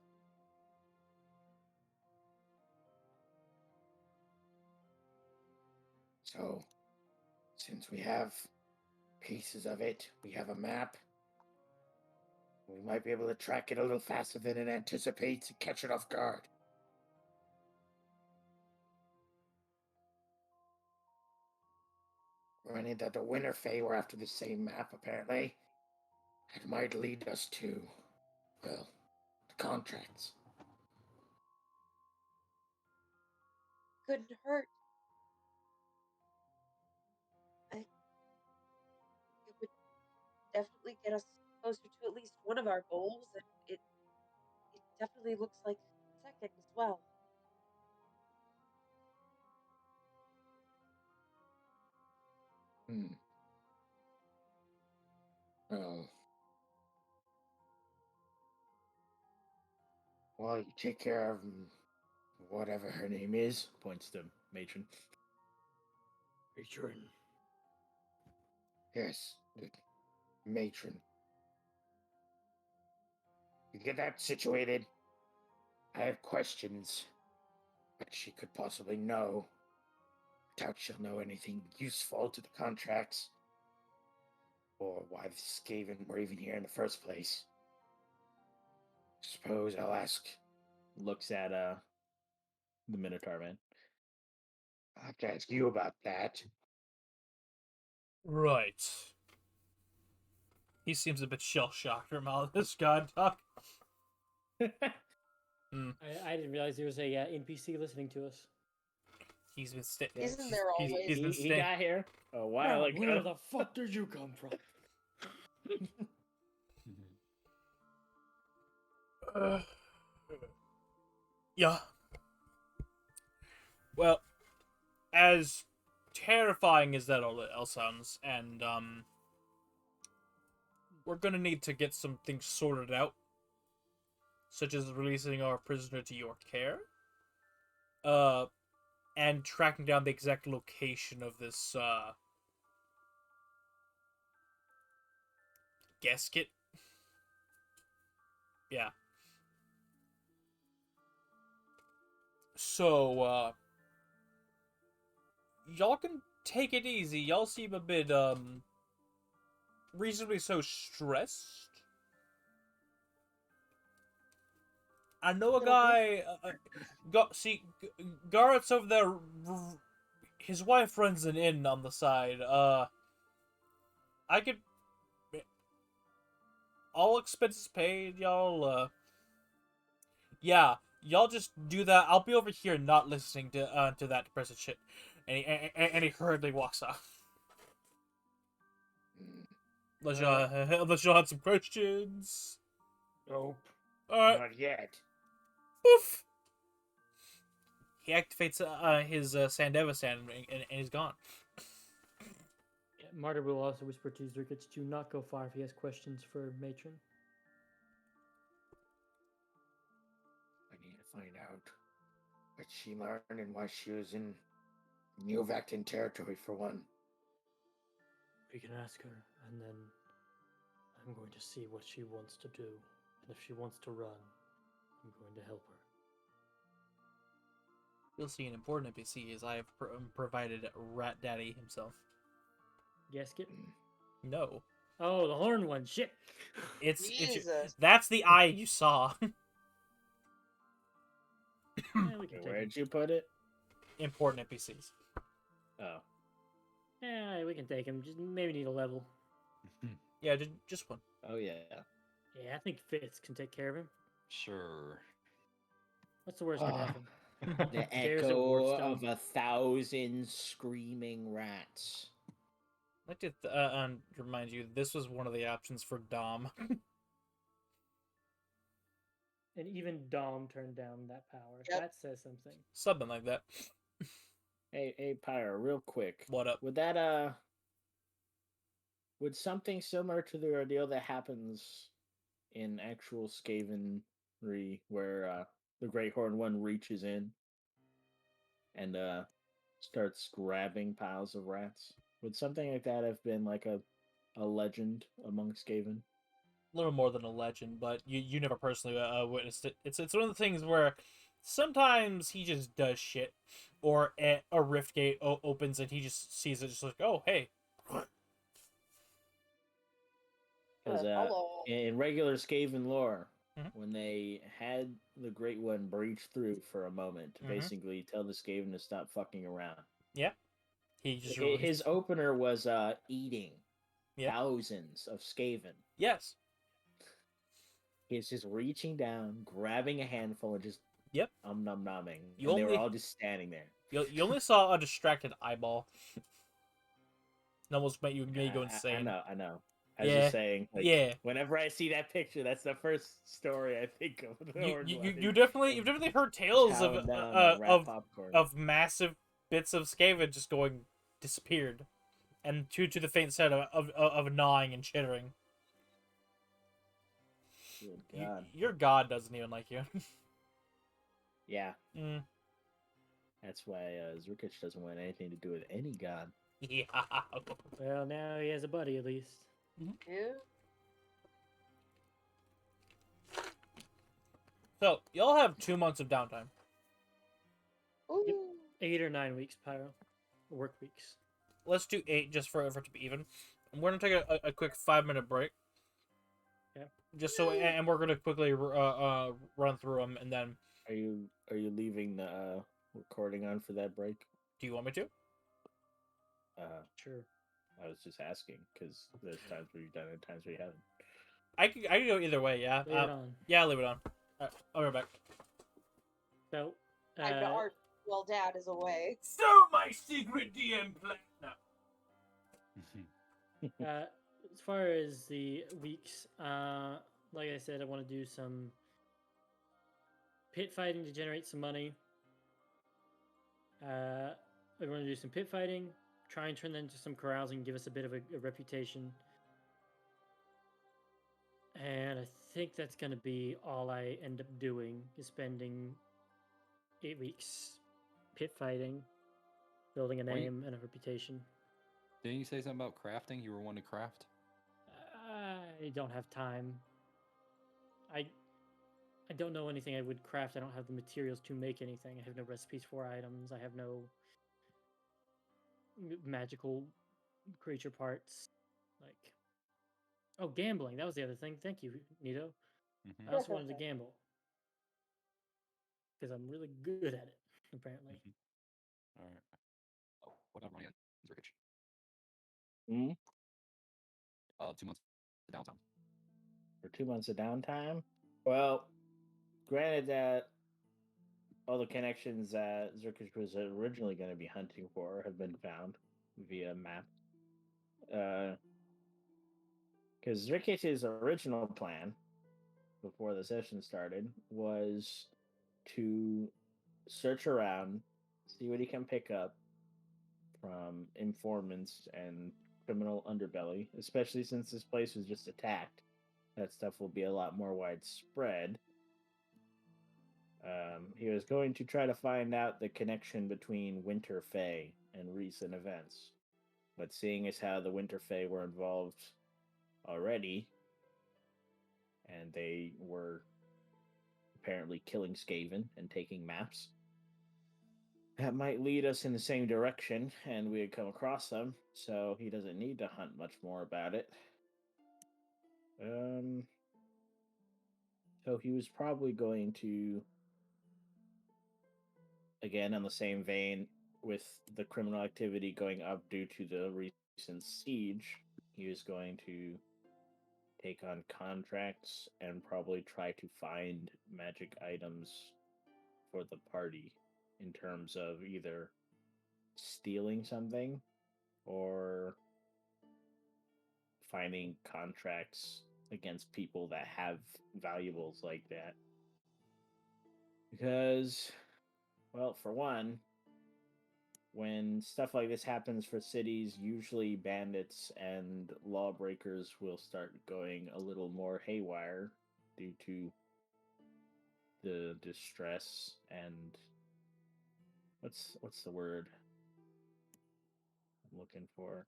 So, since we have pieces of it, we have a map, we might be able to track it a little faster than it anticipates and catch it off guard. Running that the Winter Fae were after the same map, apparently. It might lead us to, well, the contracts. Couldn't hurt. It would definitely get us closer to at least one of our goals, and it definitely looks like second as well. Well, you take care of whatever her name is. Points to Matron. Matron. Yes, the matron. You get that situated. I have questions that she could possibly know. Doubt she'll know anything useful to the contracts, or why the Skaven were even here in the first place. Suppose I'll ask. Looks at the Minotaur man. I'll have to ask you about that. Right. He seems a bit shell-shocked from all this god talk. I didn't realize there was a NPC listening to us. He's been staying. Isn't there always? He's been he staying. got here a while ago. Where the fuck did you come from? Yeah. Well, as terrifying as that all sounds, and we're gonna need to get some things sorted out, such as releasing our prisoner to your care, and tracking down the exact location of this gasket. Yeah. So, y'all can take it easy. Y'all seem a bit, reasonably so stressed. I know a guy, Garrett's over there, his wife runs an inn on the side. I could, all expenses paid, y'all, yeah. Y'all just do that. I'll be over here not listening to that depressing shit. And he hurriedly walks off. Unless y'all had some questions. Nope. Alright. Not yet. Poof! He activates his Sandeva stand and he's gone. Yeah, Martyr will also whisper to Zerkits to not go far if he has questions for Matron. I need to find out what she learned and why she was in New Vectin territory for one. We can ask her, and then I'm going to see what she wants to do. And if she wants to run, I'm going to help her. You'll see an important NPC is I have provided Rat Daddy himself. Gasket? No. Oh, the horn one. Shit. It's Jesus. that's the eye you saw. Yeah, we can take Where'd him. you put it? Important NPCs. Oh. Yeah, we can take him. Just maybe need a level. Yeah, just one. Oh yeah. Yeah, I think Fitz can take care of him. Sure. What's the worst that can happen? The There's a echo warpstone. of 1,000 screaming rats. I'd like to remind you, this was one of the options for Dom. And even Dom turned down that power. Yep. That says something. Something like that. Hey, Pyro, real quick. What up? Would that would something similar to the ordeal that happens in actual Skavenry, where the Great Horn One reaches in and starts grabbing piles of rats? Would something like that have been like a legend among Skaven? A little more than a legend, but you never personally witnessed it. It's one of the things where sometimes he just does shit, or a rift gate opens and he just sees it, just like, oh hey. Because Hello. in regular Skaven lore, Mhm. when they had the Great One breach through for a moment to Mhm. basically tell the Skaven to stop fucking around, He just his opener was eating Yeah. thousands of Skaven. Yes. He's just reaching down, grabbing a handful, and just Yep. nom nomming. You And they only- were all just standing there. You only saw a distracted eyeball. It almost made you go insane. I know. I was Yeah. just saying. Like, Yeah. Whenever I see that picture, that's the first story I think of. The Horned One. You've definitely heard tales of Chowing down that rat popcorn. of massive bits of Skaven just going disappeared, and to the faint sound of gnawing and chittering. Good God. Your god doesn't even like you. Yeah, Mm. that's why Zurkich doesn't want anything to do with any god. Yeah. Well, now he has a buddy at least. Yeah. So y'all have 2 months of downtime. Ooh. 8 or 9 weeks, Pyro. Work weeks. Let's do 8 just for it to be even. And we're gonna take a quick 5-minute break. Okay. Just so, and we're gonna quickly run through them, and then Are you leaving the recording on for that break? do you want me to? Sure. I was just asking because there's times where you've done it, and times where you haven't. I could go either way. Yeah. Leave it on. Yeah, I'll leave it on. I'll be right back. So, Our well, Dad is away. So my secret DM plan. No. as far as the weeks, like I said, I want to do some pit fighting to generate some money. I want to do some pit fighting, try and turn that into some carousing, give us a bit of a reputation. And I think that's going to be all I end up doing, is spending 8 weeks pit fighting, building a Wait. name and a reputation. Didn't you say something about crafting? You were wanting to craft? I don't have time. I don't know anything I would craft. I don't have the materials to make anything. I have no recipes for items. I have no magical creature parts. Like, oh, gambling. That was the other thing. Thank you, Nito. Mm-hmm. I also wanted to gamble because I'm really good at it, apparently. All right. Oh, what about running a Zerkich? Hmm? 2 months downtime. For 2 months of downtime? Well, granted that all the connections that Zerkish was originally going to be hunting for have been found via map. Because Zerkish's original plan before the session started was to search around, see what he can pick up from informants and criminal underbelly, especially since this place was just attacked. That stuff will be a lot more widespread. He was going to try to find out the connection between Winterfell and recent events. But seeing as how the Winterfell were involved already, and they were apparently killing Skaven and taking maps, that might lead us in the same direction, and we had come across them, so he doesn't need to hunt much more about it. So he was probably going to, again, on the same vein, with the criminal activity going up due to the recent siege, he was going to take on contracts and probably try to find magic items for the party in terms of either stealing something or finding contracts against people that have valuables like that. Because, well, for one, when stuff like this happens for cities, usually bandits and lawbreakers will start going a little more haywire due to the distress and what's the word I'm looking for?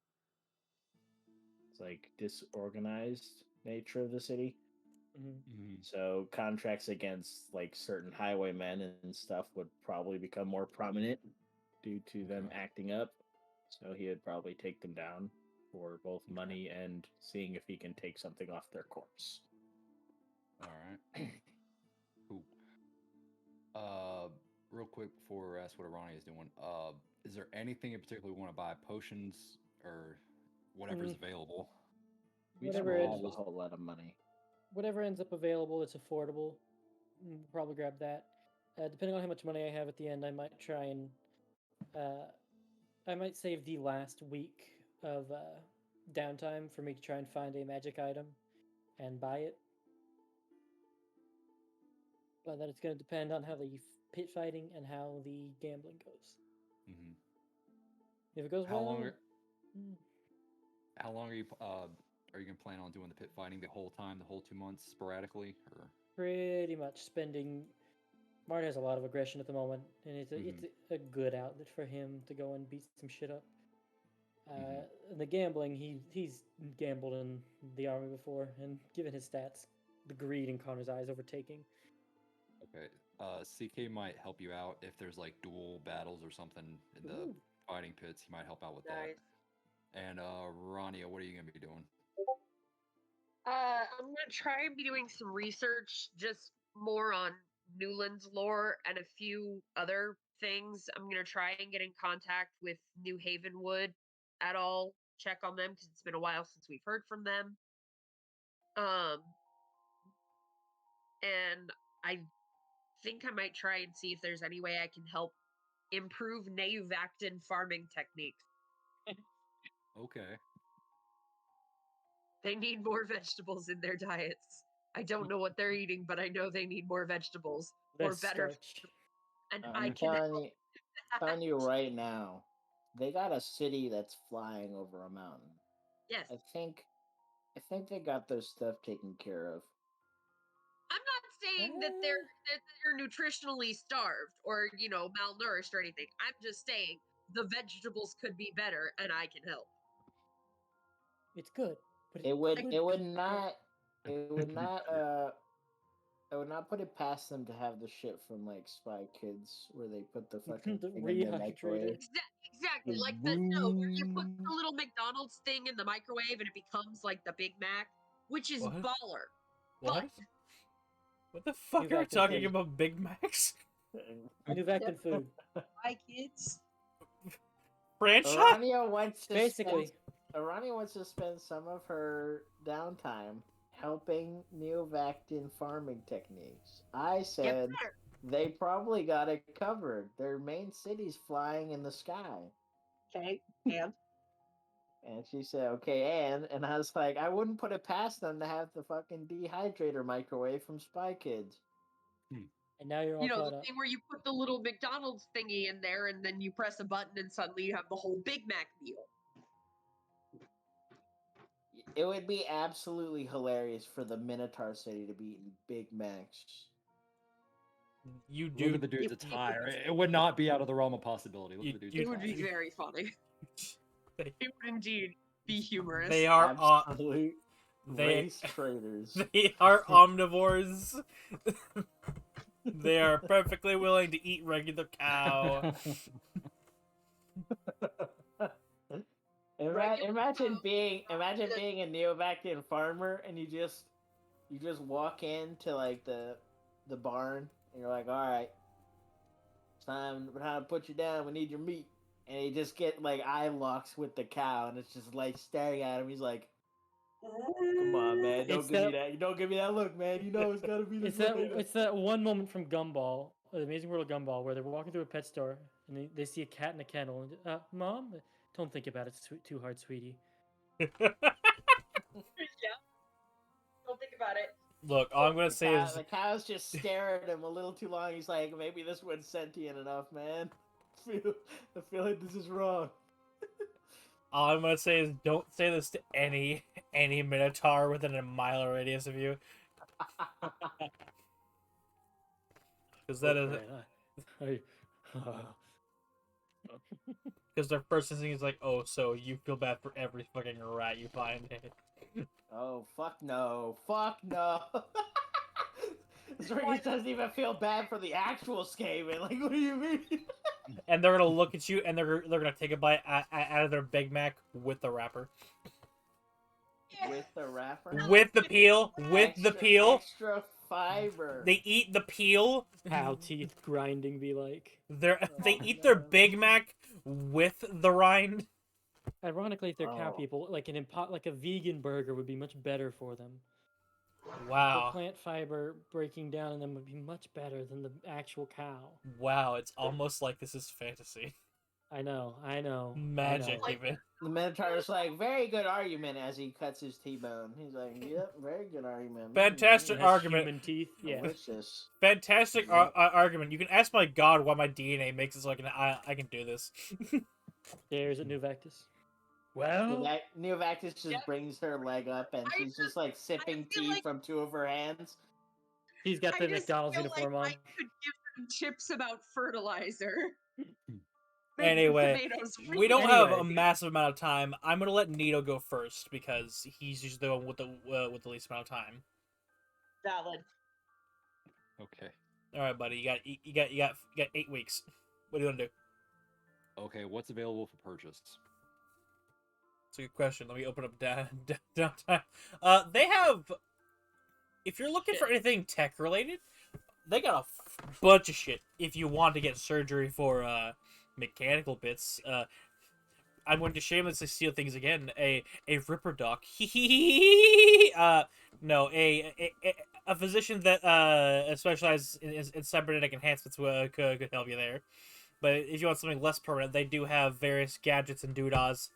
It's like disorganized nature of the city. Mm-hmm. So contracts against like certain highwaymen and stuff would probably become more prominent due to them acting up. So he would probably take them down for both money and seeing if he can take something off their corpse. All right. Cool. Real quick before we ask what Arani is doing, is there anything in particular we want to buy? Potions or whatever's available? We Whatever don't it have a is. whole lot of money. Whatever ends up available that's affordable, probably grab that. Depending on how much money I have at the end, I might try and I might save the last week of downtime for me to try and find a magic item and buy it. But that it's going to depend on how the pit fighting and how the gambling goes. Mm-hmm. If it goes How well, long are you gonna plan on doing the pit fighting the whole time, the whole 2 months, sporadically, or? pretty much spending. Martin has a lot of aggression at the moment, and it's a good outlet for him to go and beat some shit up. The gambling, he's gambled in the army before, and given his stats, the greed in Connor's eyes overtaking. Okay. CK might help you out if there's like dual battles or something in the fighting pits. He might help out with Nice. that. And Rania, what are you gonna be doing? I'm gonna try and be doing some research, just more on Newland's lore and a few other things. I'm gonna try and get in contact with New Havenwood at all. Check on them because it's been a while since we've heard from them. And I think I might try and see if there's any way I can help improve Neuvactin farming techniques. Okay. They need more vegetables in their diets. I don't know what they're eating, but I know they need more vegetables or Less better. starch. And I'm I can telling help you, telling you right now, they got a city that's flying over a mountain. Yes. I think they got their stuff taken care of. I'm not saying that they're nutritionally starved or, malnourished or anything. I'm just saying the vegetables could be better and I can help. It's good, but It would could it would be not it would not I would not put it past them to have the shit from like Spy Kids where they put the fucking The thing in the rehydrator. microwave. Exactly. The Like where you put the little McDonald's thing in the microwave and it becomes like the Big Mac, which is What? baller. What? But What the fuck are you Newvactin talking food. about, Big Macs? Newvactin food. Hi, kids. Franchise? Arania wants to Basically. spend some of her downtime helping Neovactin farming techniques. I get said better. they probably got it covered. Their main city's flying in the sky. Okay, and And she said, okay, and I was like, I wouldn't put it past them to have the fucking dehydrator microwave from Spy Kids. And now you're all The caught up. thing where you put the little McDonald's thingy in there and then you press a button and suddenly you have the whole Big Mac meal. It would be absolutely hilarious for the Minotaur City to be eating Big Macs. You Look do. at the dude's It- attire. It would not be out of the realm of possibility. Look at the dude's You- It would be attire. very funny. They, It would indeed be humorous. they are. Absolute They. race traders. They are omnivores. They are perfectly willing to eat regular cow. Imagine being a Neovactin farmer and you just walk into like the barn and you're like, all right, it's time to put you down. We need your meat, and you just get like eye locks with the cow, and it's just like staring at him. He's like, come on, man, don't give me that. Don't give me that look, man. You know it's gotta be this. It's that one moment from Gumball, The Amazing World of Gumball, where they're walking through a pet store and they see a cat in a kennel. And, Mom, don't think about it too hard, sweetie. Yeah. Don't think about it. Look, all I'm gonna say is The cows just stare at him a little too long. He's like, maybe this one's sentient enough, man. I feel like this is wrong. all I'm gonna say is don't say this to any Minotaur within a mile radius of you, because that is because their first instinct is like, oh, so you feel bad for every fucking rat you find. Oh, fuck no. Fuck no. Zergus doesn't even feel bad for the actual Skaven. Like, what do you mean? And they're gonna look at you and they're gonna take a bite out of their Big Mac with the wrapper, With the wrapper? with the peel, with the peel. Extra fiber. They eat the peel. Cow teeth grinding be like. They eat their Big Mac with the rind. Ironically, if they're cow Oh. people, like like a vegan burger would be much better for them. The Wow. plant fiber breaking down in them would be much better than the actual cow. Wow, it's almost like this is fantasy. I know. Magic, Like- even. The Minotaur's like, very good argument as he cuts his T-bone. He's like, yep, very good argument. Fantastic It has argument. Human teeth. Yeah. Delicious. Fantastic Yeah. argument. You can ask my god why my DNA makes it so I can do this. There's a new Vectus. Well, Neovactis just Yep. brings her leg up and she's just like sipping feel tea like- from two of her hands. he's got I the just McDonald's feel uniform like on. I could give them tips about fertilizer. Anyway, Tomatoes we don't have a Anyway. massive amount of time. I'm gonna let Nito go first because he's usually the one with the least amount of time. Valid. Okay. All right, buddy. You got 8 weeks. What do you want to do? Okay, what's available for purchase? It's a good question. Let me open up downtime. They have. If you're looking for anything tech related, they got a bunch of shit. If you want to get surgery for mechanical bits, I'm going to shamelessly steal things again. A Ripper Doc. No, a physician that specializes in cybernetic enhancements could help you there. But if you want something less permanent, they do have various gadgets and doodahs.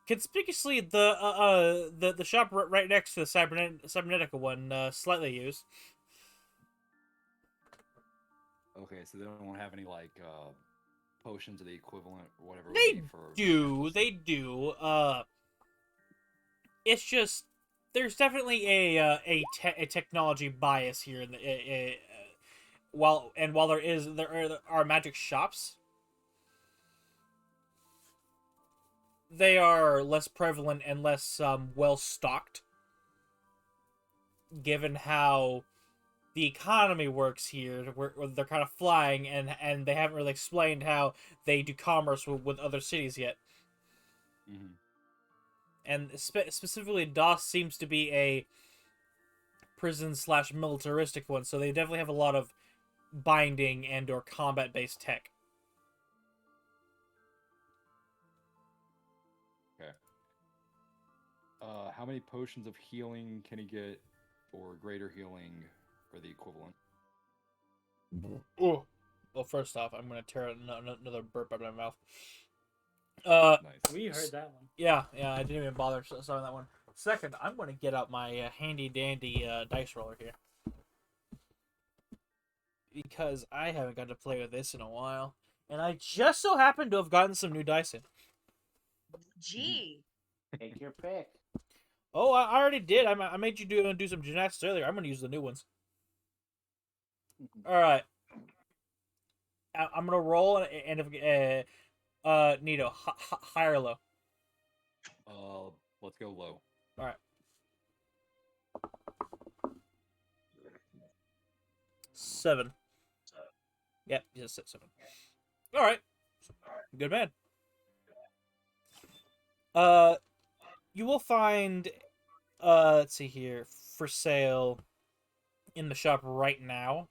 Conspicuously, the shop right next to the cybernetica one slightly used. Okay, so they don't have any like potions of the equivalent, or whatever it would They be for. do. They do. It's just there's definitely a technology bias here in the while there are magic shops, they are less prevalent and less well stocked, given how the economy works here, where they're kind of flying, and they haven't really explained how they do commerce with other cities yet. Mm-hmm. And specifically, DOS seems to be a prison/militaristic one, so they definitely have a lot of binding and or combat based tech. Okay. How many potions of healing can he get, or greater healing, or the equivalent? Oh, well, first off, I'm gonna tear another burp out of my mouth. Nice. We heard that one. Yeah, I didn't even bother starting that one. Second, I'm gonna get out my handy dandy dice roller here, because I haven't got to play with this in a while, and I just so happen to have gotten some new dice in. Gee. Take your pick. Oh, I already did. I made you do some gymnastics earlier. I'm gonna use the new ones. All right. I'm gonna roll, and if Nito, high or low. Let's go low. All right. 7. Yep, just 7. All right. Good man. You will find, let's see here, for sale in the shop right now,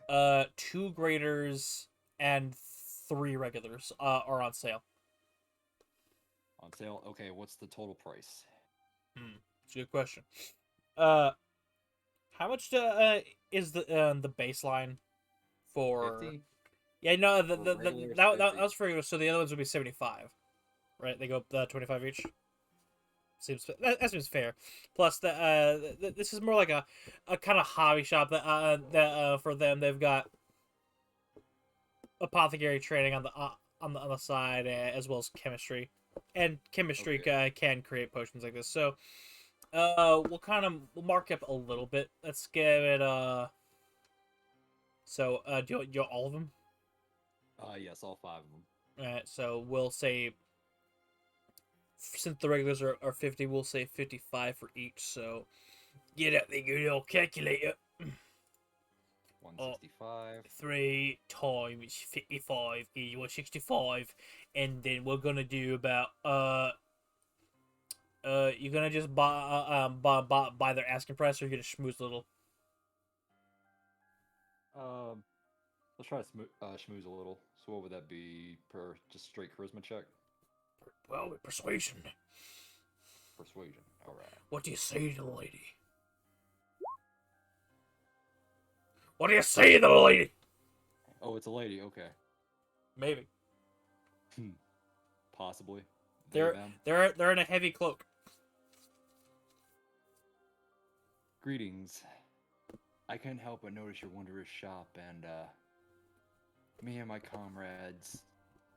2 graders and 3 regulars are on sale. On sale? Okay, what's the total price? It's a good question. How much is the baseline for? 50? Yeah, no, For regulars, that 50. was for regular, so the other ones would be 75, right? They go up 25 each. That seems fair. Plus, this is more like a kind of hobby shop that for them. They've got apothecary training on the side, as well as chemistry, and chemistry can create potions like this. So we'll mark up a little bit. Let's give it so do you want all of them? Yes, all 5 of them. Alright, so we'll say, since the regulars are 50, we'll say 55 for each. So get out the good old calculator. 165. 3 times 55 is 165, and then we're gonna do about you're gonna just buy their asking price, or you're gonna schmooze a little. Let's try to schmooze a little. So what would that be per just straight charisma check? Well, with persuasion. Persuasion. All right. What do you say to the lady? What do you say to the lady? Oh, it's a lady. Okay. Maybe. Possibly. They're in a heavy cloak. Greetings. I couldn't help but notice your wondrous shop, and me and my comrades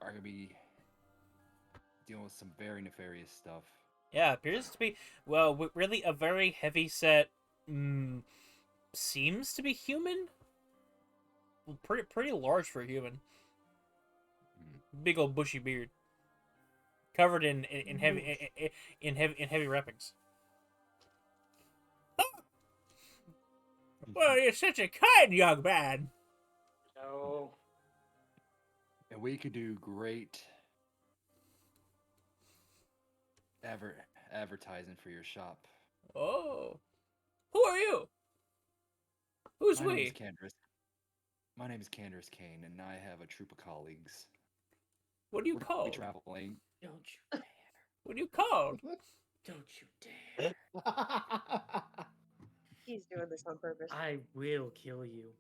are gonna be dealing with some very nefarious stuff. Yeah, appears to be, well, really a very heavy set. Seems to be human. Pretty large for a human. Big old bushy beard, covered in heavy wrappings. Well, you're such a kind young man. No. And we could do great advertising for your shop. Oh. Who are you? Who's My name is we? Candace. My name is Candace Kane, and I have a troop of colleagues. What do you We're call? we traveling. Don't you dare. What do you call? Don't you dare. He's doing this on purpose. I will kill you.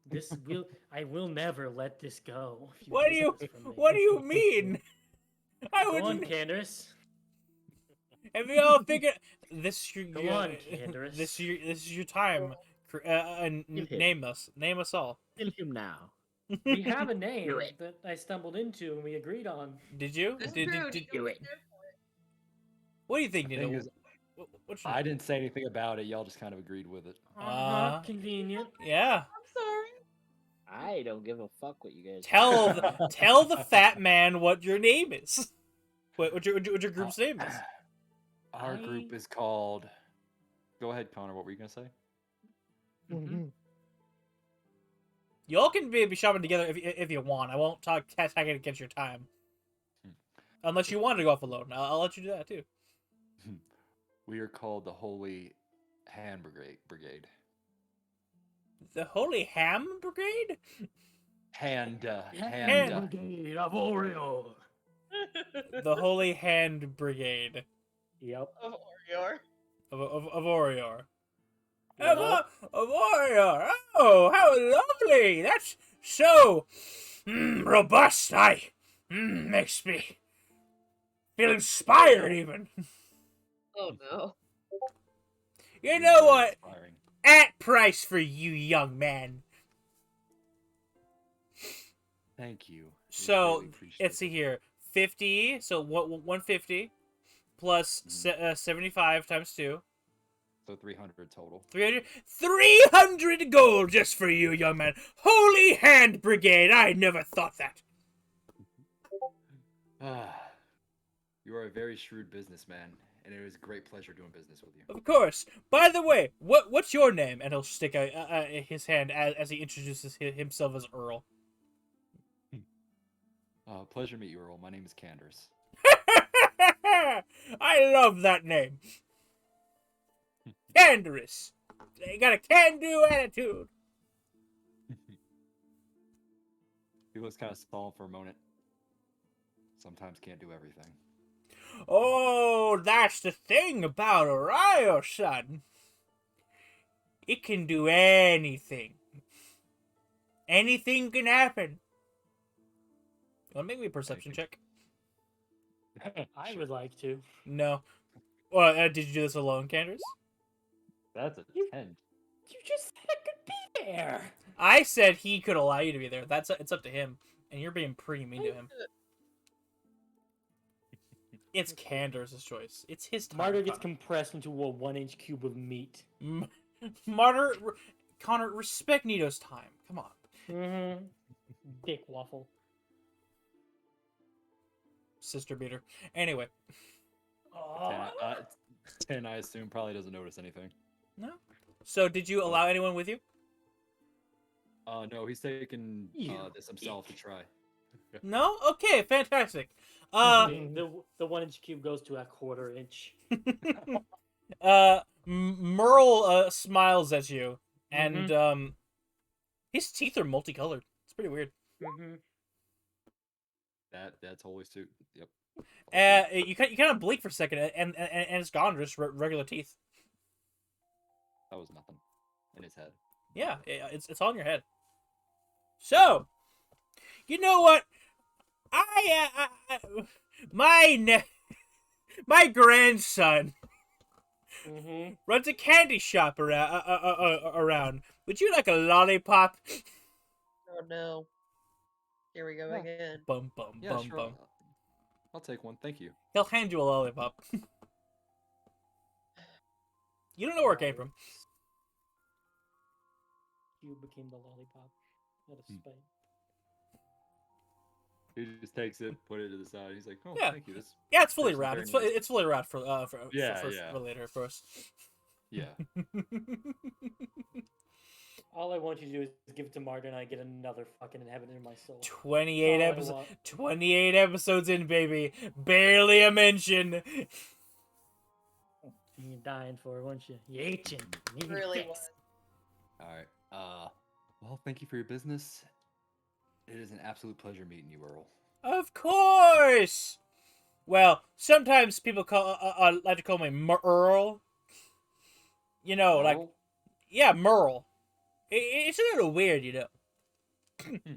I will never let this go. if What do take you this from me. What do you mean? I Go on, wouldn't. Candace. Have you all figured this? Is your, Go on, Candace. This is your time. Name us. Name us all. Kill him now. We have a name Do it. that I stumbled into and we agreed on. Did you? This is Did, true. did, you do don't it. care for it. what do you think, Thing Nino? is, What's your I didn't say anything about it. Y'all just kind of agreed with it. Convenient. Yeah. I'm sorry. I don't give a fuck what you guys Tell the fat man what your name is. What your group's name is? Our group is called. Go ahead, Connor. What were you gonna say? Y'all can be shopping together if you want. I won't tag it against your time. Unless you want to go off alone. I'll let you do that too. We are called the Holy Hand Brigade. The Holy Ham Brigade? Hand Brigade of Oreo. The Holy Hand Brigade Yep. Of Orior. of Orior. Of Orior! Oh, how lovely! That's so robust. Makes me feel inspired even. Oh no. You know Very what? inspiring. At price for you, young man. Thank you. We So greatly appreciate let's see it. here, 50. So what? 150 plus 75 times 2. So 300 total. 300 gold just for you, young man. Holy Hand Brigade. I never thought that. You are a very shrewd businessman, and it was a great pleasure doing business with you. Of course. By the way, what's your name? And he'll stick his hand as he introduces himself as Earl. Pleasure to meet you, Earl. My name is Candace. I love that name. Candace. They got a can-do attitude. He looks kind of solemn for a moment. Sometimes can't do everything. Oh, that's the thing about Orion, son. It can do anything. Anything can happen. Want to make me a perception check? I would like to. No. Well, did you do this alone, Candace? That's a 10. You just said I could be there. I said he could allow you to be there. It's up to him, and you're being pretty mean to him. It's Candace's choice. It's his time. Martyr gets compressed into a 1-inch cube of meat. Martyr, Connor, respect Nito's time. Come on. Mm-hmm. Dick waffle. Sister beater. Anyway. 10, I assume, probably doesn't notice anything. No. So, did you allow anyone with you? No, he's taking You this himself to try. No? Okay, fantastic. The 1-inch cube goes to a 1/4 inch. Merle smiles at you, and his teeth are multicolored. It's pretty weird. Mm-hmm. That's holy suit. Yep. You kind of blink for a second, and it's gone. Just regular teeth. That was nothing in his head. Yeah, it's all in your head. So, you know what? My grandson runs a candy shop around. Would you like a lollipop? Oh no. Here we go again. Bum bum Yeah, bum sure. bum. I'll take one. Thank you. He'll hand you a lollipop. You don't know where it came from. Cube became the lollipop. Out of spite. He just takes it, put it to the side. He's like, "Oh, Yeah. thank you." This. Yeah, it's fully Person's wrapped. very nice. It's fully wrapped for Yeah, for yeah. later, of course. Yeah. All I want you to do is give it to Martyr and I get another fucking heaven in my soul. 28 All I episodes. want. 28 episodes in, baby. Barely a mention. You're dying for it, weren't you? You itching. You need Really fix. was. All right. Well, thank you for your business. It is an absolute pleasure meeting you, Earl. Of course. Well, sometimes people like to call me Merle. You know, like Earl? yeah, Merle. It's a little weird, you know. Hmm.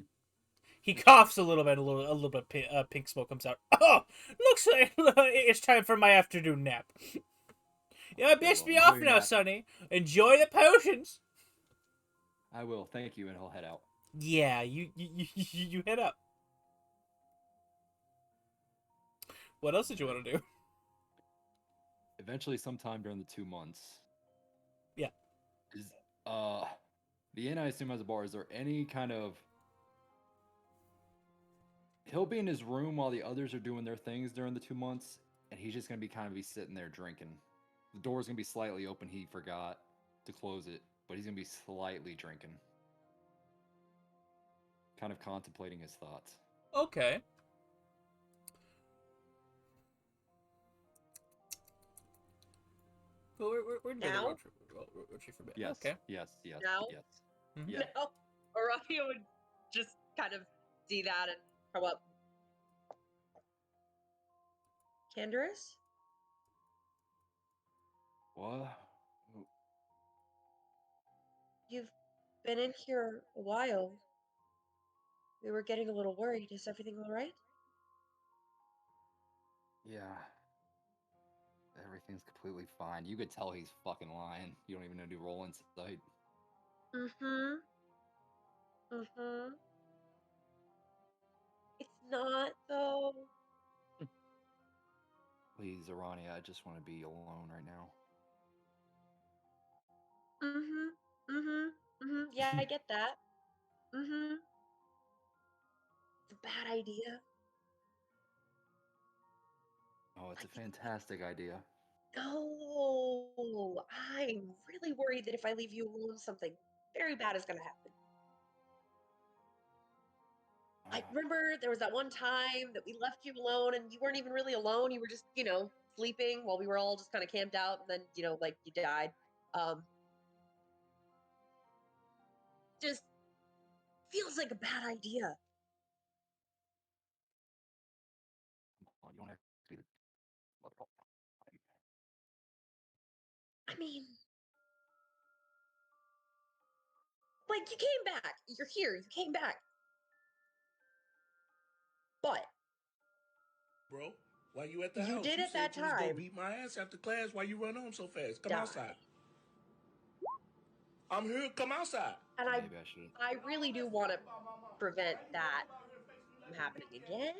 He coughs a little bit. A little bit. Pink smoke comes out. Oh, looks like it's time for my afternoon nap. Yeah, Okay, best well, be enjoy off your now, nap. Sonny. Enjoy the potions. I will. Thank you, and he'll head out. Yeah, you head up. What else did you want to do? Eventually, sometime during the 2 months. Yeah. Is the inn, I assume, has a bar. Is there any kind of? He'll be in his room while the others are doing their things during the 2 months, and he's just gonna be sitting there drinking. The door's gonna be slightly open. He forgot to close it, but he's gonna be slightly drinking, kind of contemplating his thoughts. Okay. Well, we're doing Now? road trip for a bit. Yes. Okay. Yes. Yes. Now? Yes. Mhm. Yeah. No. Arachia would just kind of see that and come up. Canderous? What? You've been in here a while. We were getting a little worried. Is everything all right? Yeah. Everything's completely fine. You could tell he's fucking lying. You don't even know to roll insight. Mm-hmm. Mm-hmm. It's not, though. Please, Arania, I just want to be alone right now. Mm-hmm. Mm-hmm. Mm-hmm. Yeah, I get that. Mm-hmm. It's a bad idea. Oh, it's a fantastic idea. No, I'm really worried that if I leave you alone, something very bad is gonna happen. Like, remember there was that one time that we left you alone and you weren't even really alone. You were just, sleeping while we were all just kind of camped out and then, like you died. Um, just feels like a bad idea. Well, you don't have to be the mother all the time. I mean, like you came back. You're here. You came back. But Bro, why you at the you house? did You at said that you was gonna time beat my ass after class. Why you run on so fast? Come die. outside. I'm here. Come outside. And Maybe I should. I really do want to prevent that from happening again.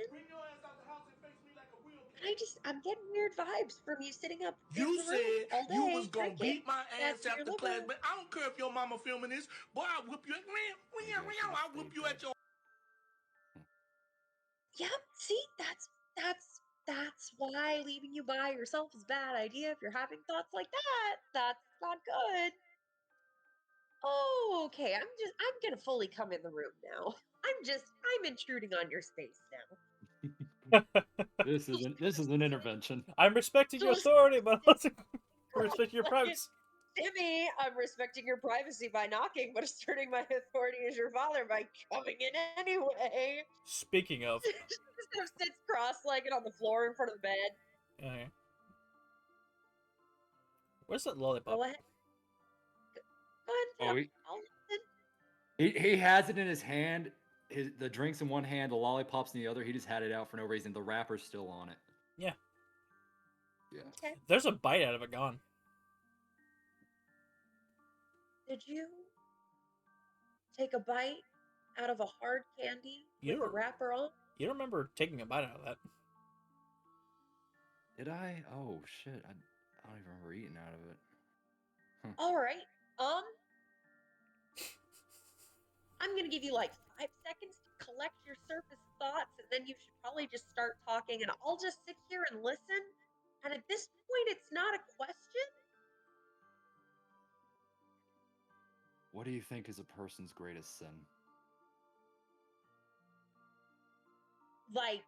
And I'm getting weird vibes from you sitting up in You the room said all you day was gonna drinking beat my next ass to your after class, liver. but I don't care if your mama filming this. Boy, I'll whoop you. Maybe I should I'll whoop stay you dead. at your. Yep. See, that's why leaving you by yourself is a bad idea. If you're having thoughts like that, that's not good. Oh, okay. I'm gonna fully come in the room now. I'm intruding on your space now. This is an intervention. I'm respecting your Just- authority, but also respecting your privacy. Timmy, I'm respecting your privacy by knocking, but asserting my authority as your father by coming in anyway. Speaking of, Just sits cross-legged on the floor in front of the bed. okay. Where's that lollipop? Go ahead. Go ahead and Oh, sit he, up. I'll listen. he has it in his hand. The drinks in one hand, the lollipops in the other. He just had it out for no reason. The wrapper's still on it. Yeah. Yeah. Okay. There's a bite out of it gone. Did you take a bite out of a hard candy with You a wrapper on? You don't remember taking a bite out of that? Did I? Oh shit! I don't even remember eating out of it. All right. I'm gonna give you like 5 seconds to collect your surface thoughts, and then you should probably just start talking, and I'll just sit here and listen. And at this point, it's not a question. What do you think is a person's greatest sin? Like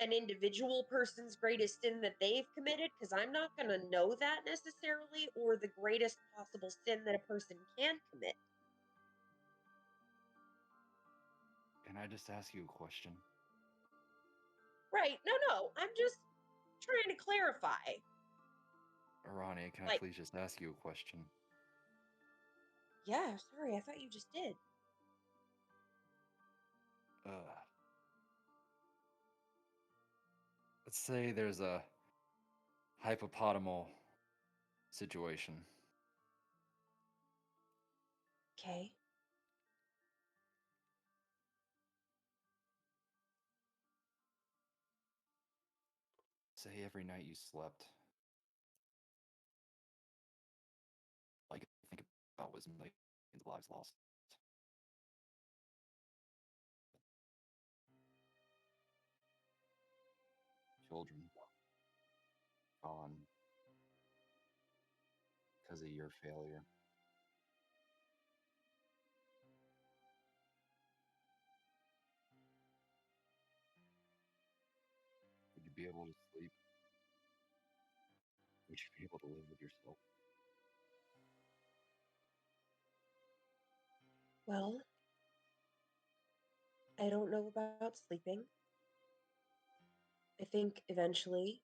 an individual person's greatest sin that they've committed, because I'm not going to know that necessarily, or the greatest possible sin that a person can commit. Can I just ask you a question? Right. No. I'm just trying to clarify. Arania, can I Like- please just ask you a question? Yeah, sorry, I thought you just did. Let's say there's a hippopotamal situation. Okay. Say every night you slept. Like, think about was millions of lives lost. Children gone because of your failure. Would you be able to sleep? Would you be able to live with yourself? Well, I don't know about sleeping. I think eventually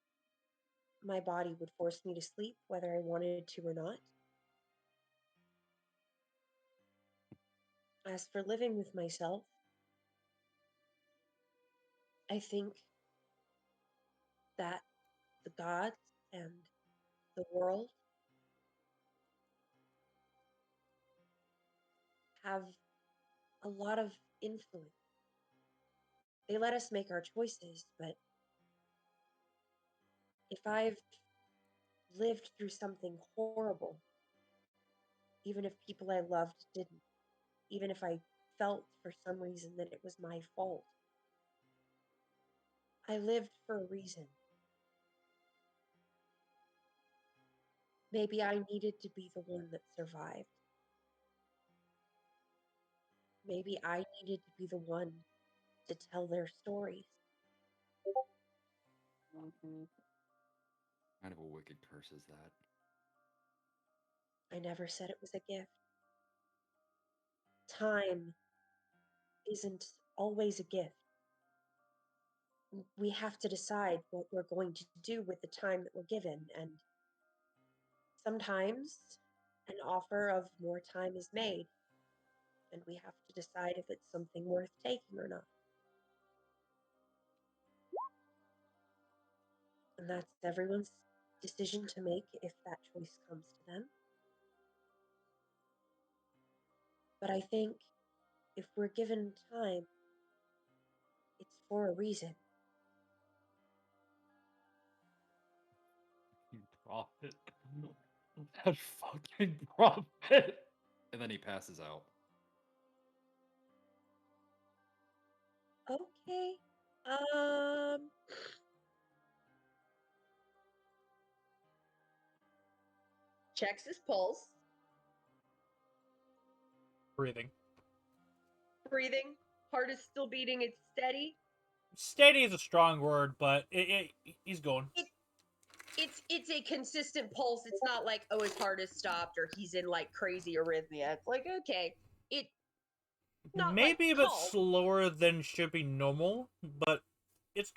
my body would force me to sleep, whether I wanted to or not. As for living with myself, I think that the gods and the world have a lot of influence. They let us make our choices, but if I've lived through something horrible, even if people I loved didn't, even if I felt for some reason that it was my fault, I lived for a reason. Maybe I needed to be the one that survived. Maybe I needed to be the one to tell their stories. Kind of a wicked curse is that? I never said it was a gift. Time isn't always a gift. We have to decide what we're going to do with the time that we're given, and sometimes an offer of more time is made, and we have to decide if it's something worth taking or not. And that's everyone's decision to make if that choice comes to them. But I think if we're given time, it's for a reason. Prophet. That fucking prophet. And then he passes out. Okay. Checks his pulse. Breathing. Breathing. Heart is still beating. It's steady. Steady is a strong word, but he's going. It's a consistent pulse. It's not like, oh, his heart has stopped or he's in like crazy arrhythmia. It's like, okay, it not Maybe like a bit calm. slower than should be normal, but it's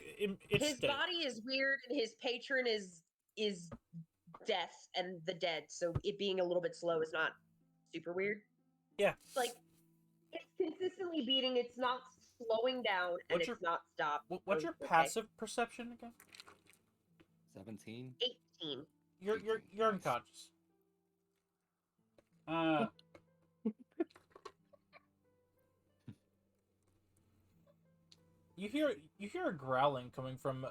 His steady. body is weird and his patron is death and the dead. So it being a little bit slow is not super weird. Yeah. Like it's consistently beating. It's not slowing down and What's it's not stopped. What's So your okay. passive perception again? 17? 18. You're 18. you're Nice. unconscious. You hear a growling coming from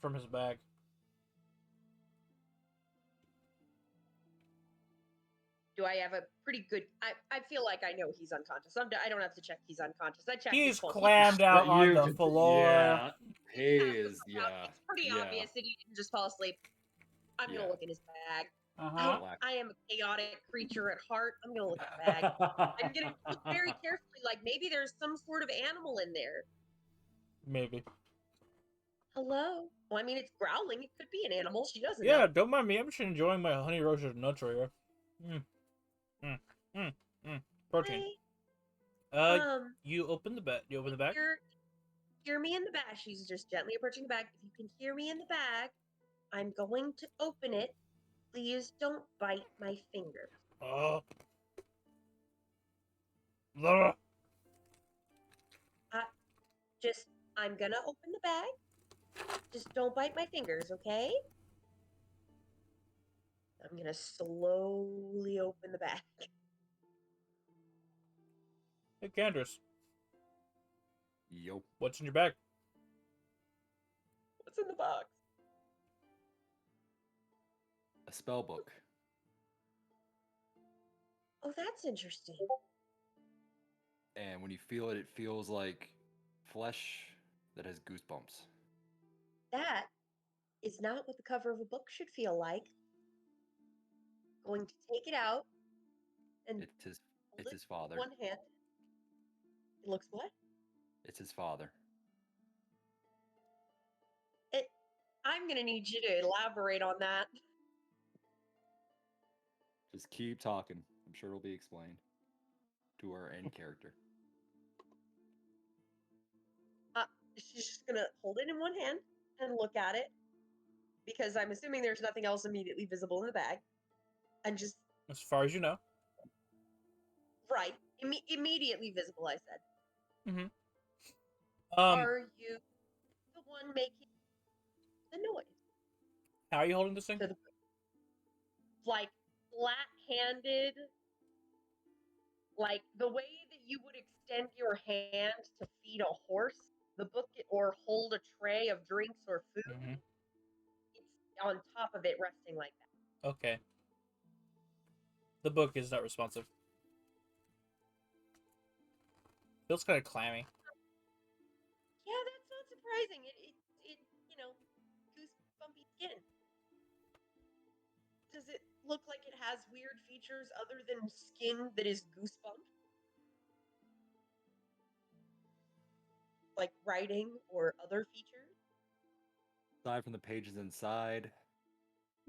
from his bag. Do I have a pretty good? I feel like I know he's unconscious. I don't have to check he's unconscious. I checked his He's pulse. clammed out on the floor. Yeah. He Passed is, the fuck out. yeah. It's pretty yeah. obvious that he didn't just fall asleep. I'm Yeah. gonna look in his bag. Uh-huh. I am a chaotic creature at heart. I'm gonna look at the bag. I'm gonna look very carefully. Like maybe there's some sort of animal in there. Maybe. Hello. Well, I mean, it's growling. It could be an animal. She doesn't Yeah, know. don't mind me. I'm just enjoying my honey roasted nuts right here. Mm, mm, mm, Protein. Hi. You open the bag. You open the bag. Hear me in the bag. She's just gently approaching the bag. If you can hear me in the bag, I'm going to open it. Please don't bite my fingers. Oh. Blah. I'm gonna open the bag. Just don't bite my fingers, okay? I'm gonna slowly open the bag. Hey, Candace. Yo. What's in your bag? What's in the box? A spell book. Oh, that's interesting. And when you feel it, it feels like flesh that has goosebumps. That is not what the cover of a book should feel like. Going to take it out and It's his hold it's it his father. with one hand. It looks what? It's his father. I'm gonna need you to elaborate on that. Just keep talking. I'm sure it'll be explained to our end character. She's just gonna hold it in one hand and look at it because I'm assuming there's nothing else immediately visible in the bag, and just As far as you know. right, immediately visible. I said. Mm-hmm. Are you the one making the noise? How are you holding this thing? Like flat-handed, like the way that you would extend your hand to feed a horse, the book, or hold a tray of drinks or food. Mm-hmm. It's on top of it, resting like that. Okay. The book is not responsive. Feels kind of clammy. Yeah, that's not surprising. It goosebumpy skin. Does it look like it has weird features other than skin that is goosebump? Like writing or other features? Aside from the pages inside,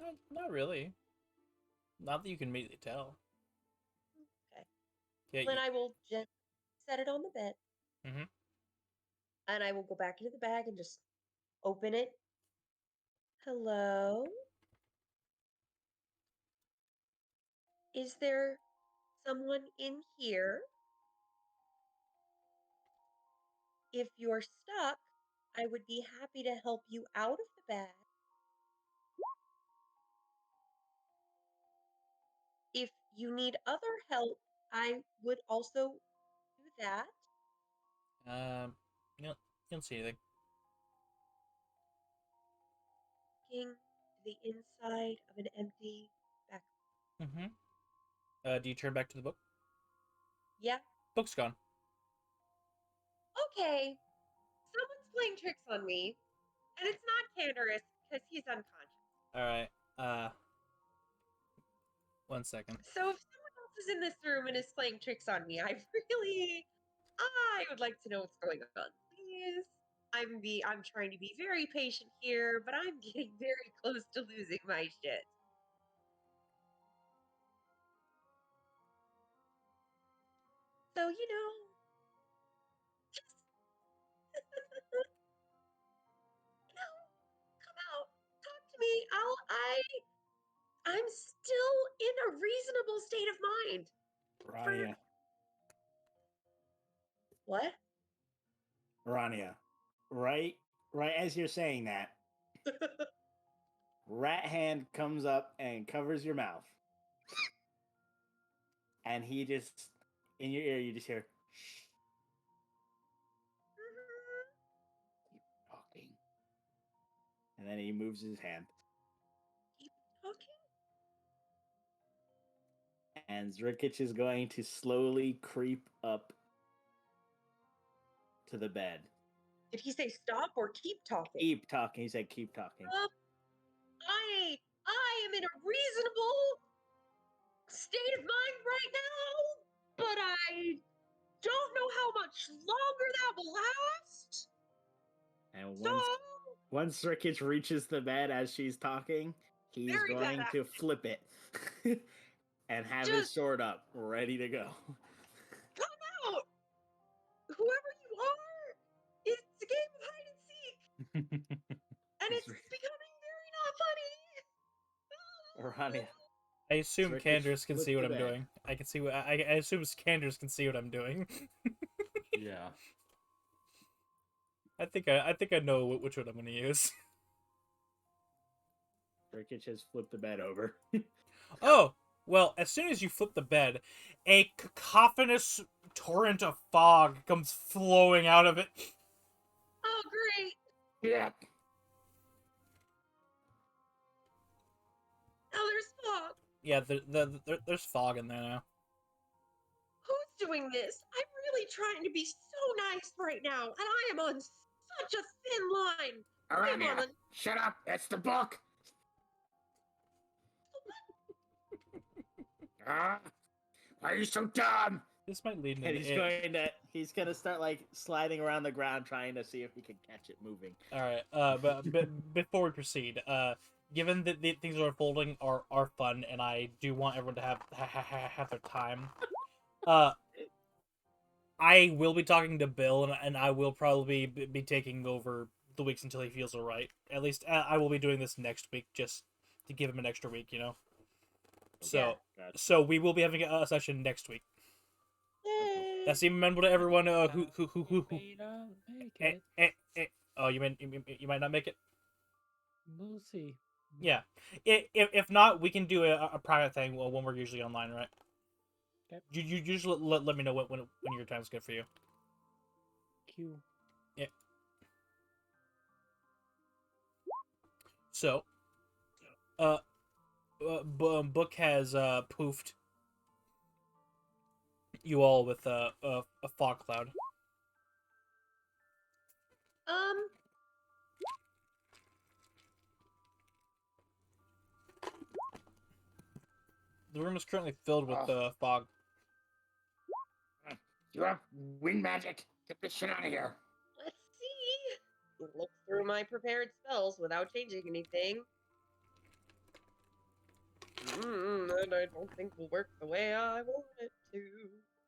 No, not really. Not that you can immediately tell. Okay. Yeah. Then I will just set it on the bed. Mm-hmm. And I will go back into the bag and just open it. Hello? Is there someone in here? If you're stuck, I would be happy to help you out of the bag. If you need other help, I would also do that. You don't see anything. Looking to the inside of an empty back. Mm-hmm. Do you turn back to the book? Yeah. Book's gone. Okay. Someone's playing tricks on me, and it's not Canderous because he's unconscious. All right. 1 second. So if someone else is in this room and is playing tricks on me, I would like to know what's going on, please. I'm trying to be very patient here, but I'm getting very close to losing my shit. So, just come out, talk to me. I'm still in a reasonable state of mind. Rania. What? Rania. Right as you're saying that, rat hand comes up and covers your mouth. And he just, in your ear, you just hear, shh. Keep talking. And then he moves his hand. Keep talking? And Zrkic is going to slowly creep up to the bed. Did he say stop or keep talking? Keep talking. He said keep talking. I am in a reasonable state of mind right now, but I don't know how much longer that will last. And So Once Rickage reaches the bed as she's talking, he's Very going bad to flip it and have his Just- sword up, ready to go. Come out! Whoever you are, it's a game of hide and seek, and it's becoming very not funny. Rania. I assume Rickage Candace can flipped see what the I'm bed. doing. I can see what I assume Candace can see what I'm doing. Yeah. I think I know which one I'm going to use. Rickage has flipped the bed over. Oh, well, as soon as you flip the bed, a cacophonous torrent of fog comes flowing out of it. Oh, great! Yep. Now there's fog. Yeah, there's fog in there now. Who's doing this? I'm really trying to be so nice right now, and I am on such a thin line. I'm on Arania, a shut up. That's the book. Ah, why are you so dumb? This might lead And into he's gonna start like sliding around the ground trying to see if he can catch it moving. All right. But before we proceed, given that the things that are unfolding are fun, and I do want everyone to have their time, I will be talking to Bill, and I will probably be taking over the weeks until he feels alright. At least I will be doing this next week, just to give him an extra week, you know. So Gotcha. so we will be having a session next week. Yay. That's even memorable to everyone who May not make it. oh, you might not make it. We'll see. Yeah. If not, we can do a private thing when we're usually online, right? Okay. You just let me know when your time's good for you. Q. So, Book has poofed you all with a fog cloud. The room is currently filled with fog. You have wind magic. Get this shit out of here. Let's see. Look through my prepared spells without changing anything. And I don't think will work the way I want it to.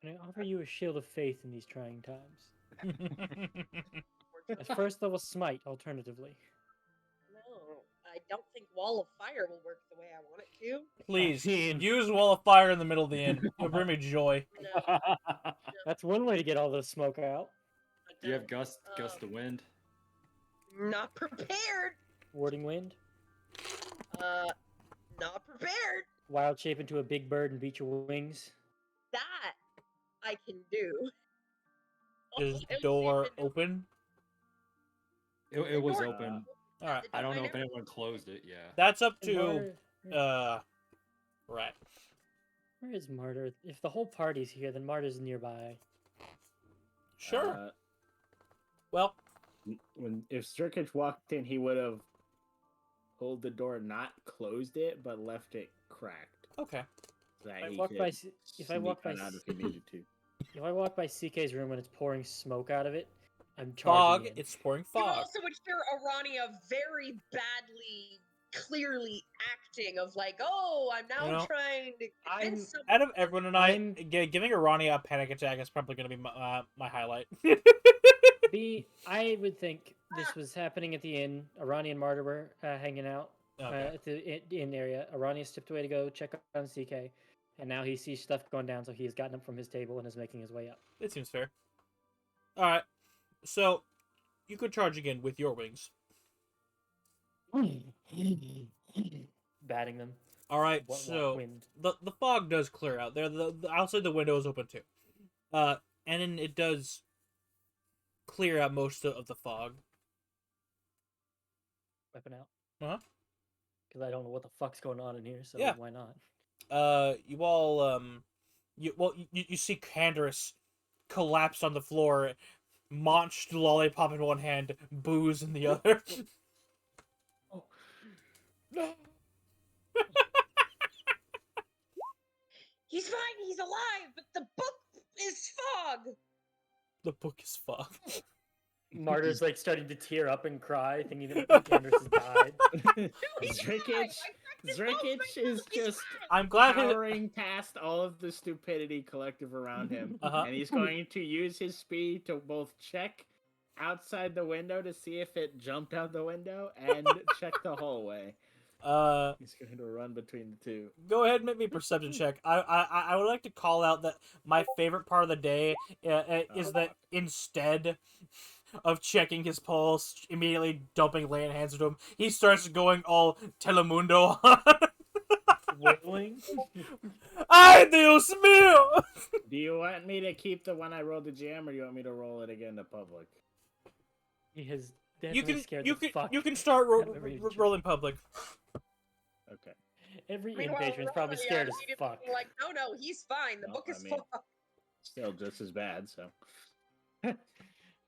And I offer you a shield of faith in these trying times. A first level smite, alternatively. No, I don't think Wall of Fire will work the way I want it to. Please, I mean- use Wall of Fire in the middle of the inn. It'll bring me joy. No, That's one way to get all the smoke out. I Do you have don't. gust of wind? Not prepared. Warding wind. Not prepared. Wild shape into a big bird and beat your wings. That I can do. Is Wild the door shape into- open? It was door- open. All right. I don't know if Definer? anyone closed it. Yeah. That's up And to Martyr- right. Where is Martyr? If the whole party's here, then Martyr's nearby. Sure. Well, If Sturkich walked in, he would have pulled the door, not closed it, but left it cracked. okay. So that If I he walk could by if I walk sneak by on out if he needed to. if I walk by CK's room and it's pouring smoke out of it, I'm Fog. charging in. It's pouring You fog. also would hear Arania very badly, clearly acting of like, oh, I'm now You know, trying to convince someone. Out of everyone and I, I'm- giving Arania a panic attack is probably going to be my highlight. I would think this was happening at the inn. Arani and Martyr were hanging out Okay. at the inn area. Arani stepped away to go check on CK, and now he sees stuff going down, so he has gotten up from his table and is making his way up. It seems fair. All right. So, you could charge again with your wings. Batting them. All right. What So wind? the fog does clear out. There, the outside the window is open too. And then it does clear out most of the fog. Weapon out. Uh-huh. Because I don't know what the fuck's going on in here, so Yeah. why not? You all you see Candace collapse on the floor, munched lollipop in one hand, booze in the other. He's fine, he's alive, but the book is fog. The book is fog. Martyr's like starting to tear up and cry, thinking that Candace has died. Zrikich is just I'm glad his, powering past all of the stupidity collective around him, Uh-huh. and he's going to use his speed to both check outside the window to see if it jumped out the window and check the hallway. He's going to run between the two. Go ahead and make me a perception check. I would like to call out that my favorite part of the day is that instead of checking his pulse, immediately dumping lay hands into him, he starts going all Telemundo on. Whittling. Ay, Dios mío! Do you want me to keep the one I rolled the jam, or do you want me to roll it again to public? He has You definitely can scared you the can fuck. you can start out of every rolling public. Okay. Every Meanwhile, in-patron's probably Rory, scared as immediately fuck. Like, no, he's fine. The No, book is I mean- full. Still just as bad, so.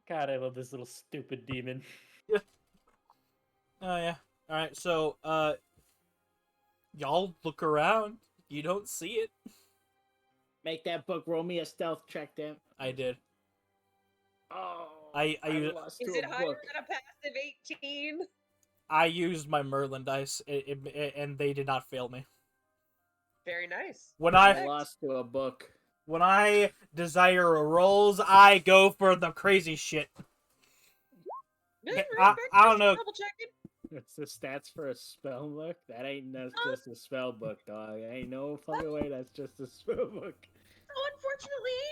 God, I love this little stupid demon. Oh yeah. All right. So y'all look around. You don't see it. Make that book roll me a stealth check, damn. I did. Oh, I use- lost Is to it a higher book. than a passive 18? I used my Merlin dice, and they did not fail me. Very nice. When I I lost to a book. when I desire rolls, I go for the crazy shit. Yeah, I don't know. Double checking. What's the stats for a spell book? That ain't just a spell book, dog. Ain't no fucking way that's just a spell book. So unfortunately,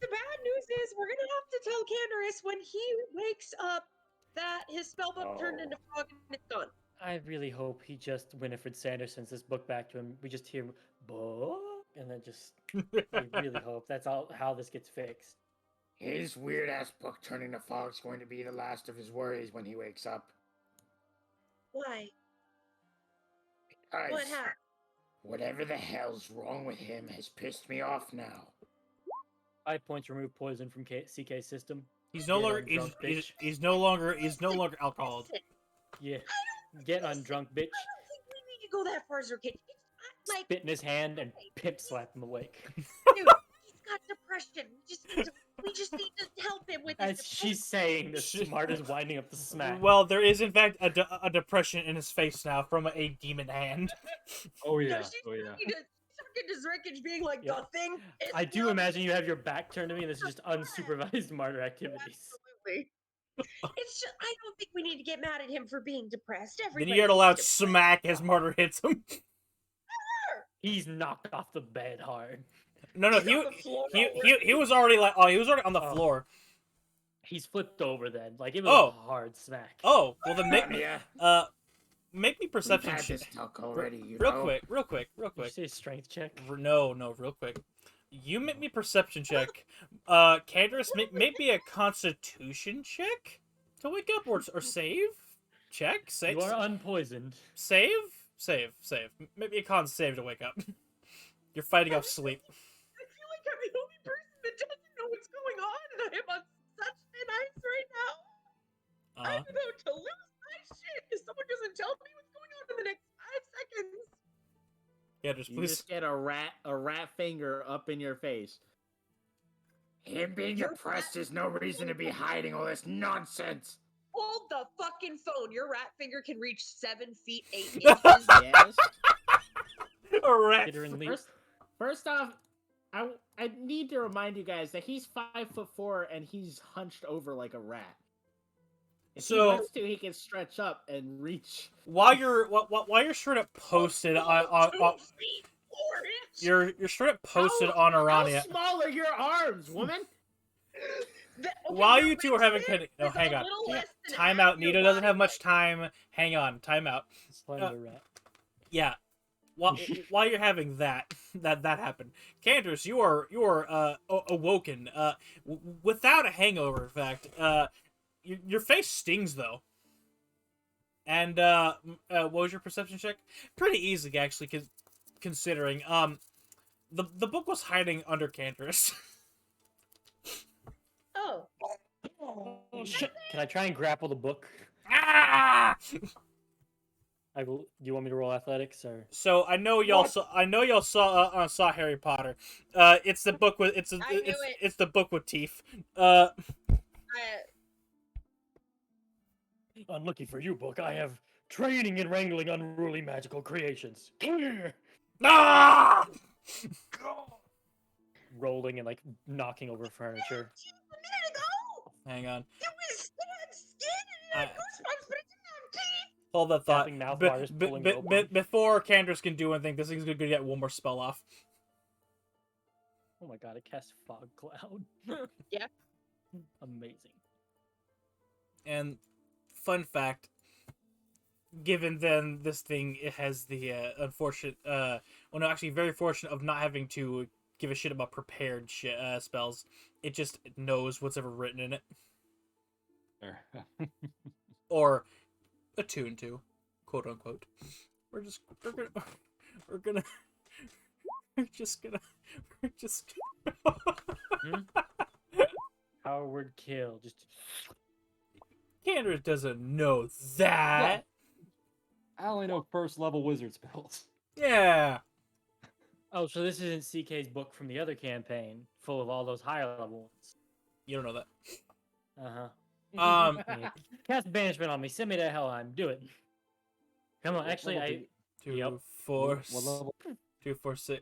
the bad news is we're gonna have to tell Candaris when he wakes up that his spellbook turned into fog and it's gone. I really hope he just Winifred Sanders sends this book back to him. We just hear book, and then just I really hope that's all how this gets fixed. His weird ass book turning to fog's going to be the last of his worries when he wakes up. Why? Because What happened? whatever the hell's wrong with him has pissed me off now. 5 points remove poison from CK system. He's no Get longer on drunk, bitch. he's no longer alcohol. Listen, Yeah, get on drunk, bitch. I don't think we need to go that far, Zerkit. It's like, Spit in his hand and pimp slap him awake. dude, he's got depression. We just need to help him with his As she's saying, the She- smart is winding up the smack. Well, there is in fact a depression in his face now from a demon hand. Oh No, yeah. she's Oh yeah. talking to Zerkit being like, Yeah. the thing is I do not- imagine you have your back turned to me and this is just unsupervised martyr activities. Absolutely. It's just, I don't think we need to get mad at him for being depressed. Then Everybody you hear a is loud depressed. smack as Martyr hits him. He's knocked off the bed hard. No, He's on the floor he was already like he was already on the Oh. floor. He's flipped over then. Like it was Oh. a hard smack. Oh, well then make me Yeah, make me we've perception had check. this talk already, you Real know. quick, real quick. Did you say strength check? No, real quick. You make me perception check. Candaris, make me a constitution check to wake up or save. Check. Save. You are unpoisoned. Save. Maybe a con save to wake up. You're fighting off sleep. I feel like I'm the only person that doesn't know what's going on, and I am on such thin ice right now. I'm about to lose my shit if someone doesn't tell me what's going on in the next 5 seconds. Yeah, just You please. just get a rat finger up in your face. Him being depressed is no reason to be hiding all this nonsense. Hold the fucking phone. Your rat finger can reach 7 feet 8 inches. Yes. A rat. Get her in leap. First off, I need to remind you guys that he's 5'4" and he's hunched over like a rat. If he So- wants to, he can stretch up and reach. While you're straight up posted on 2 feet 4 inches. you're straight up posted How- on How Arania. small are your arms, woman? Okay, While your you two are having wingspan no, is hang a on. little less than Time half out. your Nito doesn't body have much height. time. Hang on. Time out. Slender rat. Yeah. While you're having that happen, Candaris, you are awoken. Without a hangover, in fact. Your face stings though. And what was your perception check? Pretty easy actually, considering the book was hiding under Candaris. Oh. Oh shit! Can I try and grapple the book? Ah! I will. Do you want me to roll athletics or? So I know y'all saw Harry Potter. It's the book with I knew it. it's the book with teeth. I Unlucky for you, book. I have training in wrangling unruly magical creations. Clear. Ah! Rolling and like knocking over furniture. A minute ago, Hang on. it had skin and it had goosebumps, but it didn't have teeth. Hold that thought. Tapping mouth wires, pulling it open. Before Candace can do anything, this thing's gonna get one more spell off. Oh my god! It cast fog cloud. Yeah. Amazing. And fun fact, given then this thing, it has the unfortunate, well, no, actually very fortunate of not having to give a shit about prepared spells. It just knows what's ever written in it. There. Or attuned to, quote unquote. We're just Howard kill. Just Candace doesn't know that. I only know first level wizard spells. Yeah. oh, so this isn't CK's book from the other campaign, full of all those higher level ones. You don't know that. Cast banishment on me. Send me to Helheim. Do it. Come on. What Actually, level I. Two, Yep. four, What level? 2, 4, 6.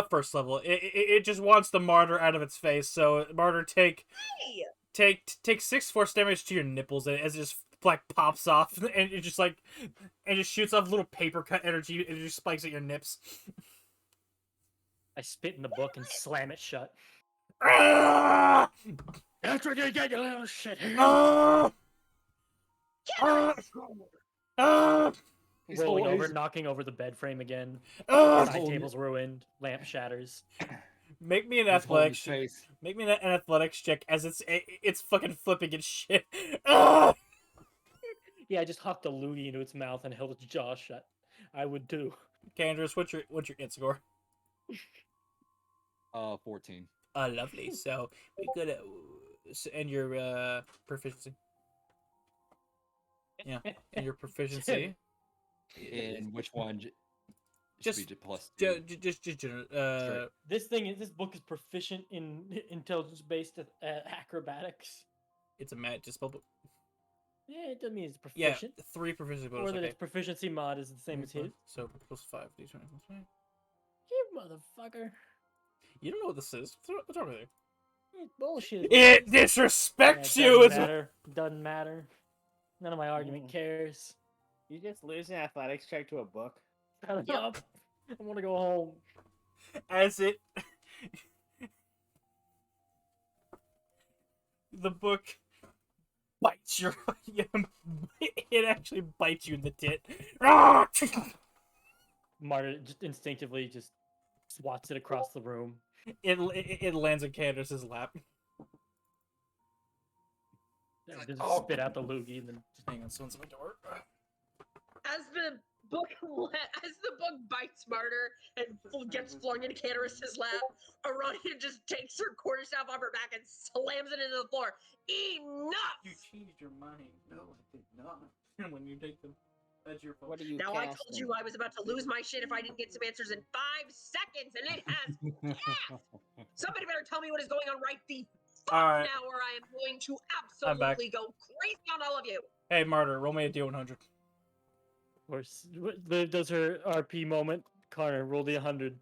First level. It just wants the martyr out of its face. So martyr, take Hey, 6 force damage to your nipples as it just like pops off and it just like and just shoots off little paper cut energy and it just spikes at your nips. I spit in the book and slam it shut. Ah! That's what you get, you little shit. Ah! Ah! Ah! He's Rolling over, always- knocking over the bed frame again. Ah! Side table's ruined. Lamp shatters. Make me an he's holding athletics. his face. Make me an athletics check as it's fucking flipping and shit. Ah! Yeah, I just hucked a loogie into its mouth and held its jaw shut. I would too. Candace, what's your int score? 14. Lovely. So we good at and your proficiency. Yeah, and your proficiency. In which one? Just- Should be +2. This book is proficient in intelligence-based acrobatics. It's a magic spell book. Yeah, it doesn't mean it's Yeah, proficient. 3 proficiency bonus. Or that Okay. its proficiency mod is the same as his. So +5. D20 +5. You motherfucker. You don't know what this is. What's wrong with you? It's bullshit. It Yeah, disrespects it you. doesn't It's matter. Doesn't matter. None of my argument cares. You just lose an athletics check to a book. Shut up. I want to go home. as it. The book bites your. It actually bites you in the tit. Ah! Marta just instinctively just swats it across the room. It lands in Candace's lap. Just spit out the loogie and then Hang on, someone's at my door. as the book bites Martyr and gets flung into Candace's lap, Aradia just takes her quarterstaff off her back and slams it into the floor. Enough! You changed your mind. No, I did not. When you take them, that's your fault. What are you Now I told casting? you I was about to lose my shit if I didn't get some answers in 5 seconds, and it has passed! Somebody better tell me what is going on right the fuck Alright. now, or I am going to I'm back. absolutely go crazy on all of you. Hey, Martyr, roll me a D100. does her RP moment. Connor, roll the 100.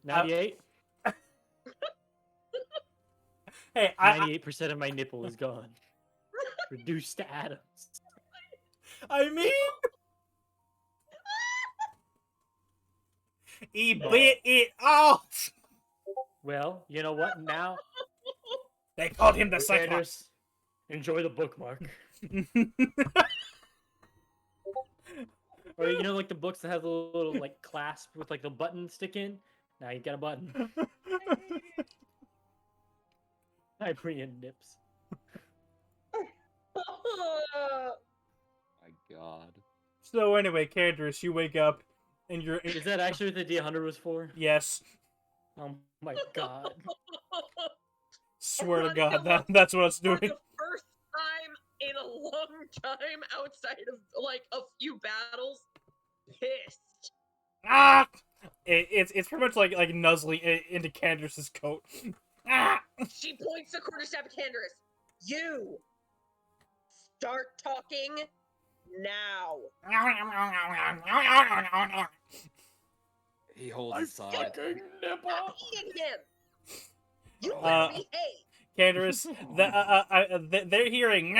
98? Hey, 98% of my nipple is gone. Reduced to atoms. I mean, he bit it off. Well, you know what? Now, They called him the Cyclops. Anders, enjoy the bookmark. Or you know, like the books that have the little like clasp with like the button stick in. Now you got a button. I bring in nips. My God. So anyway, Candace, you wake up, and you're Is that actually what the D100 was for? yes. Oh my god. Swear to God, that's what it's For doing. the first time in a long time outside of like a few battles, pissed. Ah! It's pretty much like nuzzling into Candace's coat. Ah! She points the quarterstaff at Candace. You start talking now. He holds his side. Fucking nipple. Stop eating him. You Oh. better behave. Candace, they're hearing.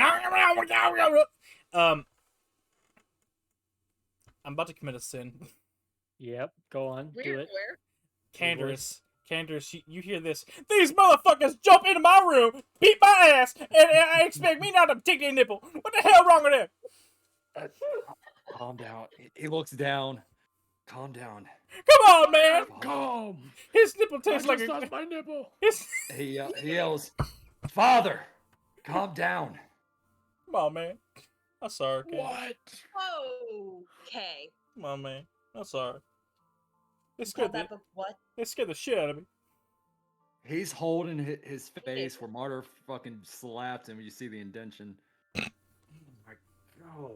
I'm about to commit a sin. Yep, go on, do Weird it. where? Candace, you hear this? These motherfuckers jump into my room, beat my ass, and expect me not to take their nipple. What the hell wrong with them? Calm down. He looks down. Calm down. Come on, man. Calm. His nipple I tastes like just a. lost my nipple. His... He yells, "Father, calm down." Come on, man. I'm sorry, Candace. What? Okay. Come on, man. I'm sorry. They You call scared that book what? the shit out of me. He's holding his face where Martyr fucking slapped him. You see the indention. Oh my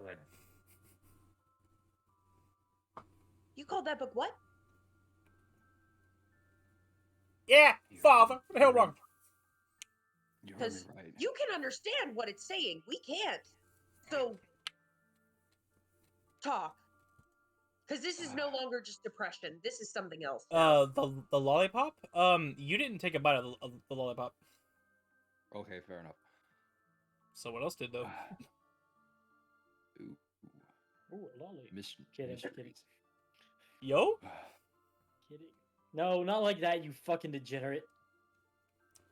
god. You called that book what? Yeah, father. What the hell wrong? You heard me Because right. you can understand what it's saying. We can't. So, talk. Because this is no longer just depression. This is something else. The lollipop? You didn't take a bite of the lollipop. Okay, fair enough. So what else did though? Ooh, Ooh, a lolly. mission. Kidding, mysteries. kidding. Yo? Kidding. No, not like that, you fucking degenerate.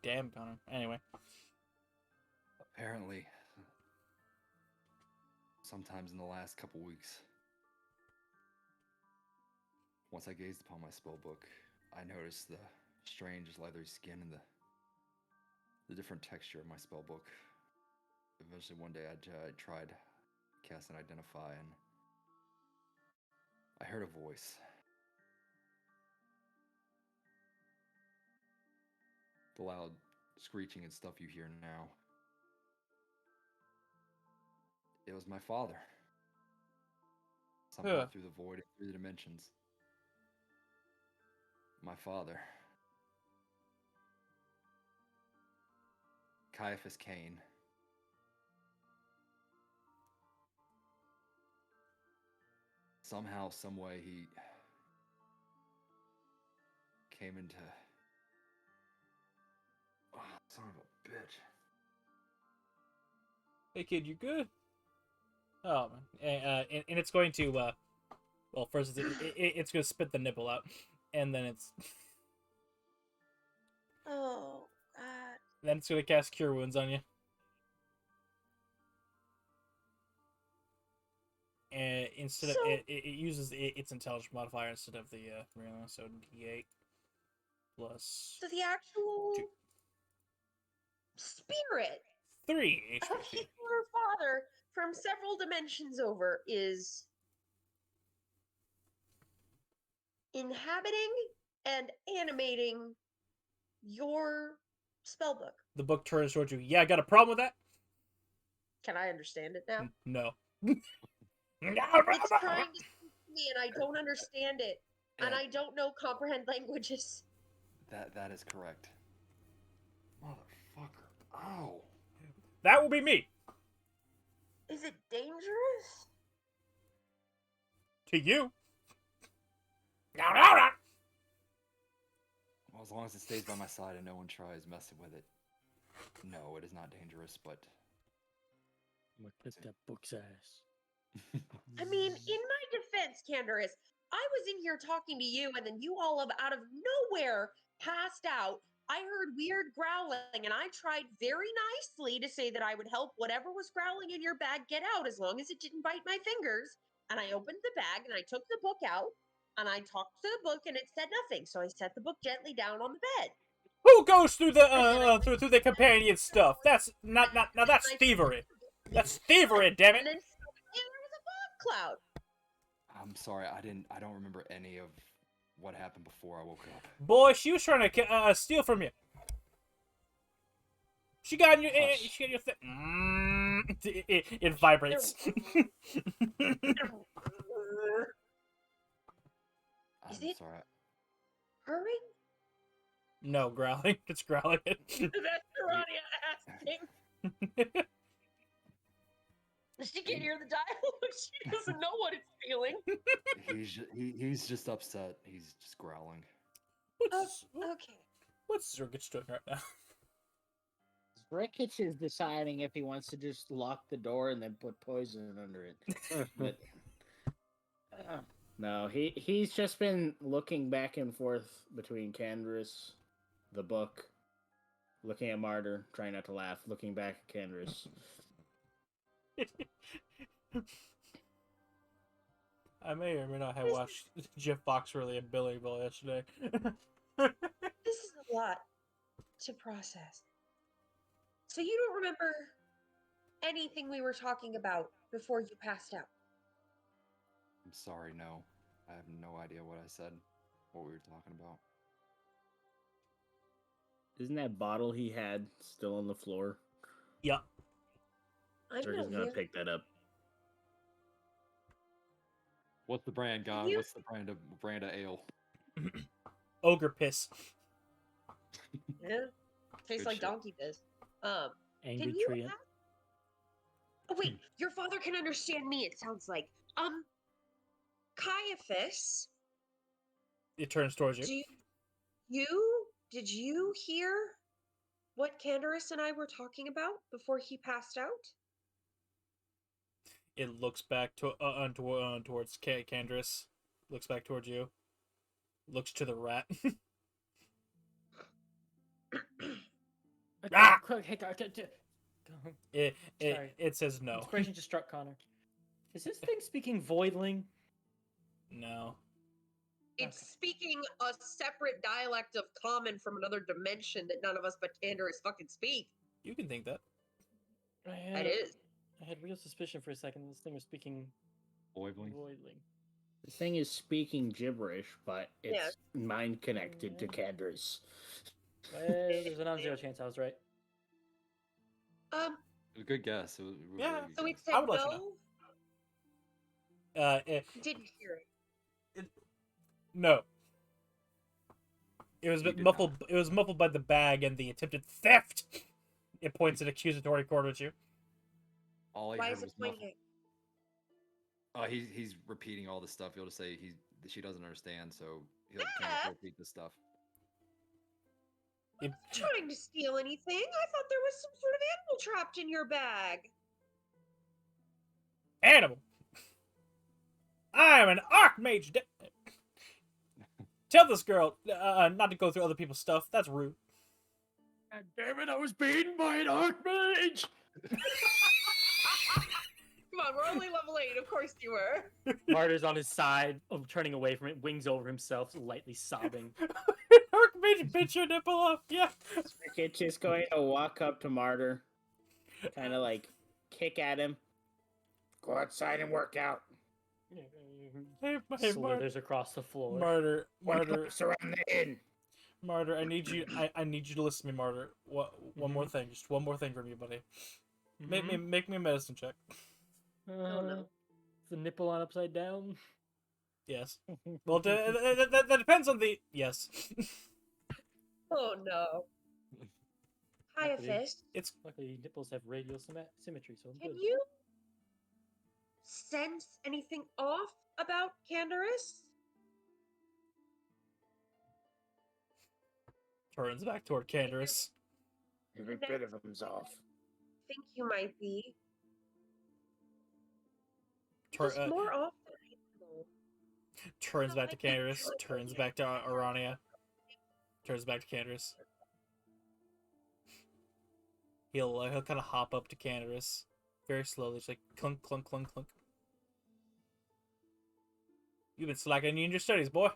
Damn, Connor. Anyway. Apparently, sometimes in the last couple weeks, once I gazed upon my spell book, I noticed the strange leathery skin and the different texture of my spell book. Eventually, one day, I tried cast and identify, and I heard a voice. The loud screeching and stuff you hear now. It was my father. Somehow Huh. through the void and through the dimensions. My father. Caiaphas Cain. Somehow, someway, he came into... Oh, son of a bitch. Hey kid, you good? Oh man. And it's going to well, first it's going to spit the nipple out, and then Oh, God. it's going to cast Cure Wounds on you. And instead of So- it uses its intelligence modifier instead of the regular, so D8 plus So the actual 2. spirit 3 of HP. your father from several dimensions over is inhabiting and animating your spellbook. The book turns towards you. Yeah, I got a problem with that? Can I understand it now? No. It's trying to speak to me and I don't understand it. And Yeah. I don't know comprehend languages. That is correct. Motherfucker. Ow. That will be me. Is it dangerous? To you. Well, as long as it stays by my side and no one tries messing with it. No, it is not dangerous, but... I'm gonna clip that book's ass. I mean, in my defense, Candaris, I was in here talking to you, and then you all out of nowhere passed out. I heard weird growling, and I tried very nicely to say that I would help whatever was growling in your bag get out as long as it didn't bite my fingers. And I opened the bag, and I took the book out, and I talked to the book, and it said nothing. So I set the book gently down on the bed. Who goes through the through the companion stuff? That's not now that's thievery. That's thievery, damn And it. then suddenly there was a fog cloud. I'm sorry, I don't remember any of what happened before I woke up. Boy, she was trying to steal from you. She got in your Hush. she got your it vibrates. Is I'm it- sorry. Hurry? No, growling. It's growling. That's Serania asking. She can't hear the dialogue. She doesn't know what it's feeling. He's just upset. He's just growling. Okay. What's Zurgich doing right now? Zrekich is deciding if he wants to just lock the door and then put poison under it. But no, he's just been looking back and forth between Candace, the book, looking at Martyr, trying not to laugh, looking back at Candace. I may or may not have watched Jeff Foxworthy and Billy Bill yesterday. This is a lot to process. So you don't remember anything we were talking about before you passed out? I'm sorry, no. I have no idea what I said, what we were talking about. Isn't that bottle he had still on the floor? Yeah. I'm Zerk not is gonna here. pick that up. What's the brand, God? you- What's the brand of ale? Ogre piss. Yeah. Tastes Good like shit. donkey piss. Angry Can you Treant. ask? Oh wait, your father can understand me, it sounds like. Caiaphas, It turns towards you. did you hear what Candace and I were talking about before he passed out? It looks back towards Candace. Looks back towards you. Looks to the rat. Ah! Sorry. It says no. Inspiration just struck Connor. Is this thing speaking Voidling? No. It's Okay. speaking a separate dialect of common from another dimension that none of us but Candace fucking speak. You can think that. That is. I had real suspicion for a second this thing was speaking Boivling? Voidling. The thing is speaking gibberish, but it's Yeah. mind connected to Yeah. Candace. Well, there's a non-zero chance I was right. It was a good guess. It was a Yeah, really good So it guess. said I would let you no. know. Didn't hear it. No. It was You did muffled. not. It was muffled by the bag and the attempted theft. It points an accusatory chord at you. All I Why heard is it was pointing muffled. He's repeating all this stuff. He'll just say she doesn't understand, so he'll kind Ah! of repeat this stuff. It, Trying to steal anything? I thought there was some sort of animal trapped in your bag. animal. I am an archmage. Tell this girl not to go through other people's stuff. That's rude. God damn it, I was beaten by an archmage! Come on, we're only level 8. Of course you were. Martyr's on his side, turning away from it, wings over himself, lightly sobbing. Archmage bit your nipple off. Yeah. Zrekich is going to walk up to Martyr, kind of like kick at him. Go outside and work out. Hey, Slithers across the floor. Martyr. One laps around the inn. Martyr, I need you. I need you to listen to me, Martyr. One more thing, just one more thing from you, buddy. Make me a medicine check. Oh no. Is the nipple on upside down? Yes. Well, that depends on the yes. Oh no. Caiaphas, Luckily, nipples have radial symmetry, so I'm can good. you sense anything off about Candace? Turns back toward Candace. Every bit of him's off. Think you might be. Tur- Just more off than I know. turns back to Candace. Turns back to Arania. Turns back to Candace. He'll kind of hop up to Candace, very slowly, just like clunk, clunk, clunk, clunk. You've been slacking in your studies, boy.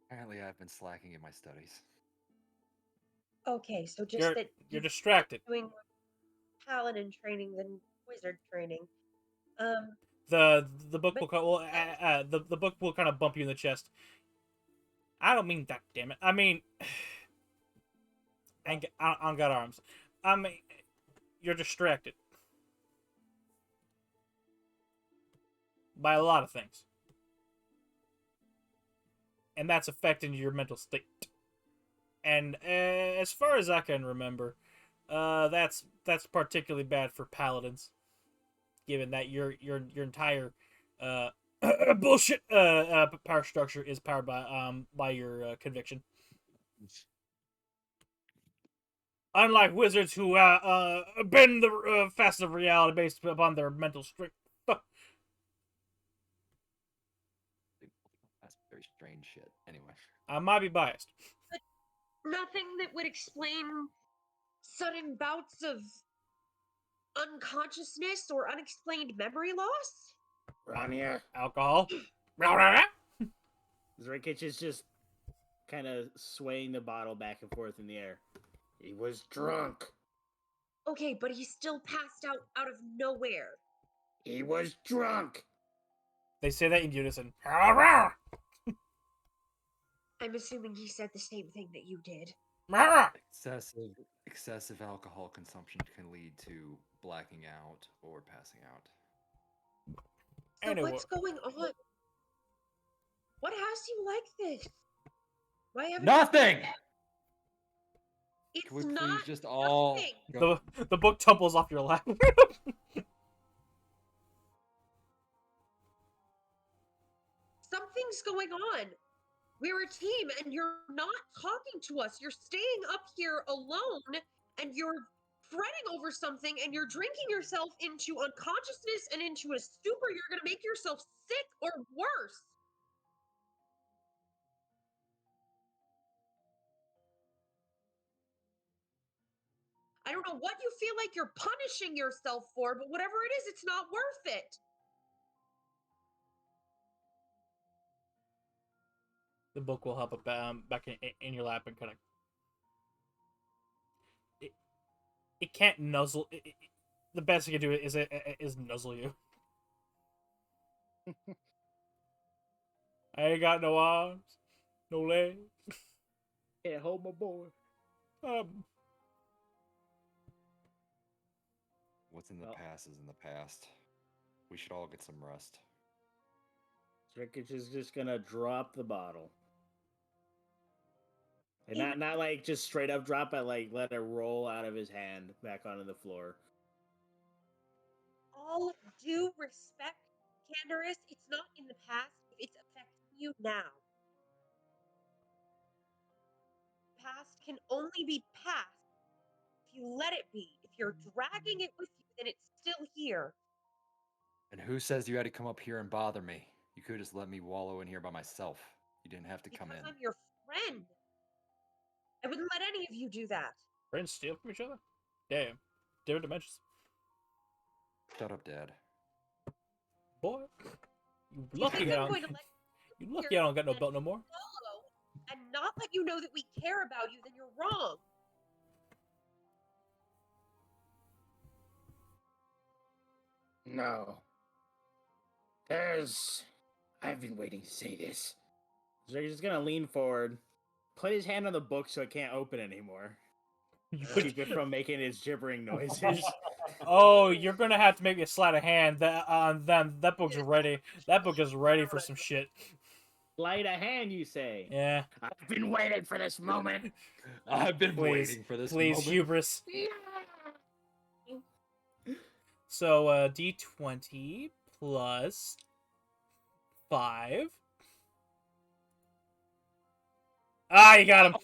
Apparently, I've been slacking in my studies. okay, so just You're that you're you're distracted. doing more paladin training than wizard training. The book will the book will kind of bump you in the chest. I don't mean that, damn it. I mean, I don't got arms. I mean, you're distracted by a lot of things, and that's affecting your mental state. And as far as I can remember, That's particularly bad for paladins, given that your entire uh bullshit power structure is powered by your conviction. Unlike wizards who bend the facets of reality based upon their mental strength. That's very strange shit. Anyway. I might be biased. Nothing that would explain sudden bouts of unconsciousness or unexplained memory loss? Rania, Alcohol. Zrikic is just kind of swaying the bottle back and forth in the air. he was drunk. Okay, but he still passed out of nowhere. He was drunk. They say that in unison. I'm assuming he said the same thing that you did. Excessive alcohol consumption can lead to blacking out or passing out. So Anyway. what's going on? What has you like this? Why haven't Nothing! It's Can we not please just all nothing. go? The book tumbles off your lap. Something's going on. We're a team and you're not talking to us. You're staying up here alone and you're fretting over something and you're drinking yourself into unconsciousness and into a stupor. You're going to make yourself sick or worse. I don't know what you feel like you're punishing yourself for, but whatever it is, it's not worth it. The book will help it back in your lap and kind of. It can't nuzzle. The best it can do is nuzzle you. I ain't got no arms, no legs. Can't hold my boy. What's in the Well- past is in the past. We should all get some rest. Zrikic is just gonna drop the bottle. And not like just straight up drop it, like let it roll out of his hand back onto the floor. All due respect, Candaris, it's not in the past. It's affecting you now. Past can only be past if you let it be. If you're dragging it with you, then it's still here. And who says you had to come up here and bother me? You could just let me wallow in here by myself. You didn't have to come Because in. I'm your friend. I wouldn't let any of you do that. Friends steal from each other? Damn. Different dimensions. Shut up, Dad. Boy. You You lucky think I I'm don't, going to let you lucky I don't got no belt no more. follow and not let you know that we care about you, then you're wrong. No. I've been waiting to say this. Zrikic's just gonna lean forward, put his hand on the book so it can't open anymore. You put Keep it from making its gibbering noises. Oh, you're gonna have to make me a sleight of hand. That book's ready. That book is ready for some shit. Sleight of hand, you say? Yeah. I've been waiting for this moment. I've been Please, waiting for this please, moment. hubris. So, D20 plus 5. Ah, you got him.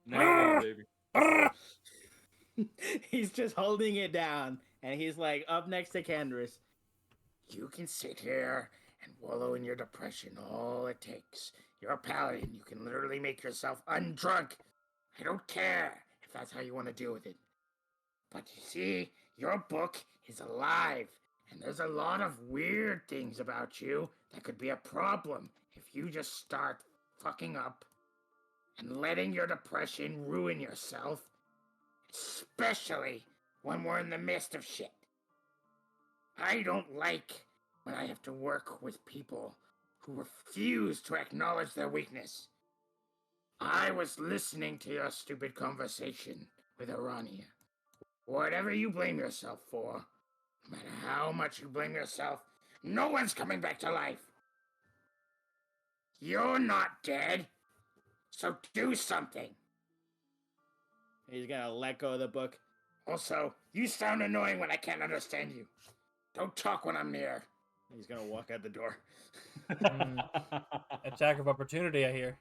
Now, baby. He's just holding it down, and he's like up next to Candaris. You can sit here and wallow in your depression all it takes. You're a paladin. You can literally make yourself undrunk. I don't care if that's how you want to deal with it. But you see, your book is alive, and there's a lot of weird things about you that could be a problem if you just start fucking up and letting your depression ruin yourself, especially when we're in the midst of shit. I don't like when I have to work with people who refuse to acknowledge their weakness. I was listening to your stupid conversation with Arania. Whatever you blame yourself for, no matter how much you blame yourself, no one's coming back to life. You're not dead, so do something. He's gonna let go of the book. Also, you sound annoying when I can't understand you. Don't talk when I'm near. He's gonna walk out the door. Attack of opportunity, I hear.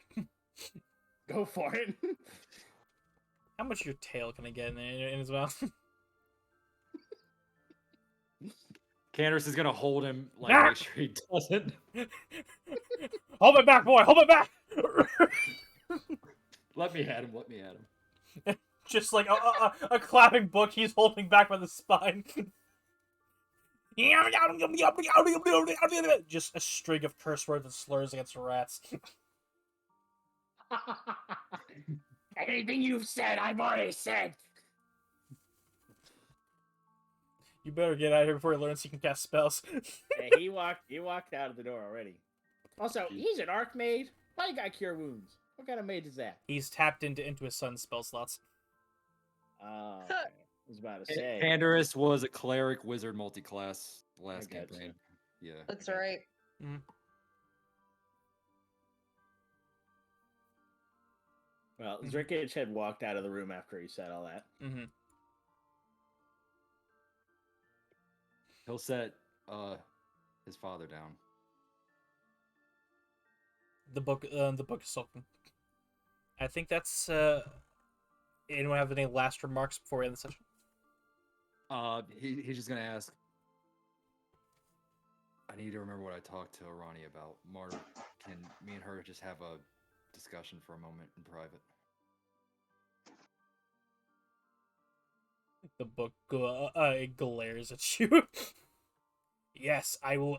Go for it. How much of your tail can I get in his mouth? Candace is gonna hold him, like, Ah! make sure he doesn't. Hold it back, boy! Hold it back! Let me at him. Let me at him. Just like a clapping book he's holding back by the spine. Just a string of curse words and slurs against rats. Anything you've said, I've already said. You better get out of here before he learns he can cast spells. Hey, he walked out of the door already. Also, he's an archmage. Why you got cure wounds? What kind of mage is that? He's tapped into his son's spell slots. Oh, okay. I was about to say. Candace was a cleric wizard multi-class last I gotcha. campaign. Yeah. That's right. Well, Zrikich had walked out of the room after he said all that. Mm-hmm. He'll set his father down. The book is sulking. I think that's. Anyone have any last remarks before we end the session? He's just gonna ask. I need to remember what I talked to Ronnie about. Marta, can me and her just have a discussion for a moment in private? The book glares at you. Yes, I will.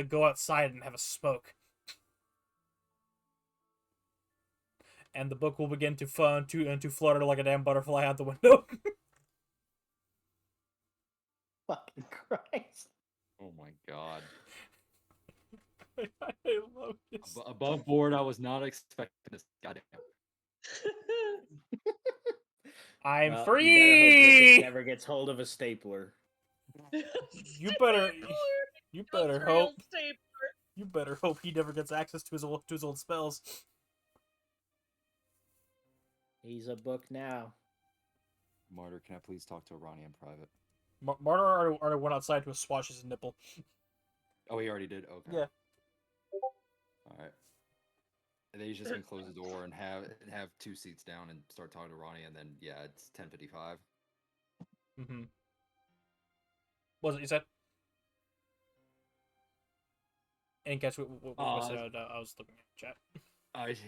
Go outside and have a smoke. And the book will begin to flutter like a damn butterfly out the window. Fucking Christ. Oh my god. I love this. Above board, I was not expecting this. Goddamn. I'm Well, free. You never gets hold of a stapler. You better hope. Stapler. You better hope he never gets access to his old spells. He's a book now. Martyr, can I please talk to Ronnie in private? Martyr already went outside to swatch his nipple. Oh, he already did? Okay. Yeah. Alright. And then he's just gonna close the door and have 2 seats down and start talking to Ronnie, and then, yeah, it's 10:55. Mm-hmm. What was it you said? I didn't catch what was it. I was looking at chat.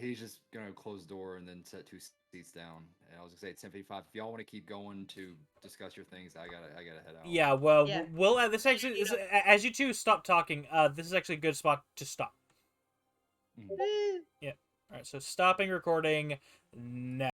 He's just gonna close the door and then set 2 seats down. And I was gonna say it's 10:55. If y'all want to keep going to discuss your things, I gotta head out. Yeah, well, Yeah. this actually is, as you two stop talking. This is actually a good spot to stop. Mhm. Yeah. All right. So stopping recording now.